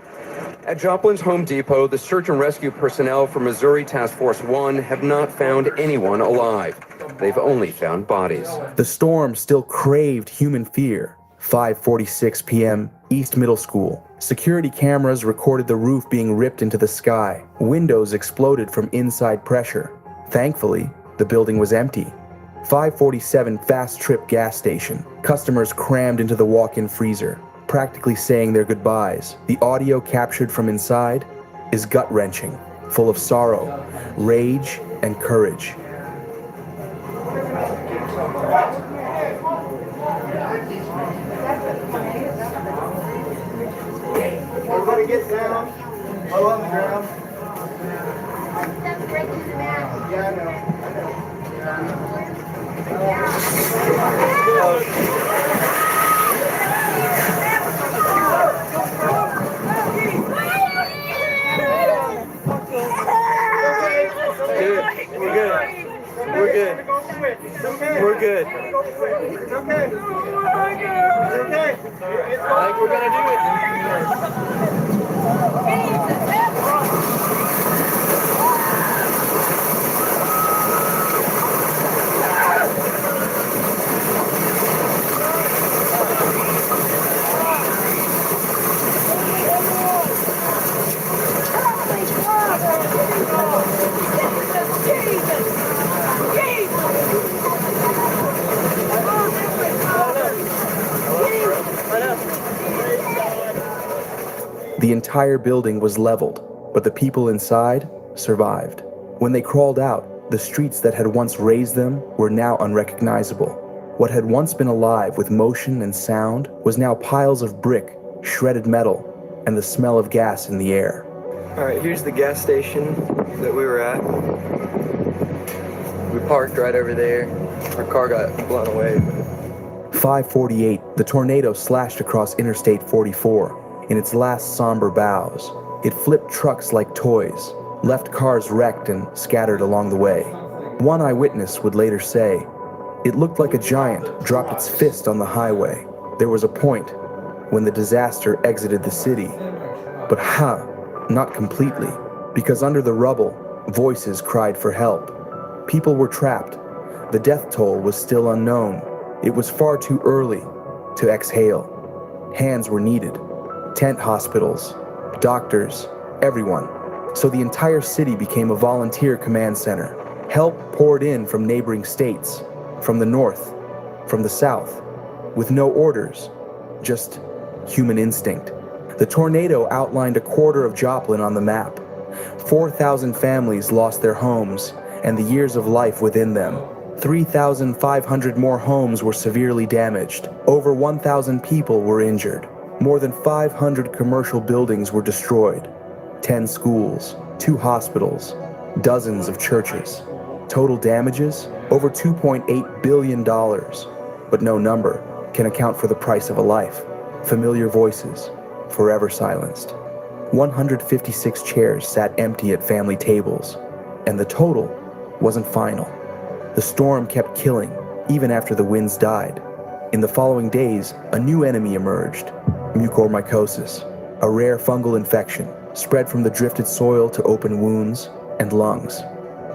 At Joplin's Home Depot, the search and rescue personnel from Missouri Task Force 1 have not found anyone alive. They've only found bodies. The storm still craved human fear. 5:46 p.m., East Middle School. Security cameras recorded the roof being ripped into the sky. Windows exploded from inside pressure. Thankfully, the building was empty. 547 Fast Trip gas station. Customers crammed into the walk-in freezer, practically saying their goodbyes. The audio captured from inside is gut-wrenching, full of sorrow, rage, and courage. Everybody get down. Low on the ground. Yeah, I know. We're good. We're good. We're good. It's okay. It's okay. I think we're gonna do it. The entire building was leveled, but the people inside survived. When they crawled out, the streets that had once raised them were now unrecognizable. What had once been alive with motion and sound was now piles of brick, shredded metal, and the smell of gas in the air. All right, here's the gas station that we were at. We parked right over there. Our car got blown away. 5:48, the tornado slashed across Interstate 44 in its last somber bows. It flipped trucks like toys, left cars wrecked and scattered along the way. One eyewitness would later say, "It looked like a giant dropped its fist on the highway. There was a point when the disaster exited the city." But not completely, because under the rubble, voices cried for help. People were trapped. The death toll was still unknown. It was far too early to exhale. Hands were needed. Tent hospitals, doctors, everyone. So the entire city became a volunteer command center. Help poured in from neighboring states, from the north, from the south, with no orders, just human instinct. The tornado outlined a quarter of Joplin on the map. 4,000 families lost their homes, and the years of life within them. 3,500 more homes were severely damaged. Over 1,000 people were injured. More than 500 commercial buildings were destroyed. 10 schools, 2 hospitals, dozens of churches. Total damages? Over $2.8 billion. But no number can account for the price of a life. Familiar voices, forever silenced. 156 chairs sat empty at family tables, and the total wasn't final. The storm kept killing, even after the winds died. In the following days, a new enemy emerged, mucormycosis, a rare fungal infection spread from the drifted soil to open wounds and lungs.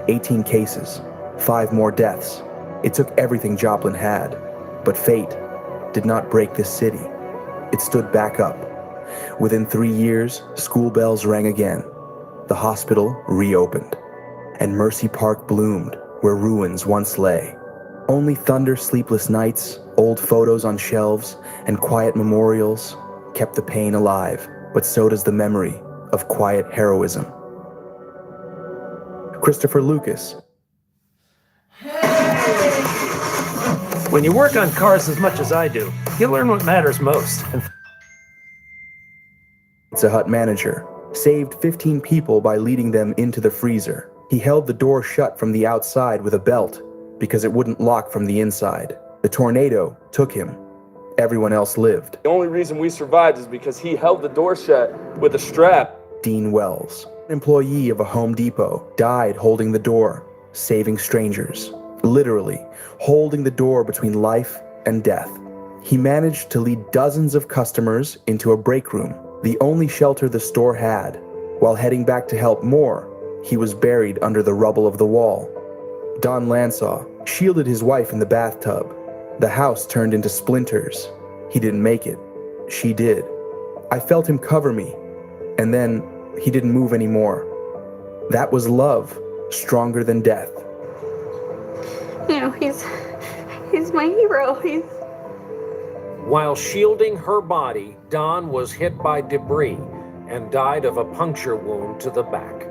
18 cases, 5 more deaths. It took everything Joplin had, but fate did not break this city. It stood back up. Within 3 years, school bells rang again. The hospital reopened, and Mercy Park bloomed where ruins once lay. Only thunder, sleepless nights, old photos on shelves, and quiet memorials kept the pain alive, but so does the memory of quiet heroism. Christopher Lucas. When you work on cars as much as I do, you learn what matters most. Pizza Hut manager saved 15 people by leading them into the freezer. He held the door shut from the outside with a belt because it wouldn't lock from the inside. The tornado took him. Everyone else lived. The only reason we survived is because he held the door shut with a strap. Dean Wells, an employee of a Home Depot, died holding the door, saving strangers. Literally, holding the door between life and death. He managed to lead dozens of customers into a break room, the only shelter the store had. While heading back to help more, he was buried under the rubble of the wall. Don Lansaw shielded his wife in the bathtub. The house turned into splinters. He didn't make it. She did. I felt him cover me, and then he didn't move anymore. That was love, stronger than death. You know, he's my hero. While shielding her body, Dawn was hit by debris and died of a puncture wound to the back.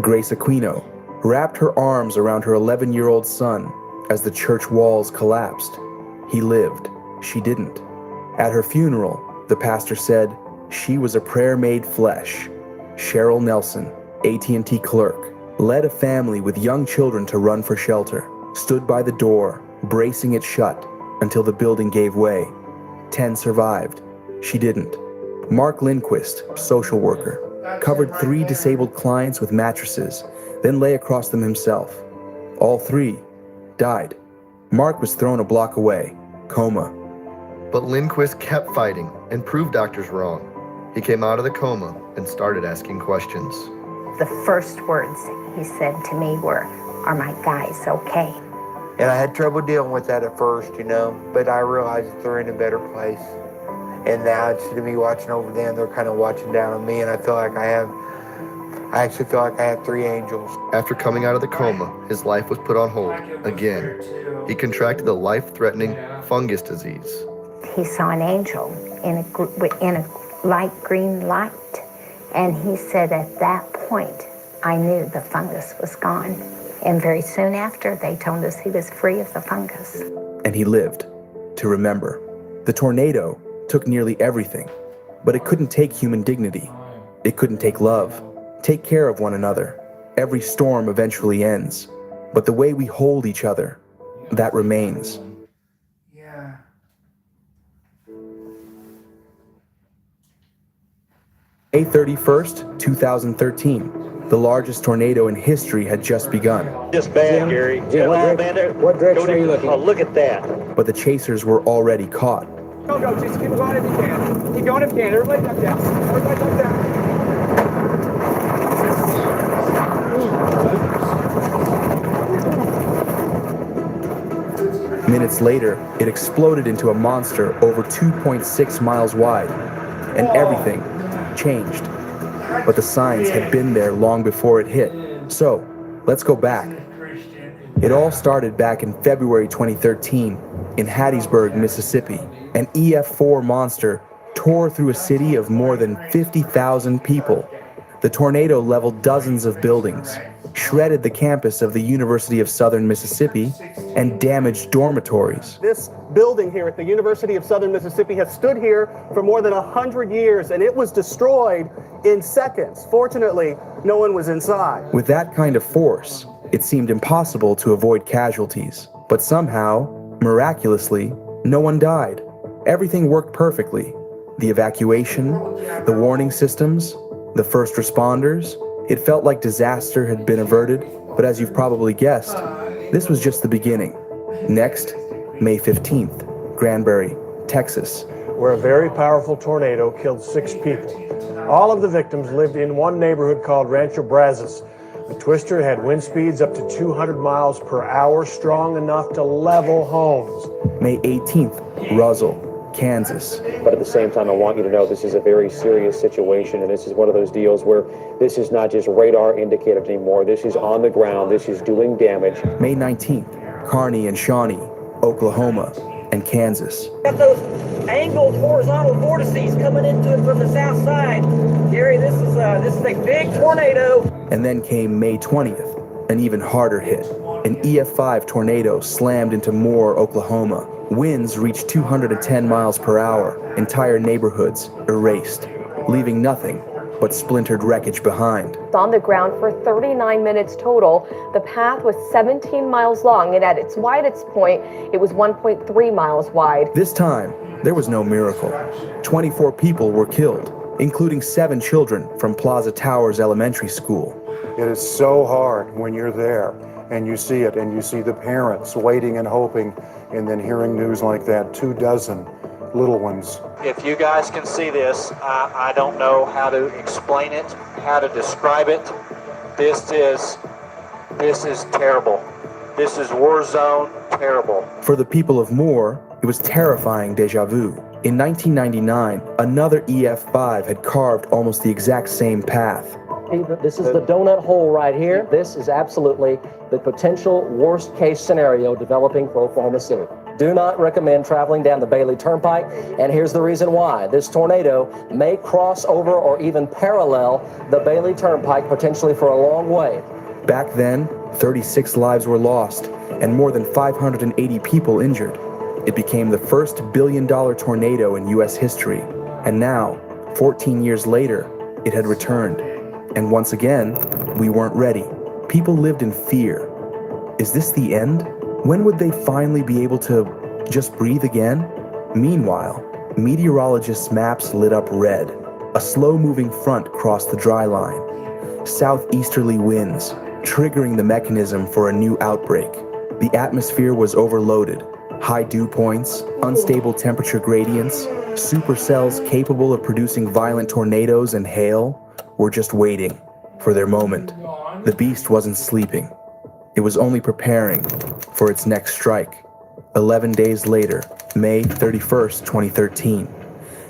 Grace Aquino wrapped her arms around her 11-year-old son as the church walls collapsed. He lived. She didn't. At her funeral, the pastor said she was a prayer made flesh. Cheryl Nelson, AT&T clerk, led a family with young children to run for shelter, stood by the door, bracing it shut until the building gave way. 10 survived. She didn't. Mark Lindquist, social worker, covered 3 disabled clients with mattresses, then lay across them himself. All 3 died. Mark was thrown a block away, coma. But Lindquist kept fighting and proved doctors wrong. He came out of the coma and started asking questions. The first words he said to me were, "Are my guys okay?" And I had trouble dealing with that at first, you know, but I realized that they're in a better place. And now instead of me watching over them, they're kind of watching down on me, and I actually feel like I have 3 angels. After coming out of the coma, his life was put on hold again. He contracted the life-threatening fungus disease. He saw an angel in a light green light, and he said at that point, I knew the fungus was gone. And very soon after, they told us he was free of the fungus. And he lived to remember. The tornado took nearly everything, but it couldn't take human dignity. It couldn't take love, take care of one another. Every storm eventually ends, but the way we hold each other, that remains. Yeah. May 31st, 2013. The largest tornado in history had just begun. Just bad, Gary. What direction are you looking? Oh, look at that. But the chasers were already caught. Go, just keep going if you can. Keep going if you can. Everybody duck down. Everybody duck down. Minutes later, it exploded into a monster over 2.6 miles wide, and everything changed. But the signs had been there long before it hit. So, let's go back. It all started back in February 2013 in Hattiesburg, Mississippi. An EF4 monster tore through a city of more than 50,000 people. The tornado leveled dozens of buildings, shredded the campus of the University of Southern Mississippi, and damaged dormitories. This building here at the University of Southern Mississippi has stood here for more than 100 years, and it was destroyed in seconds. Fortunately, no one was inside. With that kind of force, it seemed impossible to avoid casualties. But somehow, miraculously, no one died. Everything worked perfectly. The evacuation, the warning systems, the first responders. It felt like disaster had been averted, but as you've probably guessed, this was just the beginning. Next, May 15th, Granbury, Texas, where a very powerful tornado killed 6 people. All of the victims lived in one neighborhood called Rancho Brazos. The twister had wind speeds up to 200 miles per hour, strong enough to level homes. May 18th, Russell, Kansas. But at the same time, I want you to know this is a very serious situation, and this is one of those deals where this is not just radar indicated anymore. This is on the ground. This is doing damage. May 19th, Kearney and Shawnee, Oklahoma, and Kansas. Got those angled horizontal vortices coming into it from the south side. Gary, this is a big tornado. And then came May 20th, an even harder hit. An EF5 tornado slammed into Moore, Oklahoma. Winds reached 210 miles per hour. Entire neighborhoods erased, leaving nothing but splintered wreckage behind. On the ground for 39 minutes total. The path was 17 miles long, and at its widest point, it was 1.3 miles wide. This time, there was no miracle. 24 people were killed, including 7 children from Plaza Towers Elementary School. It is so hard when you're there and you see it, and you see the parents waiting and hoping, and then hearing news like that, 24 little ones. If you guys can see this, I don't know how to explain it, how to describe it. This is terrible. This is war zone terrible. For the people of Moore, it was terrifying deja vu. In 1999, another EF5 had carved almost the exact same path. This is the donut hole right here. This is absolutely the potential worst case scenario developing for Oklahoma City. Do not recommend traveling down the Bailey Turnpike, and here's the reason why. This tornado may cross over or even parallel the Bailey Turnpike potentially for a long way. Back then, 36 lives were lost and more than 580 people injured. It became the first billion-dollar tornado in U.S. history, and now, 14 years later, it had returned. And once again, we weren't ready. People lived in fear. Is this the end? When would they finally be able to just breathe again? Meanwhile, meteorologists' maps lit up red. A slow-moving front crossed the dry line. Southeasterly winds, triggering the mechanism for a new outbreak. The atmosphere was overloaded. High dew points, unstable temperature gradients, supercells capable of producing violent tornadoes and hail were just waiting for their moment. The beast wasn't sleeping. It was only preparing for its next strike. 11 days later, May 31st, 2013.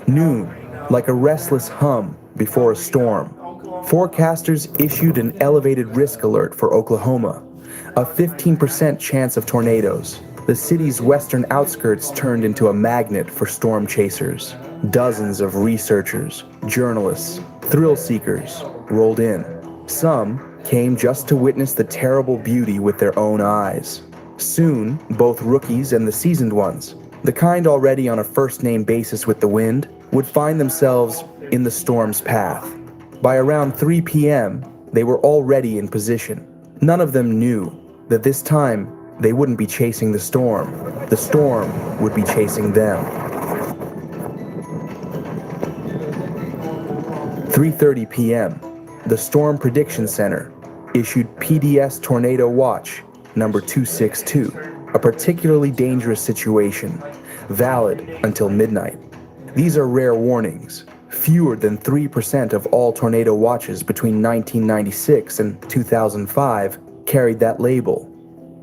Noon, like a restless hum before a storm. Forecasters issued an elevated risk alert for Oklahoma. A 15% chance of tornadoes. The city's western outskirts turned into a magnet for storm chasers. Dozens of researchers, journalists, thrill seekers rolled in. Some came just to witness the terrible beauty with their own eyes. Soon, both rookies and the seasoned ones, the kind already on a first-name basis with the wind, would find themselves in the storm's path. By around 3 p.m., they were already in position. None of them knew that this time they wouldn't be chasing the storm would be chasing them. 3:30 p.m., the Storm Prediction Center issued PDS Tornado Watch number 262, a particularly dangerous situation, valid until midnight. These are rare warnings. Fewer than 3% of all tornado watches between 1996 and 2005 carried that label.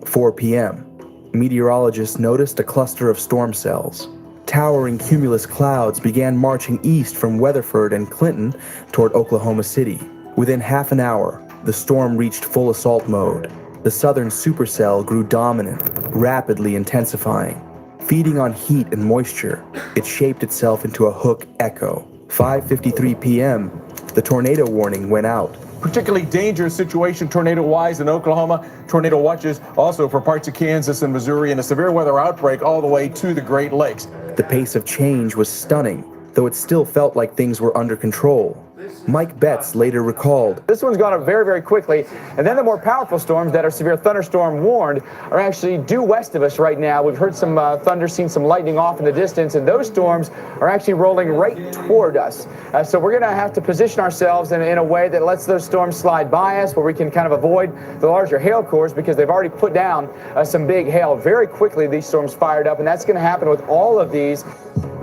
4 p.m., meteorologists noticed a cluster of storm cells. Towering cumulus clouds began marching east from Weatherford and Clinton toward Oklahoma City. Within half an hour, the storm reached full assault mode. The southern supercell grew dominant, rapidly intensifying. Feeding on heat and moisture, it shaped itself into a hook echo. 5:53 p.m., the tornado warning went out. particularly dangerous situation tornado-wise in Oklahoma. Tornado watches also for parts of Kansas and Missouri, and a severe weather outbreak all the way to the Great Lakes. The pace of change was stunning, though it still felt like things were under control. Mike Betts later recalled, "This one's gone up very, very quickly, and then the more powerful storms that are severe thunderstorm warned are actually due west of us right now. We've heard some thunder, seen some lightning off in the distance, and those storms are actually rolling right toward us. So we're going to have to position ourselves in a way that lets those storms slide by us, where we can kind of avoid the larger hail cores, because they've already put down some big hail. Very quickly, these storms fired up, and that's going to happen with all of these."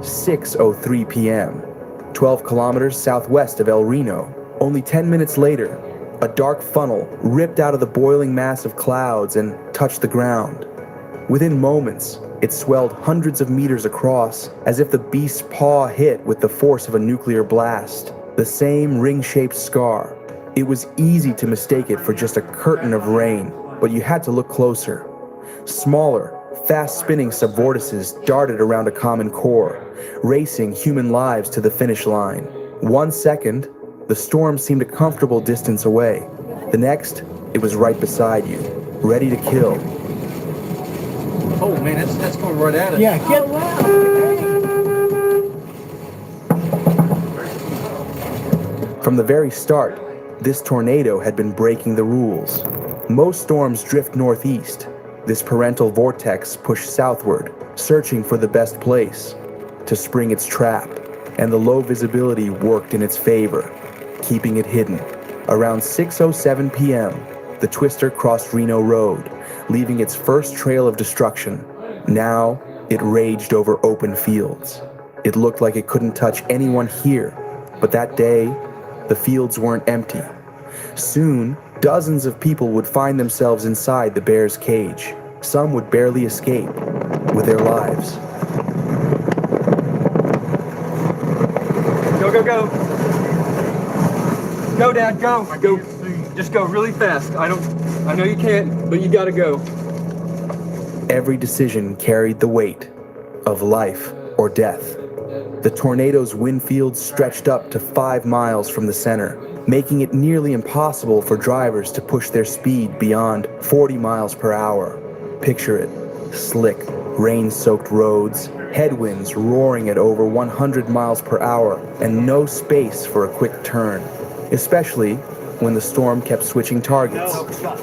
6:03 p.m., 12 kilometers southwest of El Reno. Only 10 minutes later, a dark funnel ripped out of the boiling mass of clouds and touched the ground. Within moments, it swelled hundreds of meters across, as if the beast's paw hit with the force of a nuclear blast. The same ring-shaped scar. It was easy to mistake it for just a curtain of rain, but you had to look closer. Smaller, fast-spinning subvortices darted around a common core, racing human lives to the finish line. 1 second, the storm seemed a comfortable distance away. The next, it was right beside you, ready to kill. Oh man, that's going right at us. Yeah, get. From the very start, this tornado had been breaking the rules. Most storms drift northeast. This parental vortex pushed southward, searching for the best place to spring its trap, and the low visibility worked in its favor, keeping it hidden. Around 6:07 p.m., the twister crossed Reno Road, leaving its first trail of destruction. Now, it raged over open fields. It looked like it couldn't touch anyone here, but that day, the fields weren't empty. Soon, dozens of people would find themselves inside the bear's cage. Some would barely escape with their lives. Go, go, go. Go, Dad, go. Go. Just go really fast. I know you can't, but you gotta go. Every decision carried the weight of life or death. The tornado's wind field stretched up to 5 miles from the center, making it nearly impossible for drivers to push their speed beyond 40 miles per hour. Picture it: slick, rain-soaked roads, headwinds roaring at over 100 miles per hour, and no space for a quick turn, especially when the storm kept switching targets. No, stop.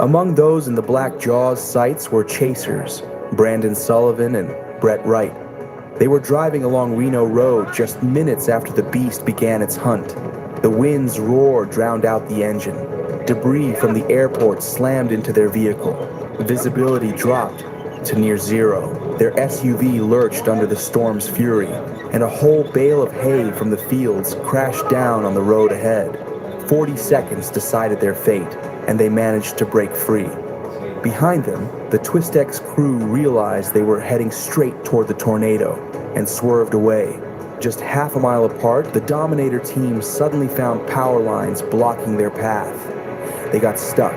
Among those in the Black Jaws sights were chasers, Brandon Sullivan and Brett Wright. They were driving along Reno Road just minutes after the beast began its hunt. The wind's roar drowned out the engine. Debris from the airport slammed into their vehicle. Visibility dropped to near zero. Their SUV lurched under the storm's fury, and a whole bale of hay from the fields crashed down on the road ahead. 40 seconds decided their fate, and they managed to break free. Behind them, the Twistex crew realized they were heading straight toward the tornado and swerved away. Just half a mile apart, the Dominator team suddenly found power lines blocking their path. They got stuck.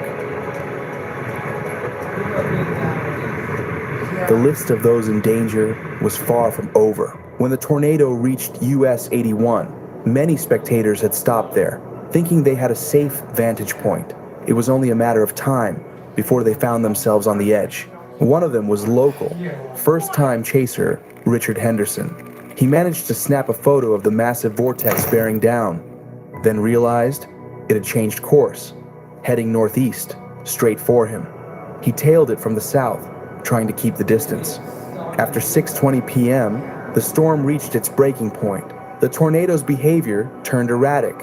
The list of those in danger was far from over. When the tornado reached US 81, many spectators had stopped there, thinking they had a safe vantage point. It was only a matter of time before they found themselves on the edge. One of them was local, first-time chaser Richard Henderson. He managed to snap a photo of the massive vortex bearing down, then realized it had changed course, heading northeast, straight for him. He tailed it from the south, trying to keep the distance. After 6:20 p.m., the storm reached its breaking point. The tornado's behavior turned erratic.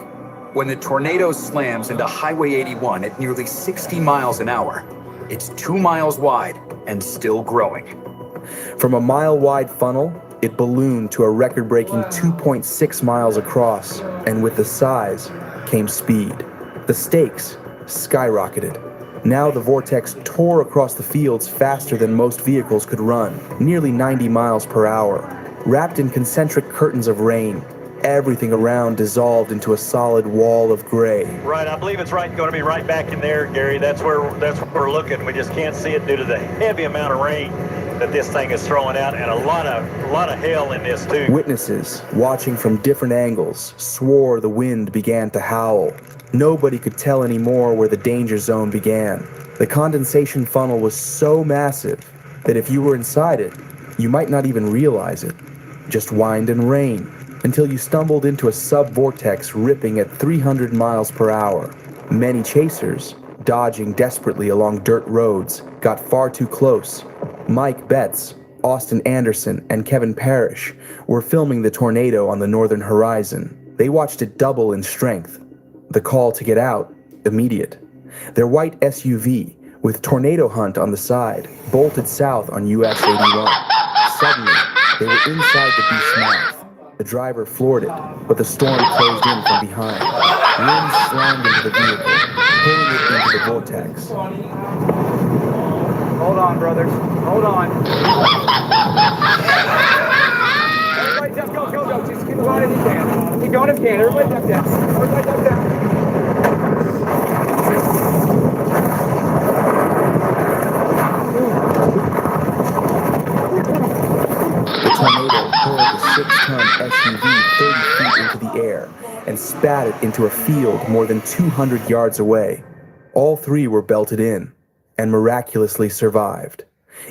When the tornado slams into Highway 81 at nearly 60 miles an hour, it's 2 miles wide and still growing. From a mile-wide funnel, it ballooned to a record-breaking 2.6 miles across, and with the size came speed. The stakes skyrocketed. Now the vortex tore across the fields faster than most vehicles could run, nearly 90 miles per hour. Wrapped in concentric curtains of rain, everything around dissolved into a solid wall of gray. Right, I believe it's going to be right back in there, Gary. That's where we're looking. We just can't see it due to the heavy amount of rain that this thing is throwing out, and a lot of hail in this too. Witnesses, watching from different angles, swore the wind began to howl. Nobody could tell anymore where the danger zone began. The condensation funnel was so massive that if you were inside it, you might not even realize it. Just wind and rain until you stumbled into a sub-vortex ripping at 300 miles per hour. Many chasers, dodging desperately along dirt roads, got far too close. Mike Betts, Austin Anderson, and Kevin Parrish were filming the tornado on the northern horizon. They watched it double in strength. The call to get out, immediate. Their white SUV, with Tornado Hunt on the side, bolted south on US 81. Suddenly, they were inside the beast's mouth. The driver floored it, but the storm closed in from behind. Wind slammed into the vehicle, pulling it into the vortex. Hold on, brothers. Hold on. Everybody duck, go. Just keep going if you can. Keep going if you can. Everybody duck down. Everybody duck down. The tornado hurled a 6-ton SUV 30 feet into the air and spat it into a field more than 200 yards away. All three were belted in and miraculously survived.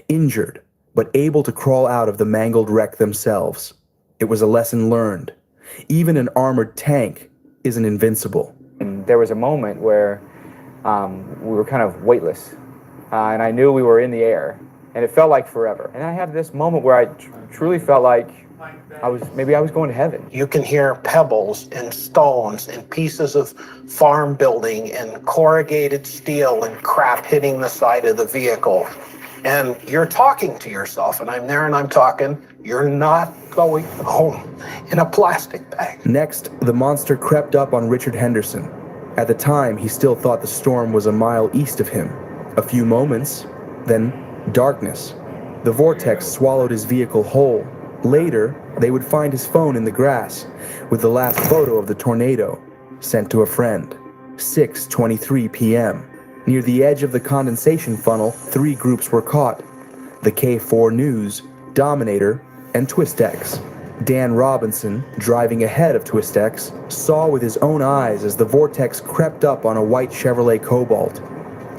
Injured, but able to crawl out of the mangled wreck themselves. It was a lesson learned. Even an armored tank isn't invincible. And there was a moment where we were kind of weightless, and I knew we were in the air, and it felt like forever. And I had this moment where I truly felt like I was going to heaven. You can hear pebbles and stones and pieces of farm building and corrugated steel and crap hitting the side of the vehicle. And you're talking to yourself, and I'm there and I'm talking, you're not going home in a plastic bag. Next, the monster crept up on Richard Henderson. At the time, he still thought the storm was a mile east of him. A few moments, then darkness. The vortex swallowed his vehicle whole. Later, they would find his phone in the grass with the last photo of the tornado sent to a friend. 6:23 p.m. Near the edge of the condensation funnel, 3 groups were caught. The K4 News, Dominator, and Twistex. Dan Robinson, driving ahead of Twistex, saw with his own eyes as the vortex crept up on a white Chevrolet Cobalt.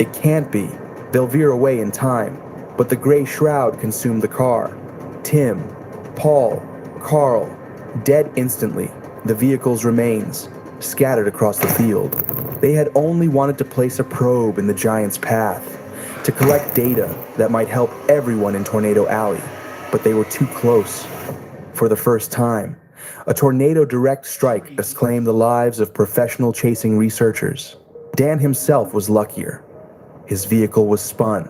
It can't be. They'll veer away in time. But the gray shroud consumed the car. Tim, Paul, Carl, dead instantly, the vehicle's remains, scattered across the field. They had only wanted to place a probe in the giant's path, to collect data that might help everyone in Tornado Alley, but they were too close. For the first time, a tornado direct strike has claimed the lives of professional chasing researchers. Dan himself was luckier. His vehicle was spun,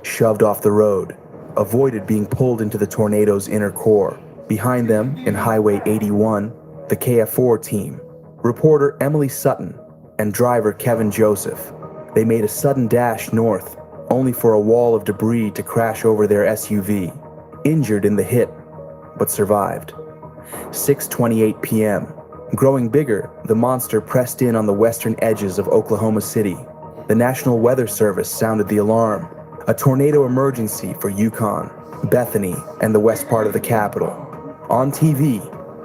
shoved off the road, avoided being pulled into the tornado's inner core. Behind them, in Highway 81, the KF4 team, reporter Emily Sutton and driver Kevin Joseph. They made a sudden dash north, only for a wall of debris to crash over their SUV. Injured in the hit, but survived. 6:28 p.m. Growing bigger, the monster pressed in on the western edges of Oklahoma City. The National Weather Service sounded the alarm. A tornado emergency for Yukon, Bethany, and the west part of the capital. On TV,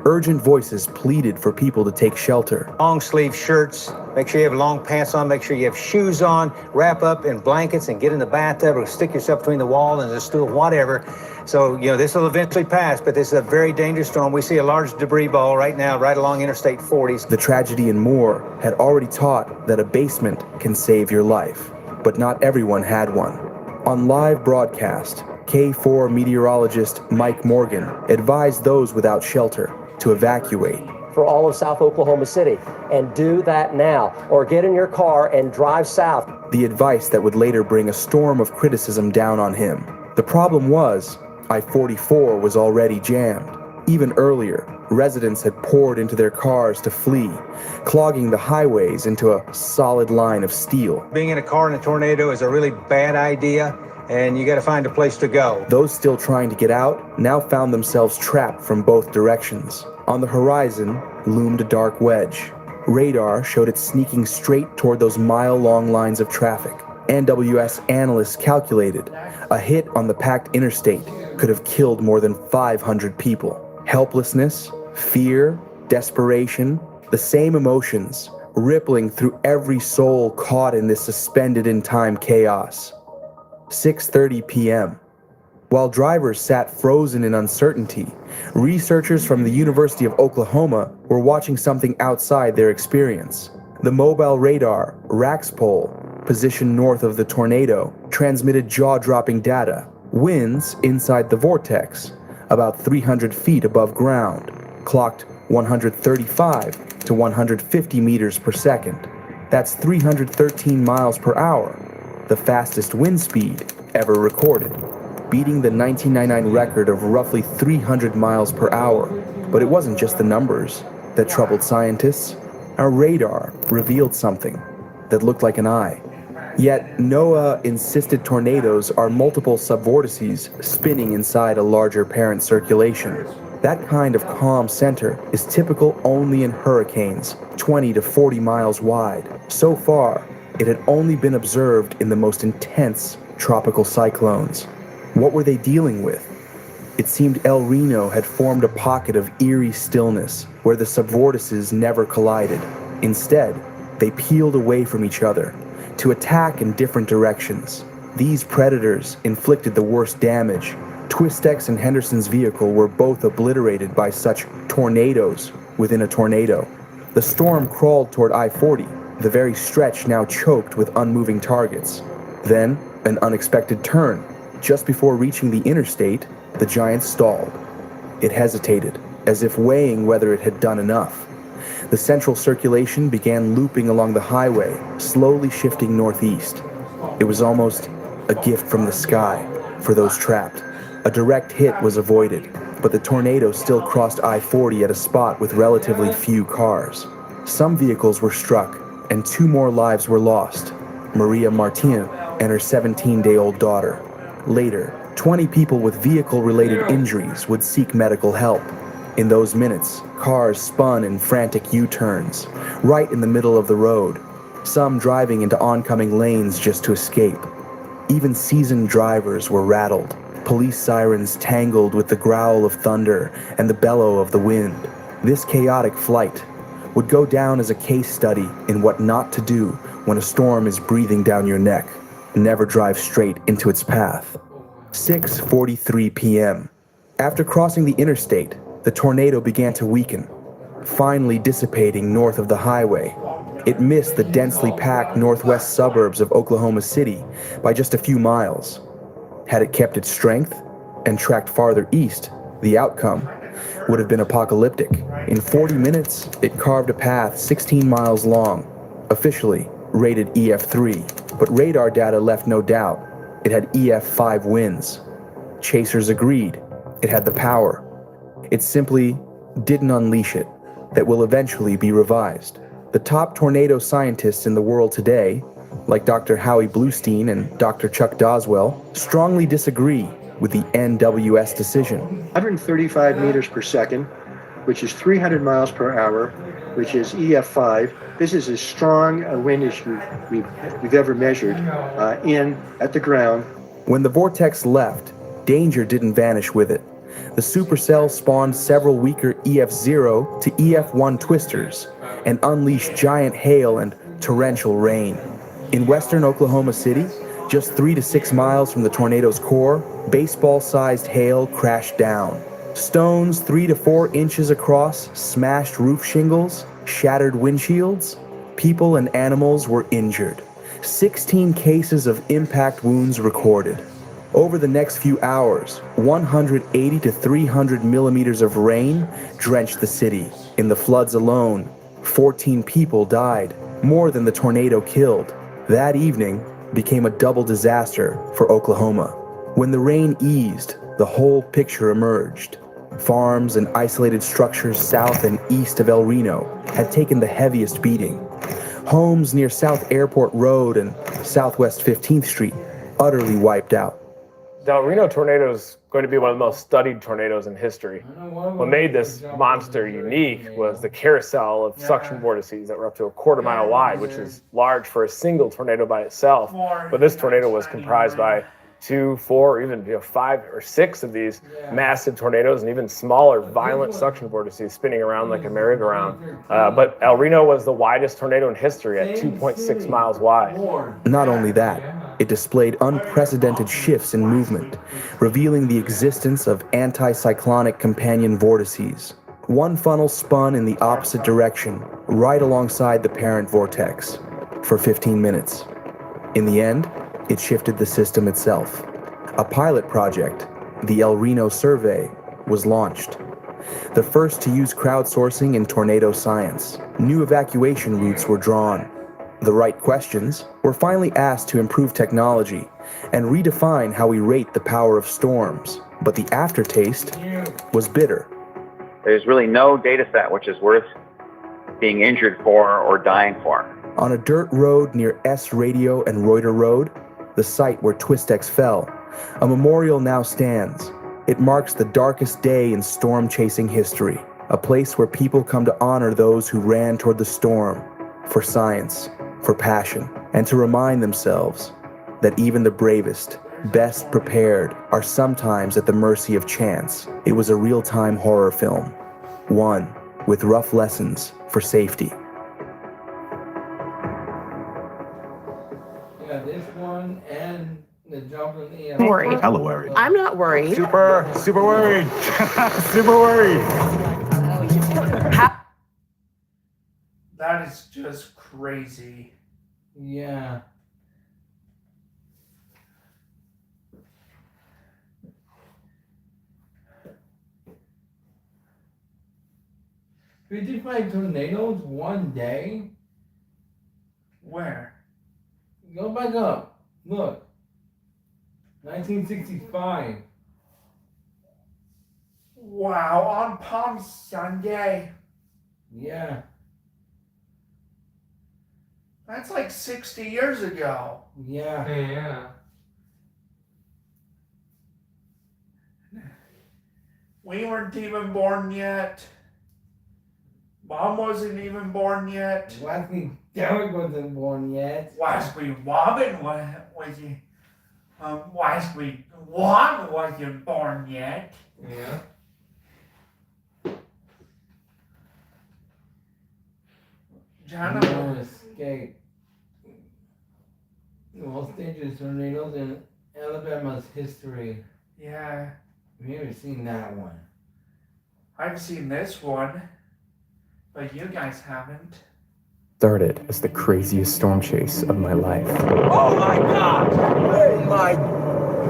urgent voices pleaded for people to take shelter. Long sleeve shirts, make sure you have long pants on, make sure you have shoes on, wrap up in blankets and get in the bathtub or stick yourself between the wall and the stool, whatever. So, this will eventually pass, but this is a very dangerous storm. We see a large debris ball right now, right along Interstate 40s. The tragedy in Moore had already taught that a basement can save your life, but not everyone had one. On live broadcast, K4 meteorologist Mike Morgan advised those without shelter to evacuate. For all of South Oklahoma City, and do that now, or get in your car and drive south. The advice that would later bring a storm of criticism down on him. The problem was, I-44 was already jammed. Even earlier, residents had poured into their cars to flee, clogging the highways into a solid line of steel. Being in a car in a tornado is a really bad idea, and you got to find a place to go. Those still trying to get out now found themselves trapped from both directions. On the horizon loomed a dark wedge. Radar showed it sneaking straight toward those mile-long lines of traffic. NWS analysts calculated a hit on the packed interstate could have killed more than 500 people. Helplessness, fear, desperation, the same emotions rippling through every soul caught in this suspended-in-time chaos. 6:30 p.m. While drivers sat frozen in uncertainty, researchers from the University of Oklahoma were watching something outside their experience. The mobile radar, Raxpol, positioned north of the tornado, transmitted jaw-dropping data. Winds inside the vortex, about 300 feet above ground, clocked 135 to 150 meters per second. That's 313 miles per hour, the fastest wind speed ever recorded, beating the 1999 record of roughly 300 miles per hour. But it wasn't just the numbers that troubled scientists. Our radar revealed something that looked like an eye. Yet NOAA insisted tornadoes are multiple subvortices spinning inside a larger parent circulation. That kind of calm center is typical only in hurricanes, 20 to 40 miles wide. So far, it had only been observed in the most intense tropical cyclones. What were they dealing with? It seemed El Reno had formed a pocket of eerie stillness where the subvortices never collided. Instead, they peeled away from each other to attack in different directions. These predators inflicted the worst damage. Twistex and Henderson's vehicle were both obliterated by such tornadoes within a tornado. The storm crawled toward I-40, the very stretch now choked with unmoving targets. Then, an unexpected turn. Just before reaching the interstate, the giant stalled. It hesitated, as if weighing whether it had done enough. The central circulation began looping along the highway, slowly shifting northeast. It was almost a gift from the sky for those trapped. A direct hit was avoided, but the tornado still crossed I-40 at a spot with relatively few cars. Some vehicles were struck, and 2 more lives were lost: Maria Martin and her 17-day-old daughter. Later, 20 people with vehicle-related injuries would seek medical help. In those minutes, cars spun in frantic U-turns, right in the middle of the road, some driving into oncoming lanes just to escape. Even seasoned drivers were rattled, police sirens tangled with the growl of thunder and the bellow of the wind. This chaotic flight would go down as a case study in what not to do when a storm is breathing down your neck. Never drive straight into its path. 6:43 p.m. After crossing the interstate, the tornado began to weaken, finally dissipating north of the highway. It missed the densely packed northwest suburbs of Oklahoma City by just a few miles. Had it kept its strength and tracked farther east, the outcome would have been apocalyptic. In 40 minutes, it carved a path 16 miles long, officially rated EF3, but radar data left no doubt. It had EF5 winds. Chasers agreed it had the power. It simply didn't unleash it. That will eventually be revised. The top tornado scientists in the world today, like Dr. Howie Bluestein and Dr. Chuck Doswell, strongly disagree with the NWS decision. 135 meters per second, which is 300 miles per hour, which is EF5. This is as strong a wind as we've ever measured at the ground. When the vortex left, danger didn't vanish with it. The supercell spawned several weaker EF0 to EF1 twisters and unleashed giant hail and torrential rain. In western Oklahoma City, just 3 to 6 miles from the tornado's core, baseball-sized hail crashed down. Stones 3 to 4 inches across smashed roof shingles, shattered windshields. People and animals were injured. 16 cases of impact wounds recorded. Over the next few hours, 180 to 300 millimeters of rain drenched the city. In the floods alone, 14 people died, more than the tornado killed. That evening became a double disaster for Oklahoma. When the rain eased, the whole picture emerged. Farms and isolated structures south and east of El Reno had taken the heaviest beating. Homes near South Airport Road and Southwest 15th Street utterly wiped out. The El Reno tornado is going to be one of the most studied tornadoes in history. What made this monster unique was the carousel of suction vortices that were up to a quarter-mile wide, which is large for a single tornado by itself. But this tornado was comprised by 2, 4, even 5 or 6 of these massive tornadoes, and even smaller, violent suction vortices spinning around like a merry-go-round. But El Reno was the widest tornado in history at 2.6 miles wide. Not only that, it displayed unprecedented shifts in movement, revealing the existence of anticyclonic companion vortices. One funnel spun in the opposite direction, right alongside the parent vortex, for 15 minutes. In the end, it shifted the system itself. A pilot project, the El Reno Survey, was launched. The first to use crowdsourcing in tornado science. New evacuation routes were drawn. The right questions were finally asked to improve technology and redefine how we rate the power of storms. But the aftertaste was bitter. There's really no data set which is worth being injured for or dying for. On a dirt road near S Radio and Reuter Road, the site where Twistex fell, a memorial now stands. It marks the darkest day in storm-chasing history, a place where people come to honor those who ran toward the storm, for science, for passion, and to remind themselves that even the bravest, best prepared are sometimes at the mercy of chance. It was a real-time horror film, one with rough lessons for safety. Yeah, this one and the jump in the air. Worried. Hella worried. I'm not worried. Super worried. Super worried. That is just crazy. Yeah. $55 tornadoes one day? Where? Go back up. Look. 1965. Wow, on Palm Sunday. Yeah. That's like 60 years ago. Yeah. Yeah. We weren't even born yet. Mom wasn't even born yet. Wesley Derrick wasn't born yet. Wesley Wobbin wasn't. Wesley Wobbin wasn't born yet. Yeah. Jonathan escaped the most dangerous tornadoes in Alabama's history. Yeah. We haven't seen that one. I've seen this one, but you guys haven't. Started as the craziest storm chase of my life. Oh my god!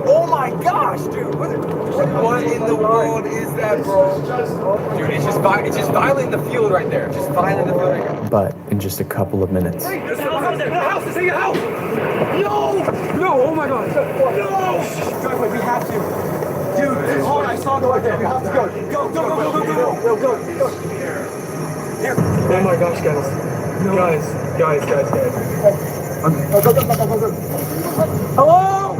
Oh my gosh, dude! What in the world is that, bro? Dude, it's just violating the field right there. Just violating the field right here. But in just a couple of minutes, There's a house! There's a house! No! No! Oh my god! No! Driveway, we have to. Dude, it's hard. I saw it right there. We have to go. Go. Here. Oh my gosh, guys. Guys. Go. Hello?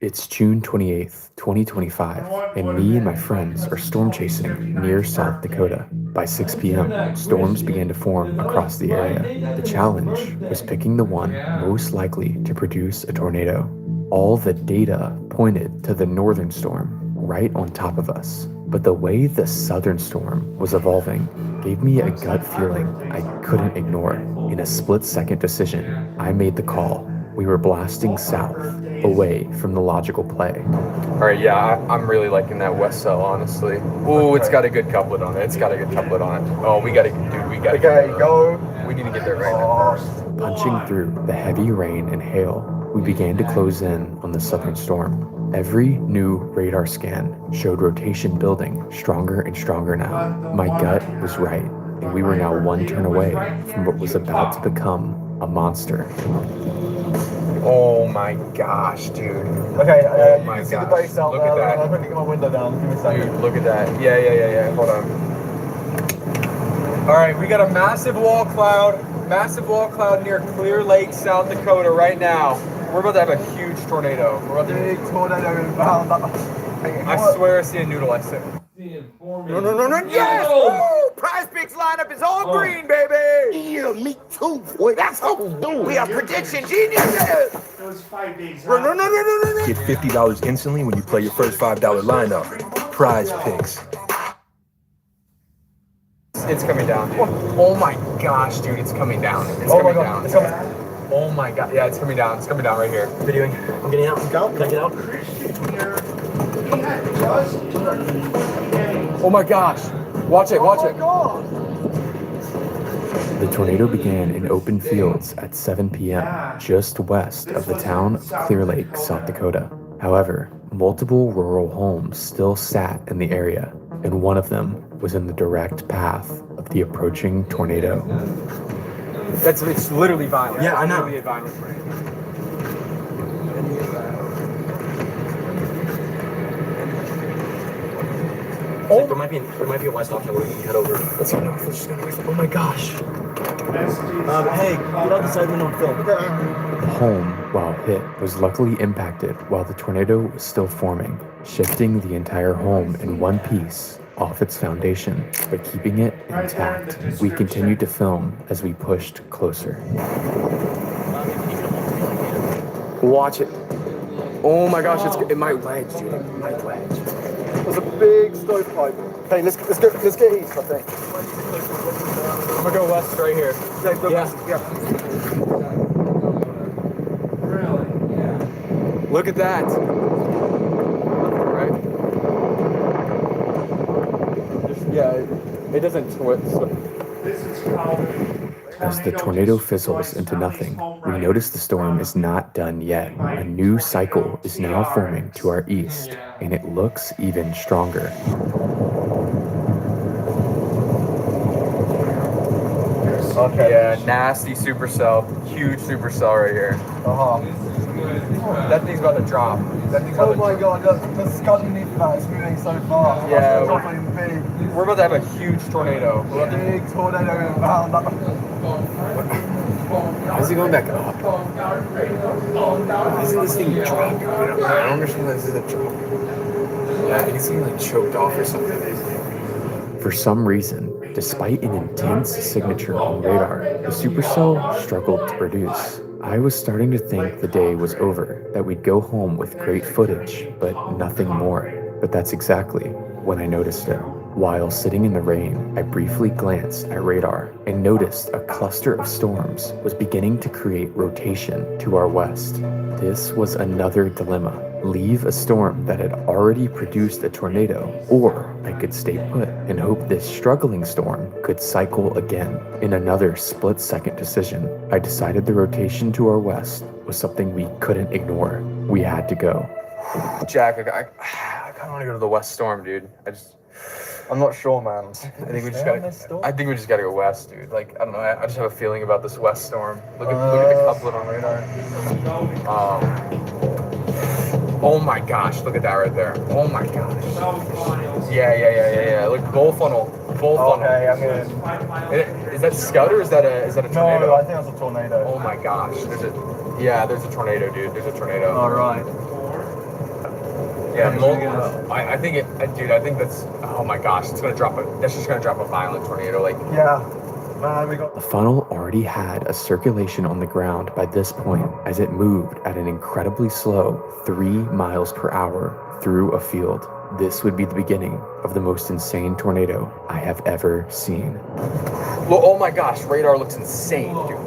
it's June 28th, 2025, and me and my friends are storm chasing near South Dakota. By 6 p.m., storms began to form across the area. The challenge was picking the one most likely to produce a tornado. All the data pointed to the northern storm right on top of us. But the way the southern storm was evolving gave me a gut feeling I couldn't ignore. In a split-second decision, I made the call. We were blasting south, away from the logical play. All right, yeah, I'm really liking that west cell, honestly. Ooh, it's got a good couplet on it. Oh, we gotta go. We need to get there right now. Punching through the heavy rain and hail, we began to close in on the southern storm. Every new radar scan showed rotation building stronger and stronger now. My gut was right, and we were now one turn away from what was about to become a monster. Oh my gosh, dude. Okay, oh my see gosh. the base out. Look at that. I'm going to get my window down. Give me a second. Dude, look at that. Yeah. Hold on. All right, we got a massive wall cloud massive wall cloud near Clear Lake, South Dakota right now. We're about to have a huge tornado. We're about to... Big tornado inbound. I swear I see a noodle. I said... No. Yes! Woo! Prize Picks lineup is all green, baby! Yeah, me too, boy. That's how we do it. We are prediction geniuses! Those 5 days. No. Get $50 instantly when you play your first $5 lineup. Prize Picks. It's coming down, dude. Oh my gosh, dude, it's coming down. It's coming down. It's coming. Oh my god, yeah, it's coming down. It's coming down right here. Videoing. I'm getting out. Can I get out? Oh my gosh. Watch it, watch it. The tornado began in open fields at 7 p.m. just west of the town of Clear Lake, South Dakota. However, multiple rural homes still sat in the area, and one of them was in the direct path of the approaching tornado. It's literally violent. Yeah, I know. Literally a violent tornado. Oh, there might be a west option where we can head over. Let's go. We're just gonna wait for. Oh my gosh. Hey, get out the side window and film. The home, while hit, was luckily impacted while the tornado was still forming, shifting the entire home in one piece off its foundation, but keeping it intact. We continued to film as we pushed closer. Watch it. Oh my gosh, it might wedge, dude. It might wedge. There's a big stovepipe. Hey, let's get east, I think. I'm gonna go west right here. Yeah. Really? Yeah. Look at that. Right? It doesn't twist. This is how. As the tornado fizzles into nothing, we notice the storm is not done yet. A new cycle is now forming to our east, and it looks even stronger. Okay. Yeah, nasty supercell. Huge supercell right here. That thing's about to drop. Oh my god, the scud beneath that is moving so fast. Yeah, we're about to have a huge tornado. Big tornado inbound. How is it going back up? Isn't this thing dropping? I don't understand why this isn't dropping. Yeah, it's getting like choked off or something. For some reason, despite an intense signature on radar, the supercell struggled to produce. I was starting to think the day was over, that we'd go home with great footage, but nothing more. But that's exactly when I noticed it. While sitting in the rain, I briefly glanced at radar and noticed a cluster of storms was beginning to create rotation to our west. This was another dilemma. Leave a storm that had already produced a tornado, or I could stay put and hope this struggling storm could cycle again. In another split-second decision, I decided the rotation to our west was something we couldn't ignore. We had to go. Jack, I kind of want to go to the west storm, dude. I'm not sure, man. I think we just gotta go west, dude. Like, I don't know. I just have a feeling about this west storm. Look at the couplet on radar. Oh my gosh, look at that right there. Oh my gosh. Yeah. Look, bull funnel. Okay, I'm gonna... Is that scud or is that a tornado? No, I think that's a tornado. Oh my gosh. There's a tornado, dude. There's a tornado. All right. Yeah, I think that's, oh my gosh, that's just gonna drop a violent tornado, like. Yeah. The funnel already had a circulation on the ground by this point, as it moved at an incredibly slow 3 miles per hour through a field. This would be the beginning of the most insane tornado I have ever seen. Well, oh my gosh, radar looks insane, dude.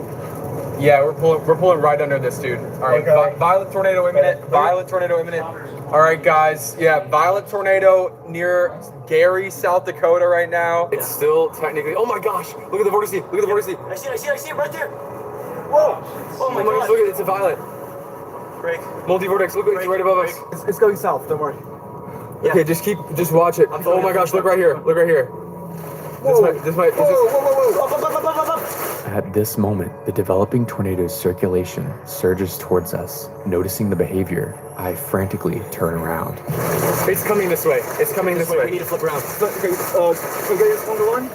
Yeah, we're pulling right under this, dude. All right, okay. Violent tornado imminent. All right, guys. Yeah, violent tornado near Gary, South Dakota right now. It's still technically. Oh my gosh! Look at the vortex. I see it right there. Whoa! Oh my gosh! Look at it. It's a violent. Break. Multi-vortex. Look, it's right above us. It's going south. Don't worry. Yeah. Okay, just watch it. Oh my gosh! Look right here. Whoa. This might. At this moment, the developing tornado's circulation surges towards us. Noticing the behavior, I frantically turn around. It's coming this way. We need to flip around. Okay, on the one.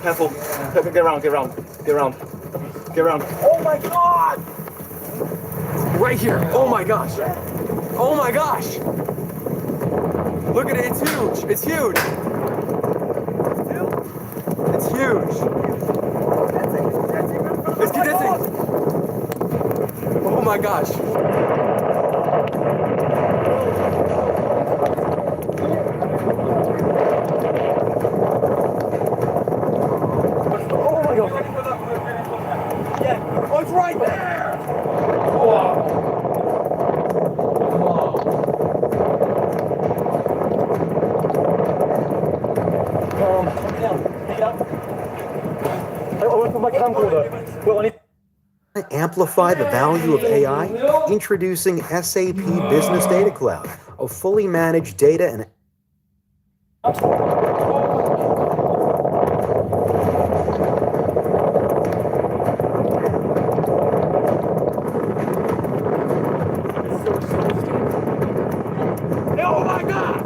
Careful. Get around. Oh my God! Right here. Oh my gosh. Oh my gosh. Look at it. It's huge. It's huge. It's huge. It's condensing. Oh my gosh. Oh my God. Yeah. Oh, it's right there. I went for my camcorder. Well, I need. Amplify the value of AI? Introducing SAP Business Data Cloud, a fully managed data and Oh my God!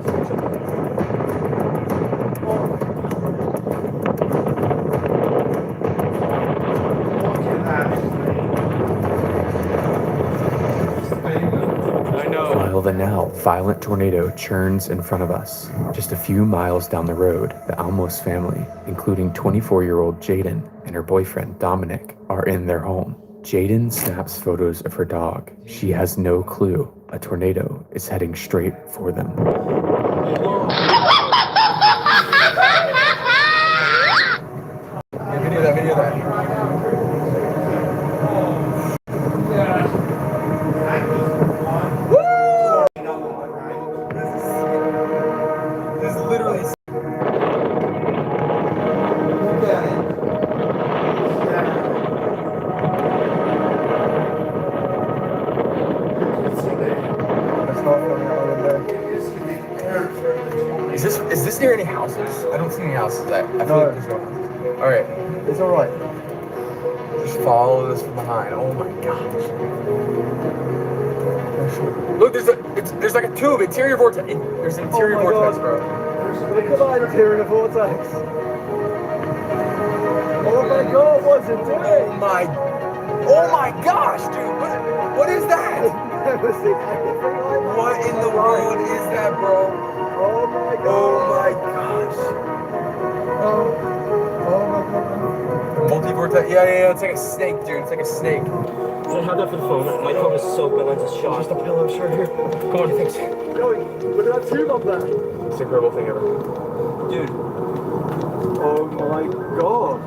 While the now violent tornado churns in front of us, just a few miles down the road, the Almos family, including 24-year-old Jaden and her boyfriend Dominic, are in their home. Jaden snaps photos of her dog. She has no clue a tornado is heading straight for them. Video that. This is literally. Is this near any houses? I don't see any houses. I feel like there's no houses. All right. It's all right. Just follow this from behind. Oh my gosh. Look, there's like a tube, interior vortex. There's an interior vortex, bro. Look at that interior vortex. Oh my God, what's it doing? Oh my gosh, dude. What is that? I've never seen anything like that. What in the world is that, bro? Oh my God. Oh my gosh. Oh my God. Multi-vortex. Yeah. It's like a snake, dude. It's like a snake. I had that for the phone. My phone is so good. Lens is shot. Just a pillow shirt here. Come on, thanks. Look at that tube up there. It's the incredible thing ever. Dude. Oh my God.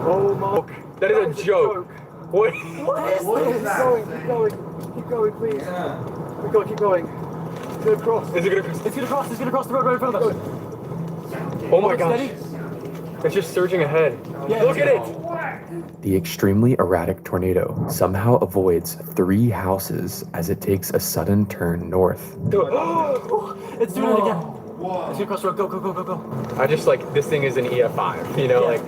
Oh my. That is a joke. What? What is that? Keep going, please. We gotta keep going. It's gonna cross. Is it gonna cross? It's gonna cross the road right in front of us. Oh my gosh. It's just surging ahead. Yeah, look at it. The extremely erratic tornado somehow avoids 3 houses as it takes a sudden turn north. It's doing it again. It's gonna cross the road. Go. I just like, this thing is an EF5, you know, like.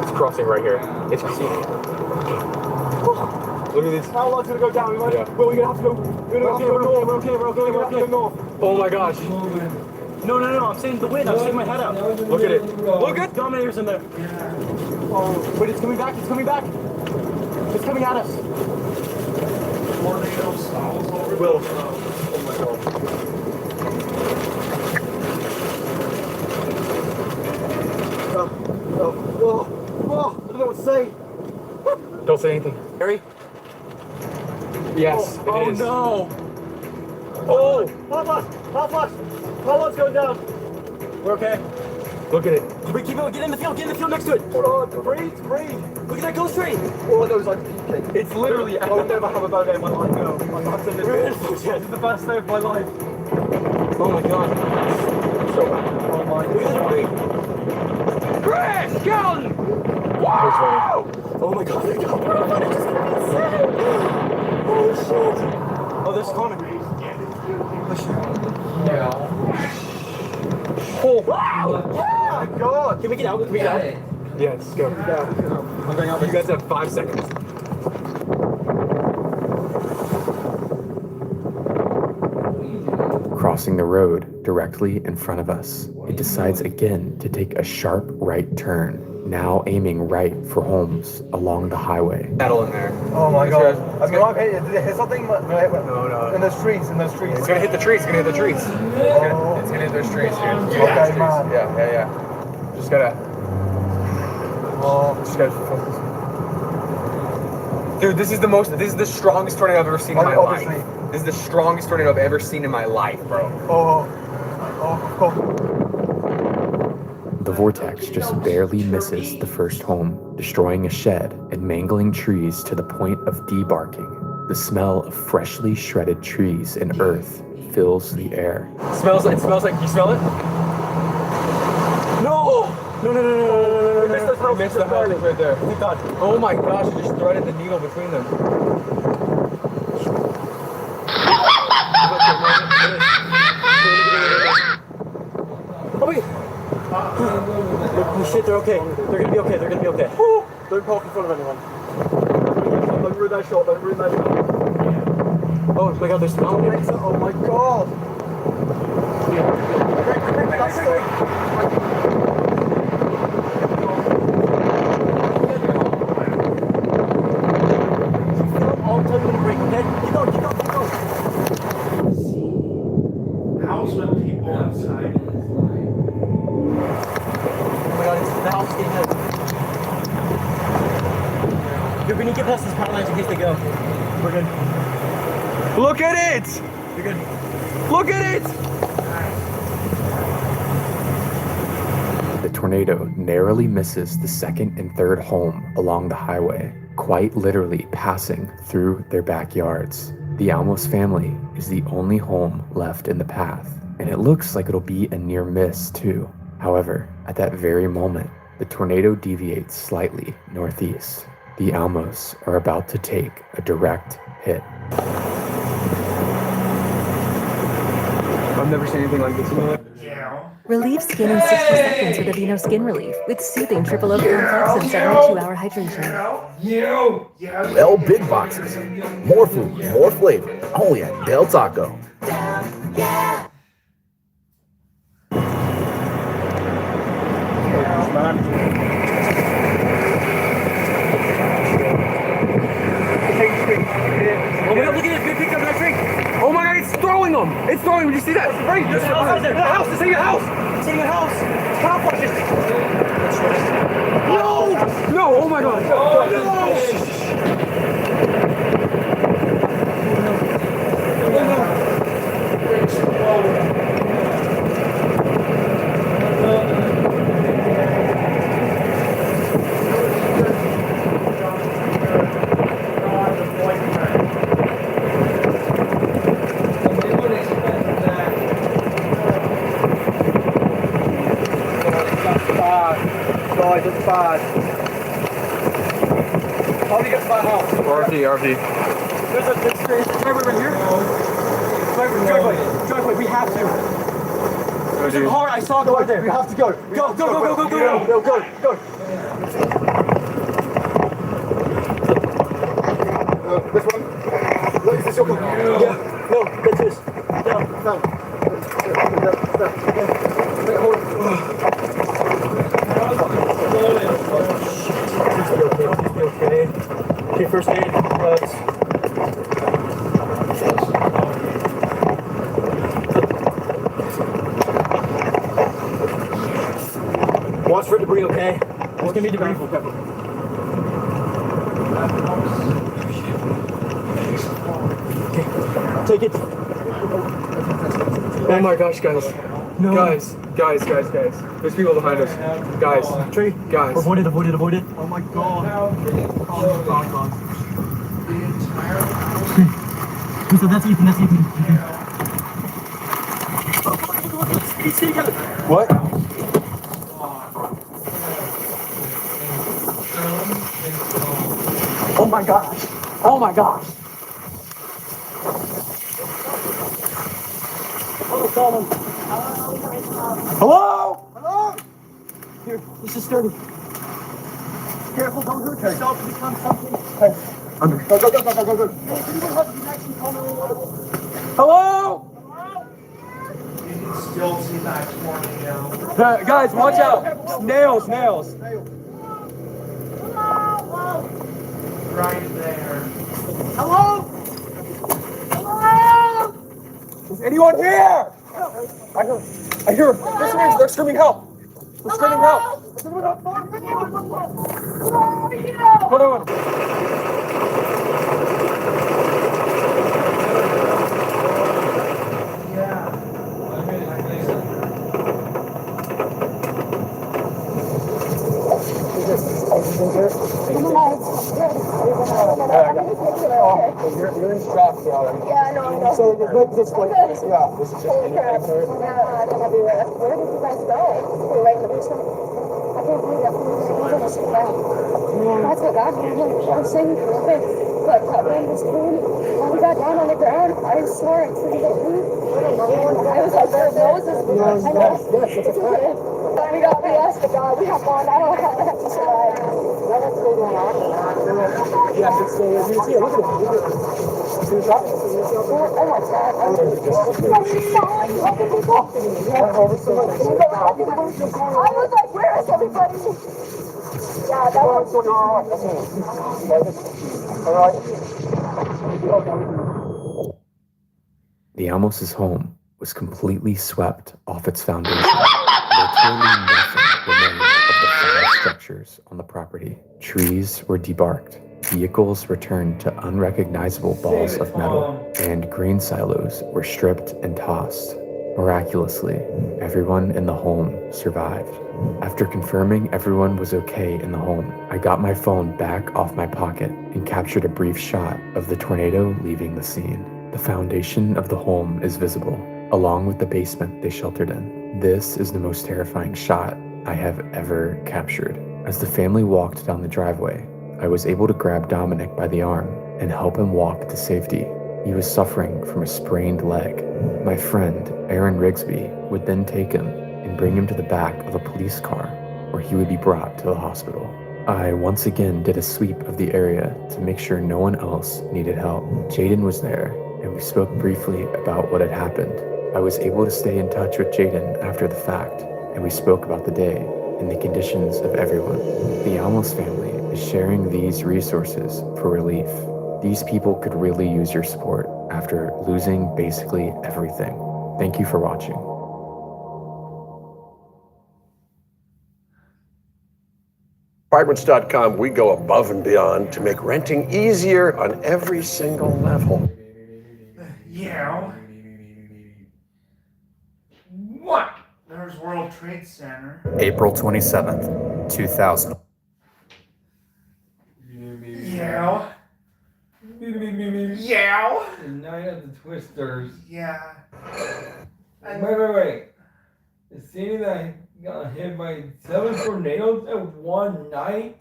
It's crossing right here. It's crossing. Look at this. How long's it gonna go down? We're gonna have to go. We're okay. North. Oh my gosh. No. I'm saying the wind. I'm sticking my head out. Look at it. Look at Dominator's in there. Oh, wait, it's coming back. It's coming at us. Tornado stalls over. Will. Oh my God. Oh, I don't know what to say. Don't say anything. Harry? Yes, it is. No. Oh, hot flash. Hot going down. We're okay. Look at it. We keep going. Get in the field next to it. Hold on, breathe. Look at that ghost train. Oh, that was like peaking. It's literally, I'll never have a bad day in my life. No, I'm not saying this. It's the best day of my life. Oh my God. So bad. Oh my God. Chris, Sheldon! Wow! Oh my God, there you go. Oh shit. Oh, there's Connor. Oh wow! Oh my God! Can we get out? Yes, go. I'm going out. You guys have 5 seconds. crossing the road directly in front of us. It decides again to take a sharp right turn, now aiming right for homes along the highway. Metal in there. Oh my god. I mean, hit something? No. In the streets. It's gonna hit the trees. It's gonna hit the trees. It's gonna hit those trees, dude. Okay, man. Yeah. Just gotta focus. Dude, this is the strongest tornado I've ever seen in my life. This is the strongest tornado I've ever seen in my life, bro. The vortex just barely misses the first home, destroying a shed and mangling trees to the point of debarking. The smell of freshly shredded trees and earth fills the air. It smells like, you smell it? No! You missed the houses right there. Oh my gosh, you just threaded the needle between them. Oh wait! Oh shit, they're okay. They're gonna be okay. Don't park in front of anyone. Don't ruin that shot. Oh my god, they're smelling it. Oh my god! I'll tell you when to break, okay? Keep going. House with people inside. Oh my god, it's the house getting out. You're gonna get past this power lines in case they go. We're good. Look at it! You're good. Look at it! The tornado narrowly misses the second and third home along the highway, quite literally passing through their backyards. The Almos family is the only home left in the path, and it looks like it'll be a near miss too. However, at that very moment, the tornado deviates slightly northeast. The Almos are about to take a direct hit. I've never seen anything like this in my life. Relieve skin in 60 seconds with Aveeno Skin Relief with soothing triple O complex and 72-hour hydration. Bell Big Boxes. More food, more flavor. Only at Del Taco. Oh my god, look at it! Pick up that drink! Oh my god, it's throwing them! It's throwing them! Did you see that? Right! There's a house! There's a house! It's in your house! It's in your house! It's complexes! No! No! Oh my god! It's bad. How do you get to my house? RV. There's a driveway right here. Driveway. We have to. There's a car. I saw a car there. We have to go. Go. This one. Look, is this your car? Yeah. No, that's this. Down. Okay, first aid. Watch for debris, okay? There's gonna be debris. Okay, take it. Oh my gosh, guys. No. Guys. There's people behind us. Guys. Tree. Guys. Avoid it. Oh my god. So that's Ethan. What? Oh my gosh. Hello? Here, this is sturdy. Careful, don't hurt yourself. Become something. Hey. Go. Hello? Guys, watch out! Nails! Right there. Hello? Is anyone here? I hear. They're screaming help. They're screaming help. Hold on. You're in shock, bro. Yeah, I know. So this way. Yeah, this is just Where did you guys go? We're right in the basement. I can't believe that. We're gonna sit down. That's what God did. I was saying, but when this food, when we got down on the ground, I swore I couldn't get food. I was like, their noses. I know. We asked the God, we have one. I don't know how to have to survive. What's going on? Yeah, it's you see it. Look at it. Oh my God. I was like, where is everybody? Yeah, that was going on. The Amos' home was completely swept off its foundation. Literally nothing remained of the 5 structures on the property. Trees were debarked, vehicles returned to unrecognizable balls of metal, and grain silos were stripped and tossed. Miraculously, everyone in the home survived. After confirming everyone was okay in the home, I got my phone back off my pocket and captured a brief shot of the tornado leaving the scene. The foundation of the home is visible, along with the basement they sheltered in. This is the most terrifying shot I have ever captured. As the family walked down the driveway, I was able to grab Dominic by the arm and help him walk to safety. He was suffering from a sprained leg. My friend, Aaron Rigsby, would then take him and bring him to the back of a police car, where he would be brought to the hospital. I once again did a sweep of the area to make sure no one else needed help. Jaden was there, and we spoke briefly about what had happened. I was able to stay in touch with Jaden after the fact, and we spoke about the day and the conditions of everyone. The Amos family is sharing these resources for relief. These people could really use your support after losing basically everything. Thank you for watching. Apartments.com, we go above and beyond to make renting easier on every single level. Yeah. What? There's World Trade Center. April 27th, 2000. Yeah. Yeah. The night of the Twisters. Yeah. Wait. The city that got hit by 7 tornadoes in one night?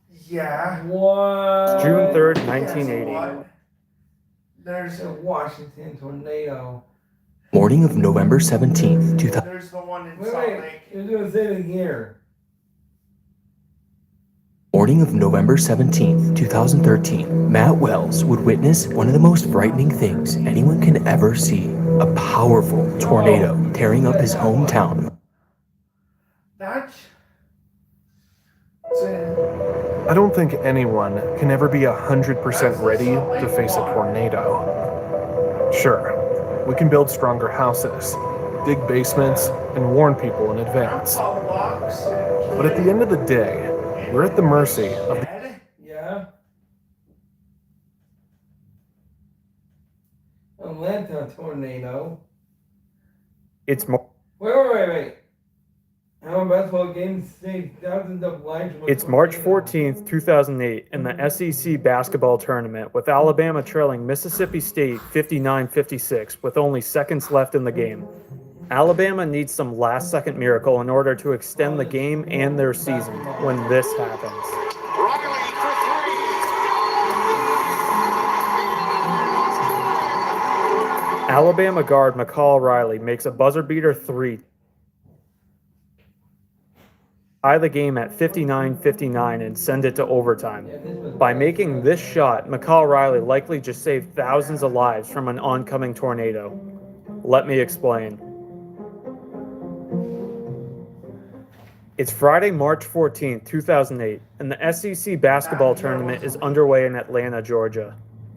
Yeah. What? June 3rd, 1980. There's a Washington tornado. Morning of November 17th, 2000. There's the one in Wait, Salt Lake. You're gonna say it here. Morning of November 17th, 2013, Matt Wells would witness one of the most frightening things anyone can ever see. A powerful tornado tearing up his hometown. That's... I don't think anyone can ever be 100% ready to face a tornado. Sure, we can build stronger houses, dig basements, and warn people in advance. But at the end of the day, we're at the mercy of the... Yeah. Atlanta tornado. It's Wait. How basketball games saved thousands of lives. It's March 14th, 2008, in the SEC basketball tournament, with Alabama trailing Mississippi State 59-56 with only seconds left in the game. Alabama needs some last-second miracle in order to extend the game and their season when this happens. Alabama guard McCall Riley makes a buzzer-beater 3. Tie the game at 59-59 and send it to overtime. By making this shot, McCall Riley likely just saved thousands of lives from an oncoming tornado. Let me explain. It's Friday, March 14, 2008, and the SEC basketball tournament is underway in Atlanta, Georgia.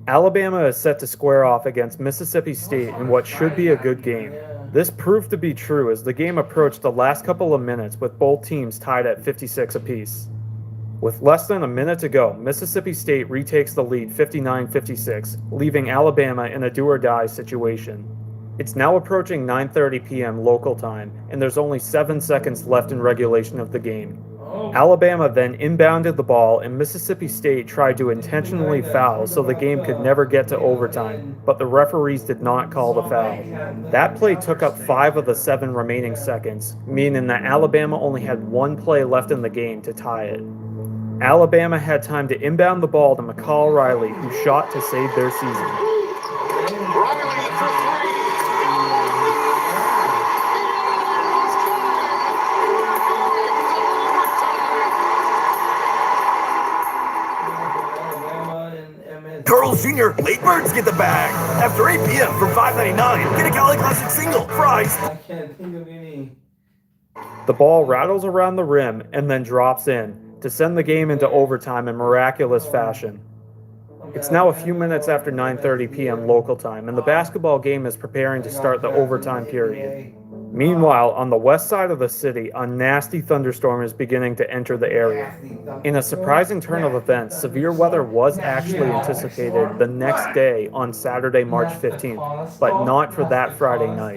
Alabama is set to square off against Mississippi State in what should be a good game. This proved to be true as the game approached the last couple of minutes with both teams tied at 56 apiece. With less than a minute to go, Mississippi State retakes the lead 59-56, leaving Alabama in a do-or-die situation. It's now approaching 9:30 p.m. local time, and there's only 7 seconds left in regulation of the game. Alabama then inbounded the ball, and Mississippi State tried to intentionally foul so the game could never get to overtime, but the referees did not call the foul. That play took up 5 of the 7 remaining seconds, meaning that Alabama only had 1 play left in the game to tie it. Alabama had time to inbound the ball to McCall Riley, who shot to save their season. Carl Jr., late birds get the bag. After 8 p.m. from $5.99, get a Cali Classic single. Fries. I can't think of any. The ball rattles around the rim and then drops in to send the game into overtime in miraculous fashion. It's now a few minutes after 9:30 p.m. local time, and the basketball game is preparing to start the overtime period. Meanwhile, on the west side of the city, a nasty thunderstorm is beginning to enter the area. In a surprising turn of events, severe weather was actually anticipated the next day on Saturday, March 15th, but not for that Friday night.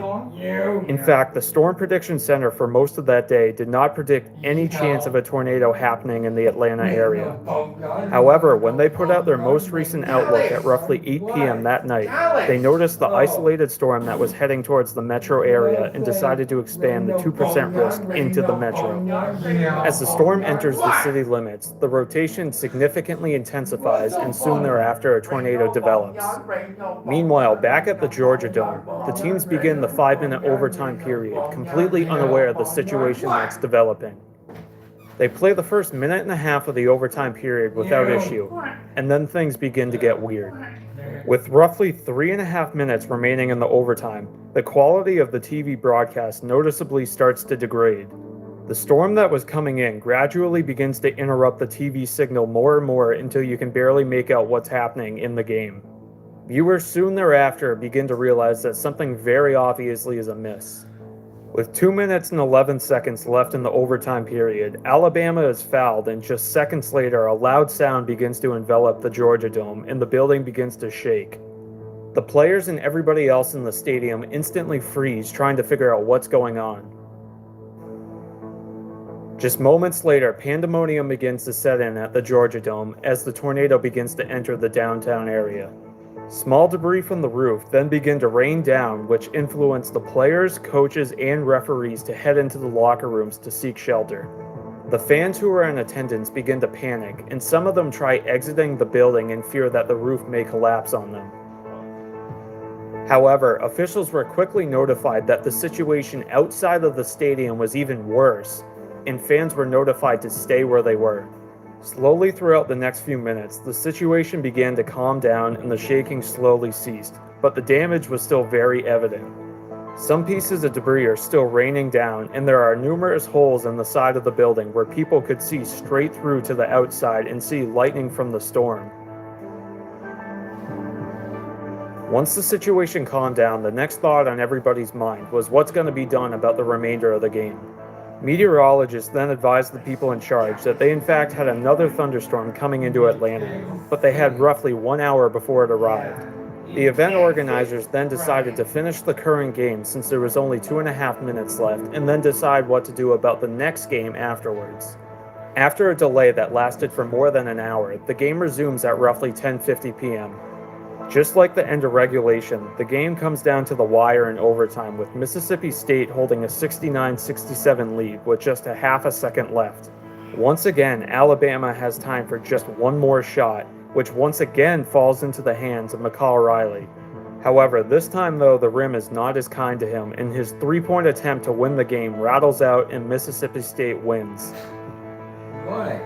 In fact, the Storm Prediction Center for most of that day did not predict any chance of a tornado happening in the Atlanta area. However, when they put out their most recent outlook at roughly 8 p.m. that night, they noticed the isolated storm that was heading towards the metro area and decided to expand the 2% risk into the metro. As the storm enters the city limits, the rotation significantly intensifies and soon thereafter a tornado develops. Meanwhile, back at the Georgia Dome, the teams begin the 5-minute overtime period, completely unaware of the situation that's developing. They play the first minute and a half of the overtime period without issue, and then things begin to get weird. With roughly 3.5 minutes remaining in the overtime, the quality of the TV broadcast noticeably starts to degrade. The storm that was coming in gradually begins to interrupt the TV signal more and more until you can barely make out what's happening in the game. Viewers soon thereafter begin to realize that something very obviously is amiss. With 2 minutes and 11 seconds left in the overtime period, Alabama is fouled, and just seconds later, a loud sound begins to envelop the Georgia Dome, and the building begins to shake. The players and everybody else in the stadium instantly freeze, trying to figure out what's going on. Just moments later, pandemonium begins to set in at the Georgia Dome as the tornado begins to enter the downtown area. Small debris from the roof then begin to rain down, which influence the players, coaches, and referees to head into the locker rooms to seek shelter. The fans who are in attendance begin to panic, and some of them try exiting the building in fear that the roof may collapse on them. However, officials were quickly notified that the situation outside of the stadium was even worse, and fans were notified to stay where they were. Slowly throughout the next few minutes, the situation began to calm down and the shaking slowly ceased, but the damage was still very evident. Some pieces of debris are still raining down, and there are numerous holes in the side of the building where people could see straight through to the outside and see lightning from the storm. Once the situation calmed down, the next thought on everybody's mind was what's going to be done about the remainder of the game. Meteorologists then advised the people in charge that they in fact had another thunderstorm coming into Atlanta, but they had roughly 1 hour before it arrived. The event organizers then decided to finish the current game since there was only 2.5 minutes left, and then decide what to do about the next game afterwards. After a delay that lasted for more than an hour, the game resumes at roughly 10:50 p.m. Just like the end of regulation, the game comes down to the wire in overtime, with Mississippi State holding a 69-67 lead with just a half a second left. Once again, Alabama has time for just one more shot, which once again falls into the hands of McCall Riley. However, this time though, the rim is not as kind to him, and his three-point attempt to win the game rattles out and Mississippi State wins. Why?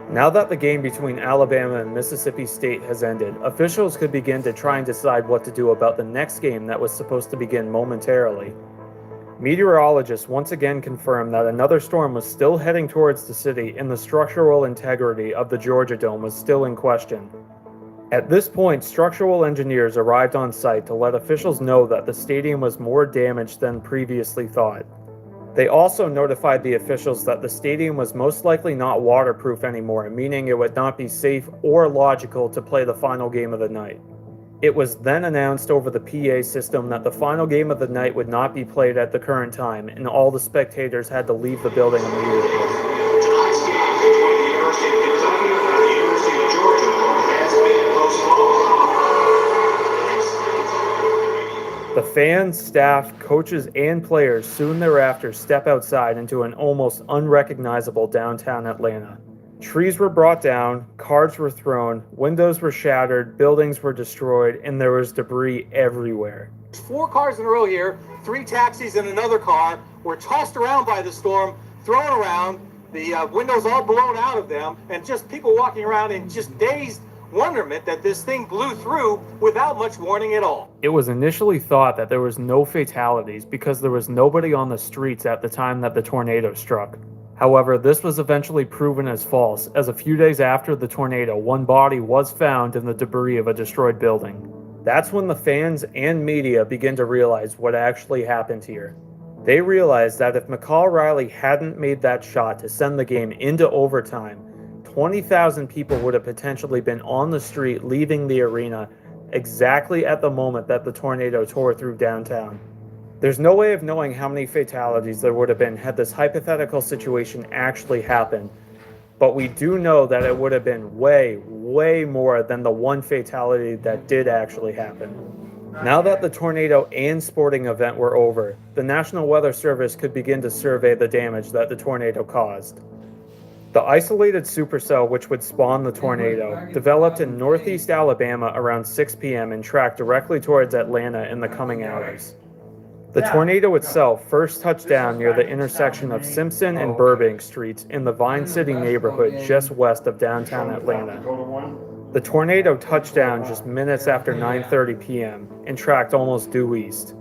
Now that the game between Alabama and Mississippi State has ended, officials could begin to try and decide what to do about the next game that was supposed to begin momentarily. Meteorologists once again confirmed that another storm was still heading towards the city and the structural integrity of the Georgia Dome was still in question. At this point, structural engineers arrived on site to let officials know that the stadium was more damaged than previously thought. They also notified the officials that the stadium was most likely not waterproof anymore, meaning it would not be safe or logical to play the final game of the night. It was then announced over the PA system that the final game of the night would not be played at the current time, and all the spectators had to leave the building immediately. The fans, staff, coaches, and players soon thereafter step outside into an almost unrecognizable downtown Atlanta. Trees were brought down, cars were thrown, windows were shattered, buildings were destroyed, and there was debris everywhere. 4 cars in a row here, 3 taxis and another car were tossed around by the storm, thrown around, the windows all blown out of them, and just people walking around in just dazed wonderment that this thing blew through without much warning at all. It was initially thought that there was no fatalities because there was nobody on the streets at the time that the tornado struck. However, this was eventually proven as false, as a few days after the tornado, one body was found in the debris of a destroyed building. That's when the fans and media began to realize what actually happened here. They realized that if McCall Riley hadn't made that shot to send the game into overtime, 20,000 people would have potentially been on the street leaving the arena exactly at the moment that the tornado tore through downtown. There's no way of knowing how many fatalities there would have been had this hypothetical situation actually happened, but we do know that it would have been way, way more than the one fatality that did actually happen. Now that the tornado and sporting event were over, the National Weather Service could begin to survey the damage that the tornado caused. The isolated supercell which would spawn the tornado developed in northeast Alabama around 6 p.m. and tracked directly towards Atlanta in the coming hours. The tornado itself first touched down near the intersection of Simpson and Burbank Streets in the Vine City neighborhood just west of downtown Atlanta. The tornado touched down just minutes after 9:30 p.m. and tracked almost due east.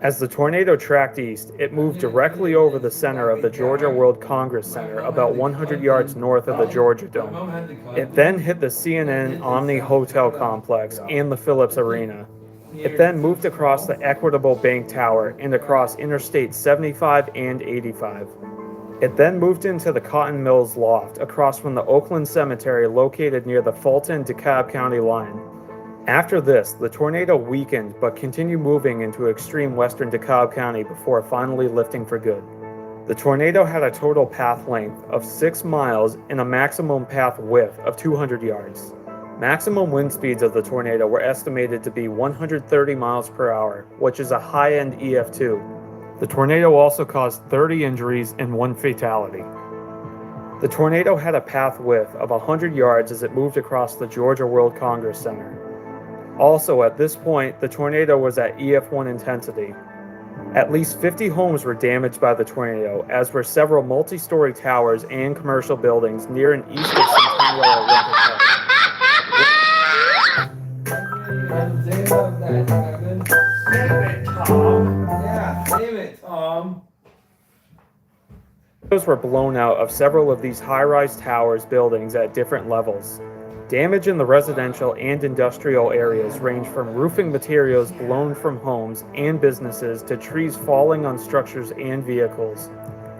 As the tornado tracked east, it moved directly over the center of the Georgia World Congress Center, about 100 yards north of the Georgia Dome. It then hit the CNN Omni Hotel complex and the Phillips Arena. It then moved across the Equitable Bank Tower and across Interstate 75 and 85. It then moved into the Cotton Mills Loft across from the Oakland Cemetery located near the Fulton-DeKalb County line. After this, the tornado weakened but continued moving into extreme western DeKalb County before finally lifting for good. The tornado had a total path length of 6 miles and a maximum path width of 200 yards. Maximum wind speeds of the tornado were estimated to be 130 miles per hour, which is a high-end EF2. The tornado also caused 30 injuries and 1 fatality. The tornado had a path width of 100 yards as it moved across the Georgia World Congress Center. Also, at this point, the tornado was at EF1 intensity. At least 50 homes were damaged by the tornado, as were several multi-story towers and commercial buildings near and east of Centennial Olympic Park. Save it, Tom. Windows were blown out of several of these high-rise towers buildings at different levels. Damage in the residential and industrial areas ranged from roofing materials blown from homes and businesses to trees falling on structures and vehicles.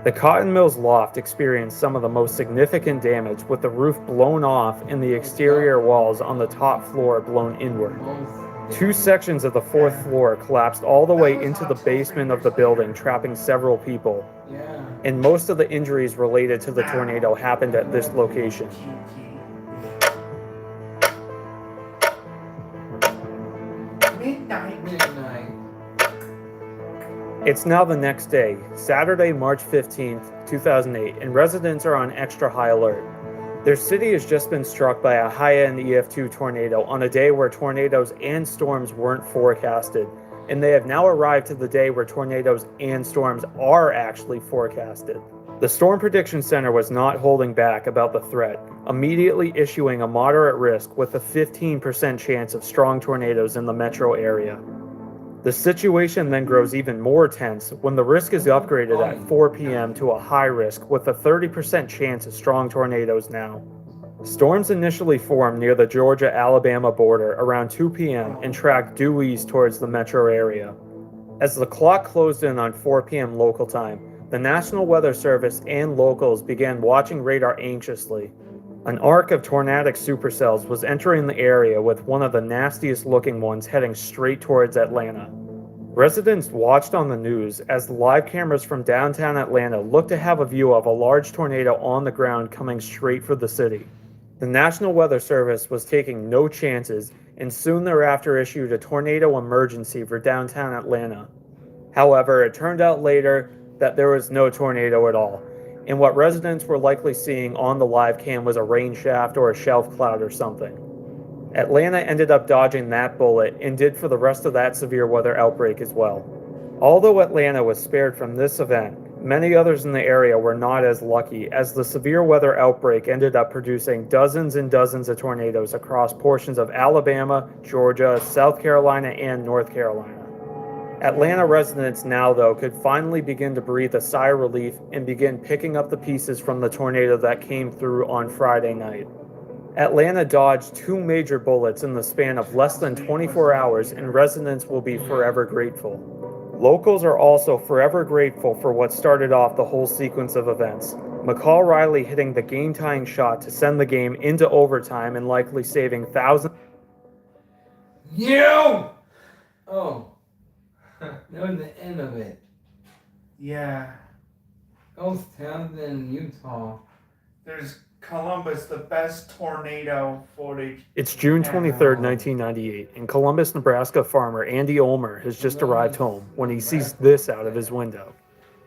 The Cotton Mills Loft experienced some of the most significant damage, with the roof blown off and the exterior walls on the top floor blown inward. 2 sections of the 4th floor collapsed all the way into the basement of the building, trapping several people. And most of the injuries related to the tornado happened at this location. Midnight. It's now the next day, Saturday, March 15th, 2008, and residents are on extra high alert. Their city has just been struck by a high-end EF2 tornado on a day where tornadoes and storms weren't forecasted, and they have now arrived to the day where tornadoes and storms are actually forecasted. The Storm Prediction Center was not holding back about the threat, immediately issuing a moderate risk with a 15% chance of strong tornadoes in the metro area. The situation then grows even more tense when the risk is upgraded at 4 p.m. to a high risk with a 30% chance of strong tornadoes now. Storms initially formed near the Georgia-Alabama border around 2 p.m. and tracked due east towards the metro area. As the clock closed in on 4 p.m. local time, the National Weather Service and locals began watching radar anxiously. An arc of tornadic supercells was entering the area with one of the nastiest looking ones heading straight towards Atlanta. Residents watched on the news as the live cameras from downtown Atlanta looked to have a view of a large tornado on the ground coming straight for the city. The National Weather Service was taking no chances and soon thereafter issued a tornado emergency for downtown Atlanta. However, it turned out later that there was no tornado at all, and what residents were likely seeing on the live cam was a rain shaft or a shelf cloud or something. Atlanta ended up dodging that bullet and did for the rest of that severe weather outbreak as well. Although Atlanta was spared from this event, many others in the area were not as lucky, as the severe weather outbreak ended up producing dozens and dozens of tornadoes across portions of Alabama, Georgia, South Carolina, and North Carolina. Atlanta residents now, though, could finally begin to breathe a sigh of relief and begin picking up the pieces from the tornado that came through on Friday night. Atlanta dodged 2 major bullets in the span of less than 24 hours, and residents will be forever grateful. Locals are also forever grateful for what started off the whole sequence of events. McCall Riley hitting the game-tying shot to send the game into overtime and likely saving thousands. You! Oh. That was the end of it. Yeah. Ghost towns in Utah. There's Columbus, the best tornado footage. It's June 23rd, 1998, and Columbus, Nebraska farmer Andy Ulmer has just arrived home when he sees this out of his window.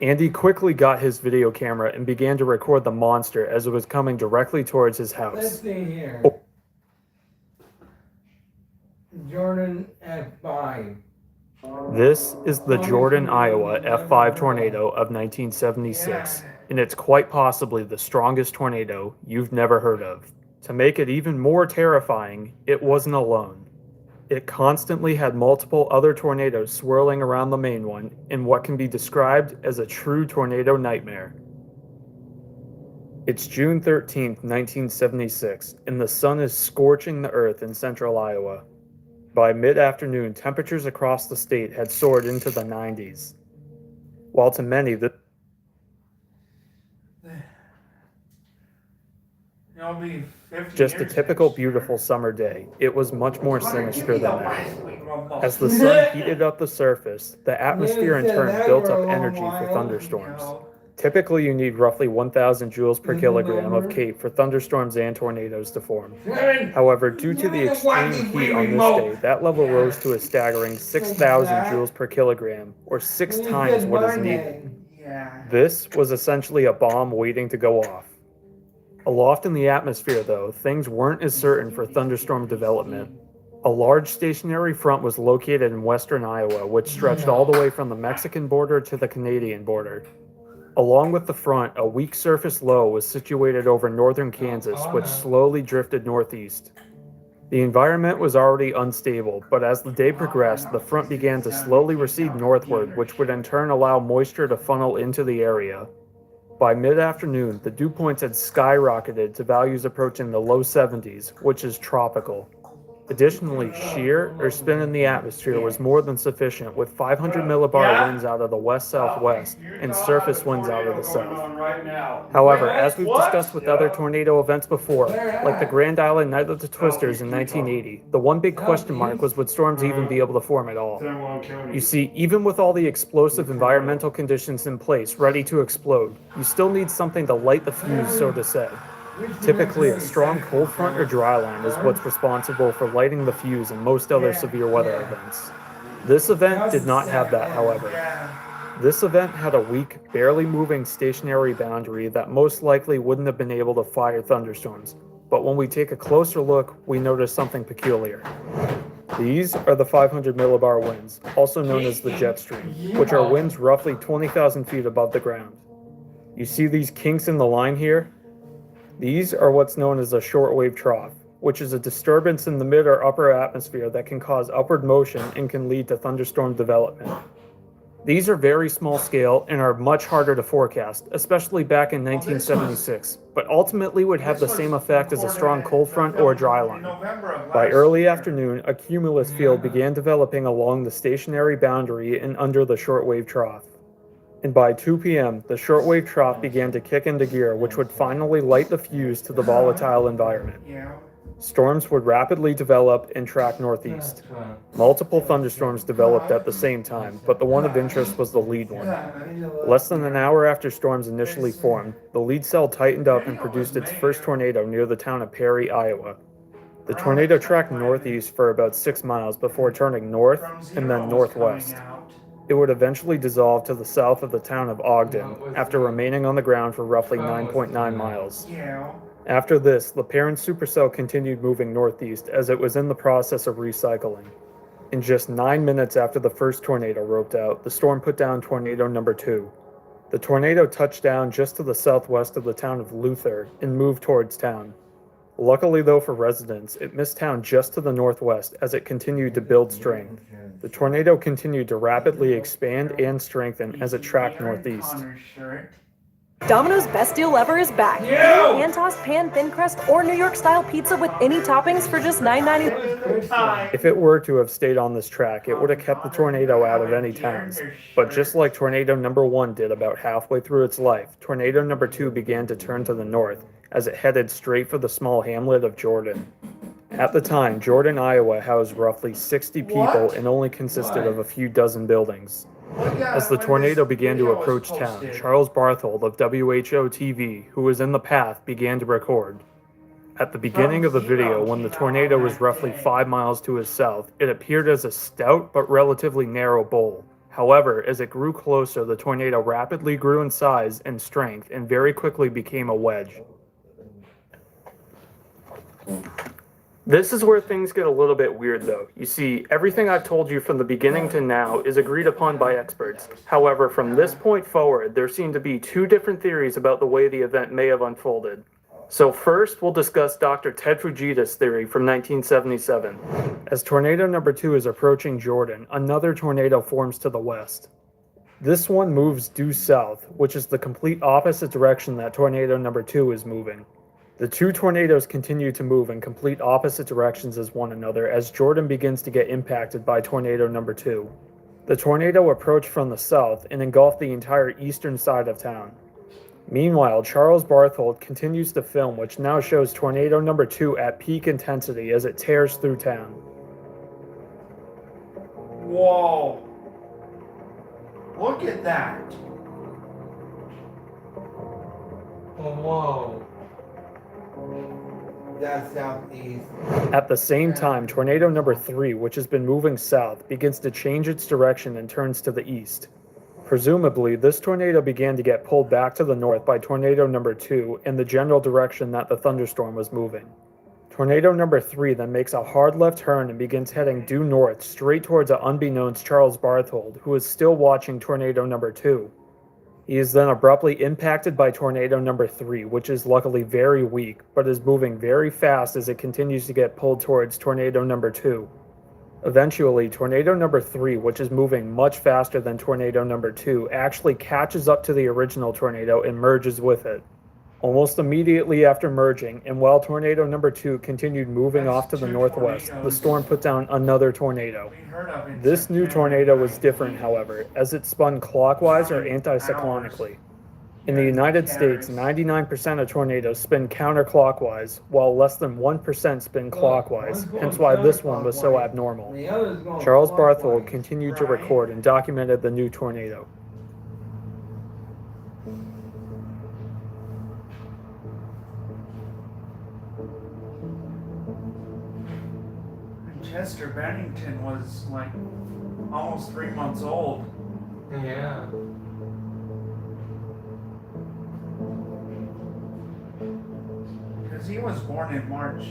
Andy quickly got his video camera and began to record the monster as it was coming directly towards his house. Let's see here. Jordan F5. This is the Jordan, Iowa F5 tornado of 1976, and it's quite possibly the strongest tornado you've never heard of. To make it even more terrifying, it wasn't alone. It constantly had multiple other tornadoes swirling around the main one in what can be described as a true tornado nightmare. It's June 13th, 1976, and the sun is scorching the earth in central Iowa. By mid-afternoon, temperatures across the state had soared into the 90s. While to many, just a typical beautiful summer day, it was much more sinister than that. As the sun heated up the surface, the atmosphere in turn built up energy for thunderstorms. Typically, you need roughly 1,000 joules per kilogram of CAPE for thunderstorms and tornadoes to form. However, due to the extreme heat on this day, that level rose to a staggering 6,000 joules per kilogram, or 6 times what is needed. This was essentially a bomb waiting to go off. Aloft in the atmosphere, though, things weren't as certain for thunderstorm development. A large stationary front was located in western Iowa, which stretched all the way from the Mexican border to the Canadian border. Along with the front, a weak surface low was situated over northern Kansas, which slowly drifted northeast. The environment was already unstable, but as the day progressed, the front began to slowly recede northward, which would in turn allow moisture to funnel into the area. By mid-afternoon, the dew points had skyrocketed to values approaching the low 70s, which is tropical. Additionally, shear, or spin in the atmosphere, was more than sufficient, with 500 millibar winds out of the west-southwest and surface winds out of the south. However, as we've discussed with other tornado events before, like the Grand Island Night of the Twisters in 1980, the one big question mark was would storms even be able to form at all? You see, even with all the explosive environmental conditions in place ready to explode, you still need something to light the fuse, so to say. Typically, a strong cold front or dry line is what's responsible for lighting the fuse in most other severe weather events. This event did not have that, however. This event had a weak, barely moving stationary boundary that most likely wouldn't have been able to fire thunderstorms, but when we take a closer look, we notice something peculiar. These are the 500 millibar winds, also known as the jet stream, which are winds roughly 20,000 feet above the ground. You see these kinks in the line here? These are what's known as a shortwave trough, which is a disturbance in the mid or upper atmosphere that can cause upward motion and can lead to thunderstorm development. These are very small scale and are much harder to forecast, especially back in 1976, but ultimately would have the same effect as a strong cold front or a dry line. By early afternoon, a cumulus field began developing along the stationary boundary and under the shortwave trough. And by 2 p.m., the shortwave trough began to kick into gear, which would finally light the fuse to the volatile environment. Storms would rapidly develop and track northeast. Multiple thunderstorms developed at the same time, but the one of interest was the lead one. Less than an hour after storms initially formed, the lead cell tightened up and produced its first tornado near the town of Perry, Iowa. The tornado tracked northeast for about 6 miles before turning north and then northwest. It would eventually dissolve to the south of the town of Ogden, after remaining on the ground for roughly 9.9 miles. After this, the parent supercell continued moving northeast as it was in the process of recycling. In just 9 minutes after the first tornado roped out, the storm put down tornado number 2. The tornado touched down just to the southwest of the town of Luther and moved towards town. Luckily though for residents, it missed town just to the northwest as it continued to build strength. The tornado continued to rapidly expand and strengthen as it tracked northeast. Domino's Best Deal Ever is back. Hand-tossed pan thin crust or New York-style pizza with any toppings for just $9.99. If it were to have stayed on this track, it would have kept the tornado out of any towns. But just like tornado number 1 did about halfway through its life, tornado number 2 began to turn to the north as it headed straight for the small hamlet of Jordan. At the time, Jordan, Iowa housed roughly 60 people and only consisted of a few dozen buildings. As the tornado began to approach town, Charles Barthold of WHO-TV, who was in the path, began to record. At the beginning of the video, when the tornado was roughly 5 miles to his south, it appeared as a stout but relatively narrow bowl. However, as it grew closer, the tornado rapidly grew in size and strength and very quickly became a wedge. This is where things get a little bit weird though. You see, everything I've told you from the beginning to now is agreed upon by experts. However, from this point forward, there seem to be 2 different theories about the way the event may have unfolded. So first, we'll discuss Dr. Ted Fujita's theory from 1977. As tornado number 2 is approaching Jordan, another tornado forms to the west. This one moves due south, which is the complete opposite direction that tornado number 2 is moving. The 2 tornadoes continue to move in complete opposite directions as one another as Jordan begins to get impacted by tornado number 2. The tornado approached from the south and engulfed the entire eastern side of town. Meanwhile, Charles Barthold continues to film, which now shows tornado number 2 at peak intensity as it tears through town. Whoa. Look at that. Whoa. That's southeast. At the same time, tornado number 3, which has been moving south, begins to change its direction and turns to the east. Presumably, this tornado began to get pulled back to the north by tornado number 2 in the general direction that the thunderstorm was moving. Tornado number 3 then makes a hard left turn and begins heading due north straight towards an unbeknownst Charles Barthold, who is still watching tornado number 2. He is then abruptly impacted by tornado number 3, which is luckily very weak, but is moving very fast as it continues to get pulled towards tornado number 2. Eventually, tornado number 3, which is moving much faster than tornado number 2, actually catches up to the original tornado and merges with it. Almost immediately after merging, and while tornado number 2 continued moving off to the northwest, the storm put down another tornado. This new tornado was different, however, as it spun clockwise or anticyclonically. In the United States, 99% of tornadoes spin counterclockwise, while less than 1% spin clockwise, hence why this one was so abnormal. Charles Barthold continued to record and documented the new tornado. Chester Bennington was like almost 3 months old. Yeah. Because he was born in March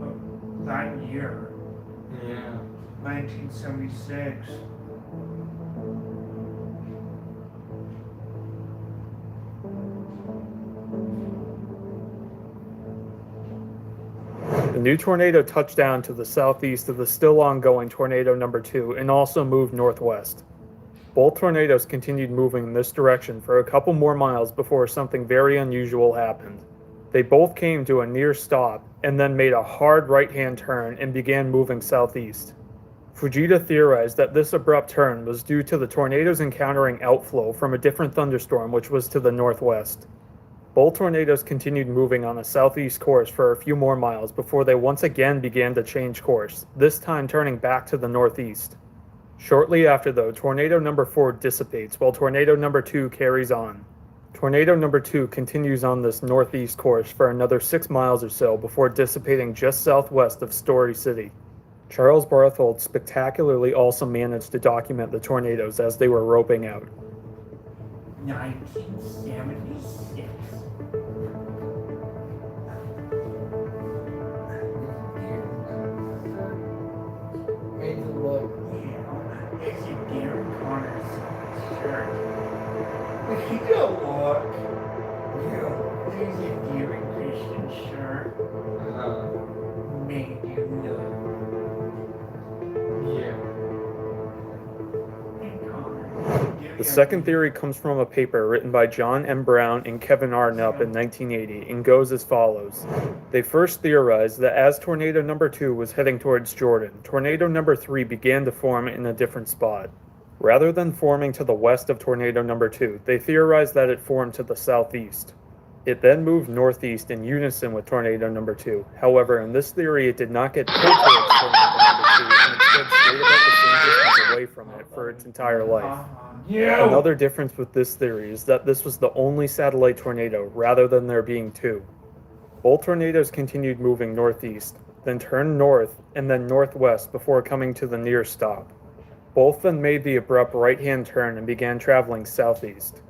of that year. Yeah. 1976. The new tornado touched down to the southeast of the still ongoing tornado number 2 and also moved northwest. Both tornadoes continued moving in this direction for a couple more miles before something very unusual happened. They both came to a near stop and then made a hard right-hand turn and began moving southeast. Fujita theorized that this abrupt turn was due to the tornadoes encountering outflow from a different thunderstorm which was to the northwest. Both tornadoes continued moving on a southeast course for a few more miles before they once again began to change course, this time turning back to the northeast. Shortly after, though, tornado number 4 dissipates while tornado number 2 carries on. Tornado number 2 continues on this northeast course for another 6 miles or so before dissipating just southwest of Story City. Charles Barthold spectacularly also managed to document the tornadoes as they were roping out. 1976. Wait to look. It's a Gary Connor's shirt. You go look. Yeah. There's a Gary Christian shirt. Made you know. Yeah. The second theory comes from a paper written by John M. Brown and Kevin R. Knupp in 1980 and goes as follows. They first theorized that as tornado number 2 was heading towards Jordan, tornado number 3 began to form in a different spot. Rather than forming to the west of tornado number 2, they theorized that it formed to the southeast. It then moved northeast in unison with tornado number 2. However, in this theory, it did not get pulled towards tornado number 2 and instead stayed about the same distance away from it for its entire life. Another difference with this theory is that this was the only satellite tornado rather than there being 2. Both tornadoes continued moving northeast, then turned north and then northwest before coming to the near stop. Both then made the abrupt right-hand turn and began traveling southeast.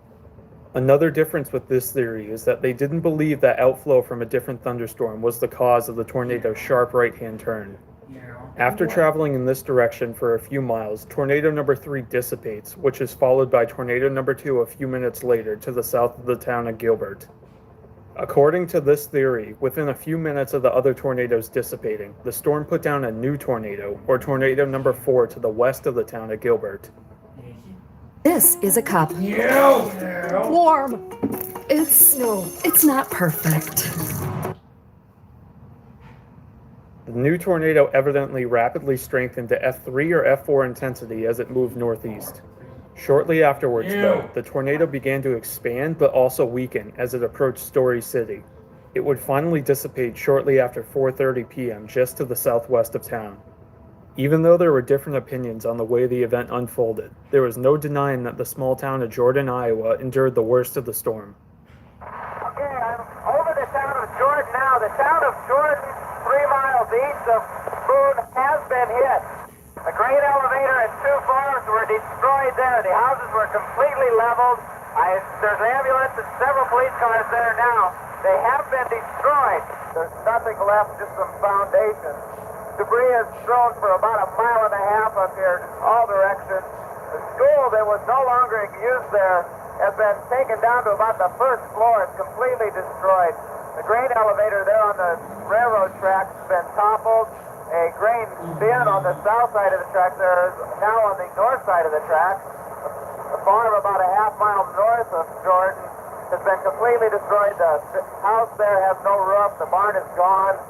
Another difference with this theory is that they didn't believe that outflow from a different thunderstorm was the cause of the tornado's sharp right-hand turn. After traveling in this direction for a few miles, tornado number 3 dissipates, which is followed by tornado number 2 a few minutes later to the south of the town of Gilbert. According to this theory, within a few minutes of the other tornadoes dissipating, the storm put down a new tornado, or tornado number 4 to the west of the town of Gilbert. This is a cup. Warm. It's not perfect. The new tornado evidently rapidly strengthened to F3 or F4 intensity as it moved northeast. Shortly afterwards, though, the tornado began to expand but also weaken as it approached Story City. It would finally dissipate shortly after 4:30 p.m. just to the southwest of town. Even though there were different opinions on the way the event unfolded, there was no denying that the small town of Jordan, Iowa endured the worst of the storm. Okay, I'm over the town of Jordan now. The town of Jordan, 3 miles east of Boone, has been hit. A grain elevator and 2 farms were destroyed there. The houses were completely leveled. There's an ambulance and several police cars there now. They have been destroyed. There's nothing left, just some foundation. Debris is thrown for about 1.5 miles up here, all directions. The school that was no longer in use there has been taken down to about the 1st floor. It's completely destroyed. The grain elevator there on the railroad tracks has been toppled. A grain bin on the south side of the track there is now on the north side of the track. The farm about 1/2 mile north of Jordan has been completely destroyed. The house there has no roof. The barn is gone.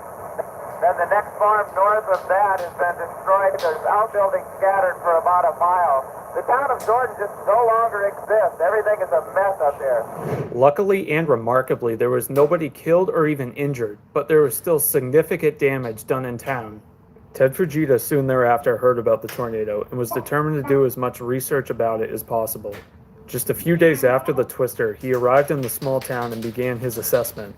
Then the next farm north of that has been destroyed. There's outbuildings scattered for about 1 mile. The town of Jordan just no longer exists. Everything is a mess up there. Luckily and remarkably, there was nobody killed or even injured, but there was still significant damage done in town. Ted Fujita soon thereafter heard about the tornado and was determined to do as much research about it as possible. Just a few days after the twister, he arrived in the small town and began his assessment.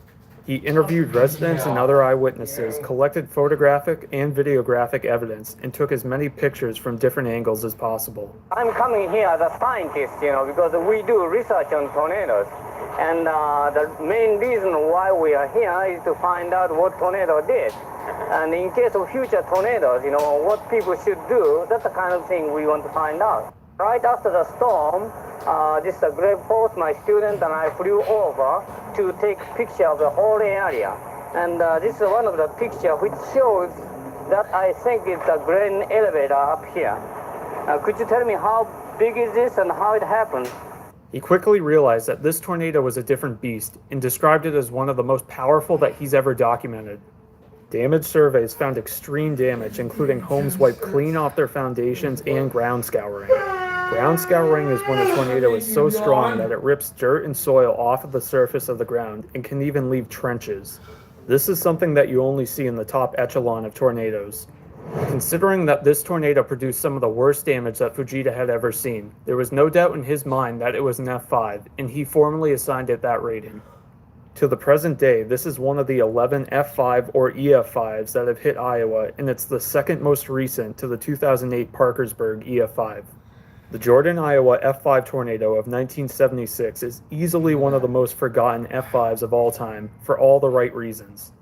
He interviewed residents and other eyewitnesses, collected photographic and videographic evidence, and took as many pictures from different angles as possible. I'm coming here as a scientist, because we do research on tornadoes. And the main reason why we are here is to find out what tornado did. And in case of future tornadoes, what people should do, that's the kind of thing we want to find out. Right after the storm, this is Greg Post, my student, and I flew over to take a picture of the whole area. And this is one of the pictures which shows that I think it's a grain elevator up here. Could you tell me how big is this and how it happened? He quickly realized that this tornado was a different beast and described it as one of the most powerful that he's ever documented. Damage surveys found extreme damage, including homes wiped clean off their foundations and ground scouring. Ground scouring is when a tornado is so strong that it rips dirt and soil off of the surface of the ground and can even leave trenches. This is something that you only see in the top echelon of tornadoes. Considering that this tornado produced some of the worst damage that Fujita had ever seen, there was no doubt in his mind that it was an F5, and he formally assigned it that rating. To the present day, this is one of the 11 F5 or EF5s that have hit Iowa, and it's the second most recent to the 2008 Parkersburg EF5. The Jordan, Iowa F5 tornado of 1976 is easily one of the most forgotten F5s of all time, for all the right reasons.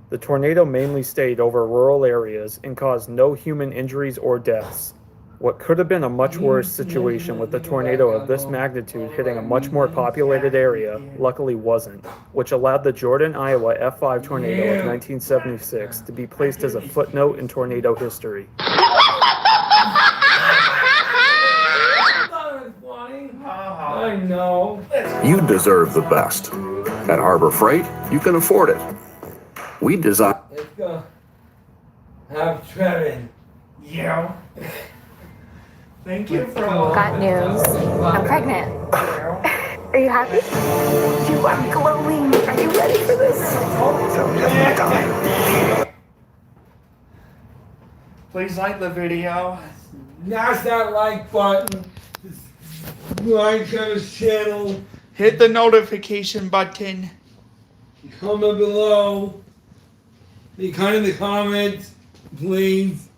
The tornado mainly stayed over rural areas and caused no human injuries or deaths. What could have been a much worse situation with a tornado of this magnitude hitting a much more populated area luckily wasn't, which allowed the Jordan, Iowa F5 tornado of 1976 to be placed as a footnote in tornado history. I know. You deserve the best. At Harbor Freight, you can afford it. We design. Let's go. Have Treven. Yeah. Thank you for Got news. I'm pregnant. Are you happy? You are glowing. Are you ready for this? Please like the video. Smash that like button. Like on this channel. Hit the notification button. Comment below. Be kind in the comments, please.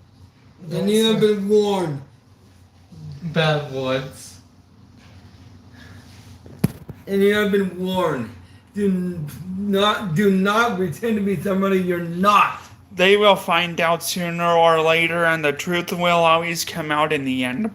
And you have been warned. Bad words. And you have been warned. Do not pretend to be somebody you're not. They will find out sooner or later, and the truth will always come out in the end.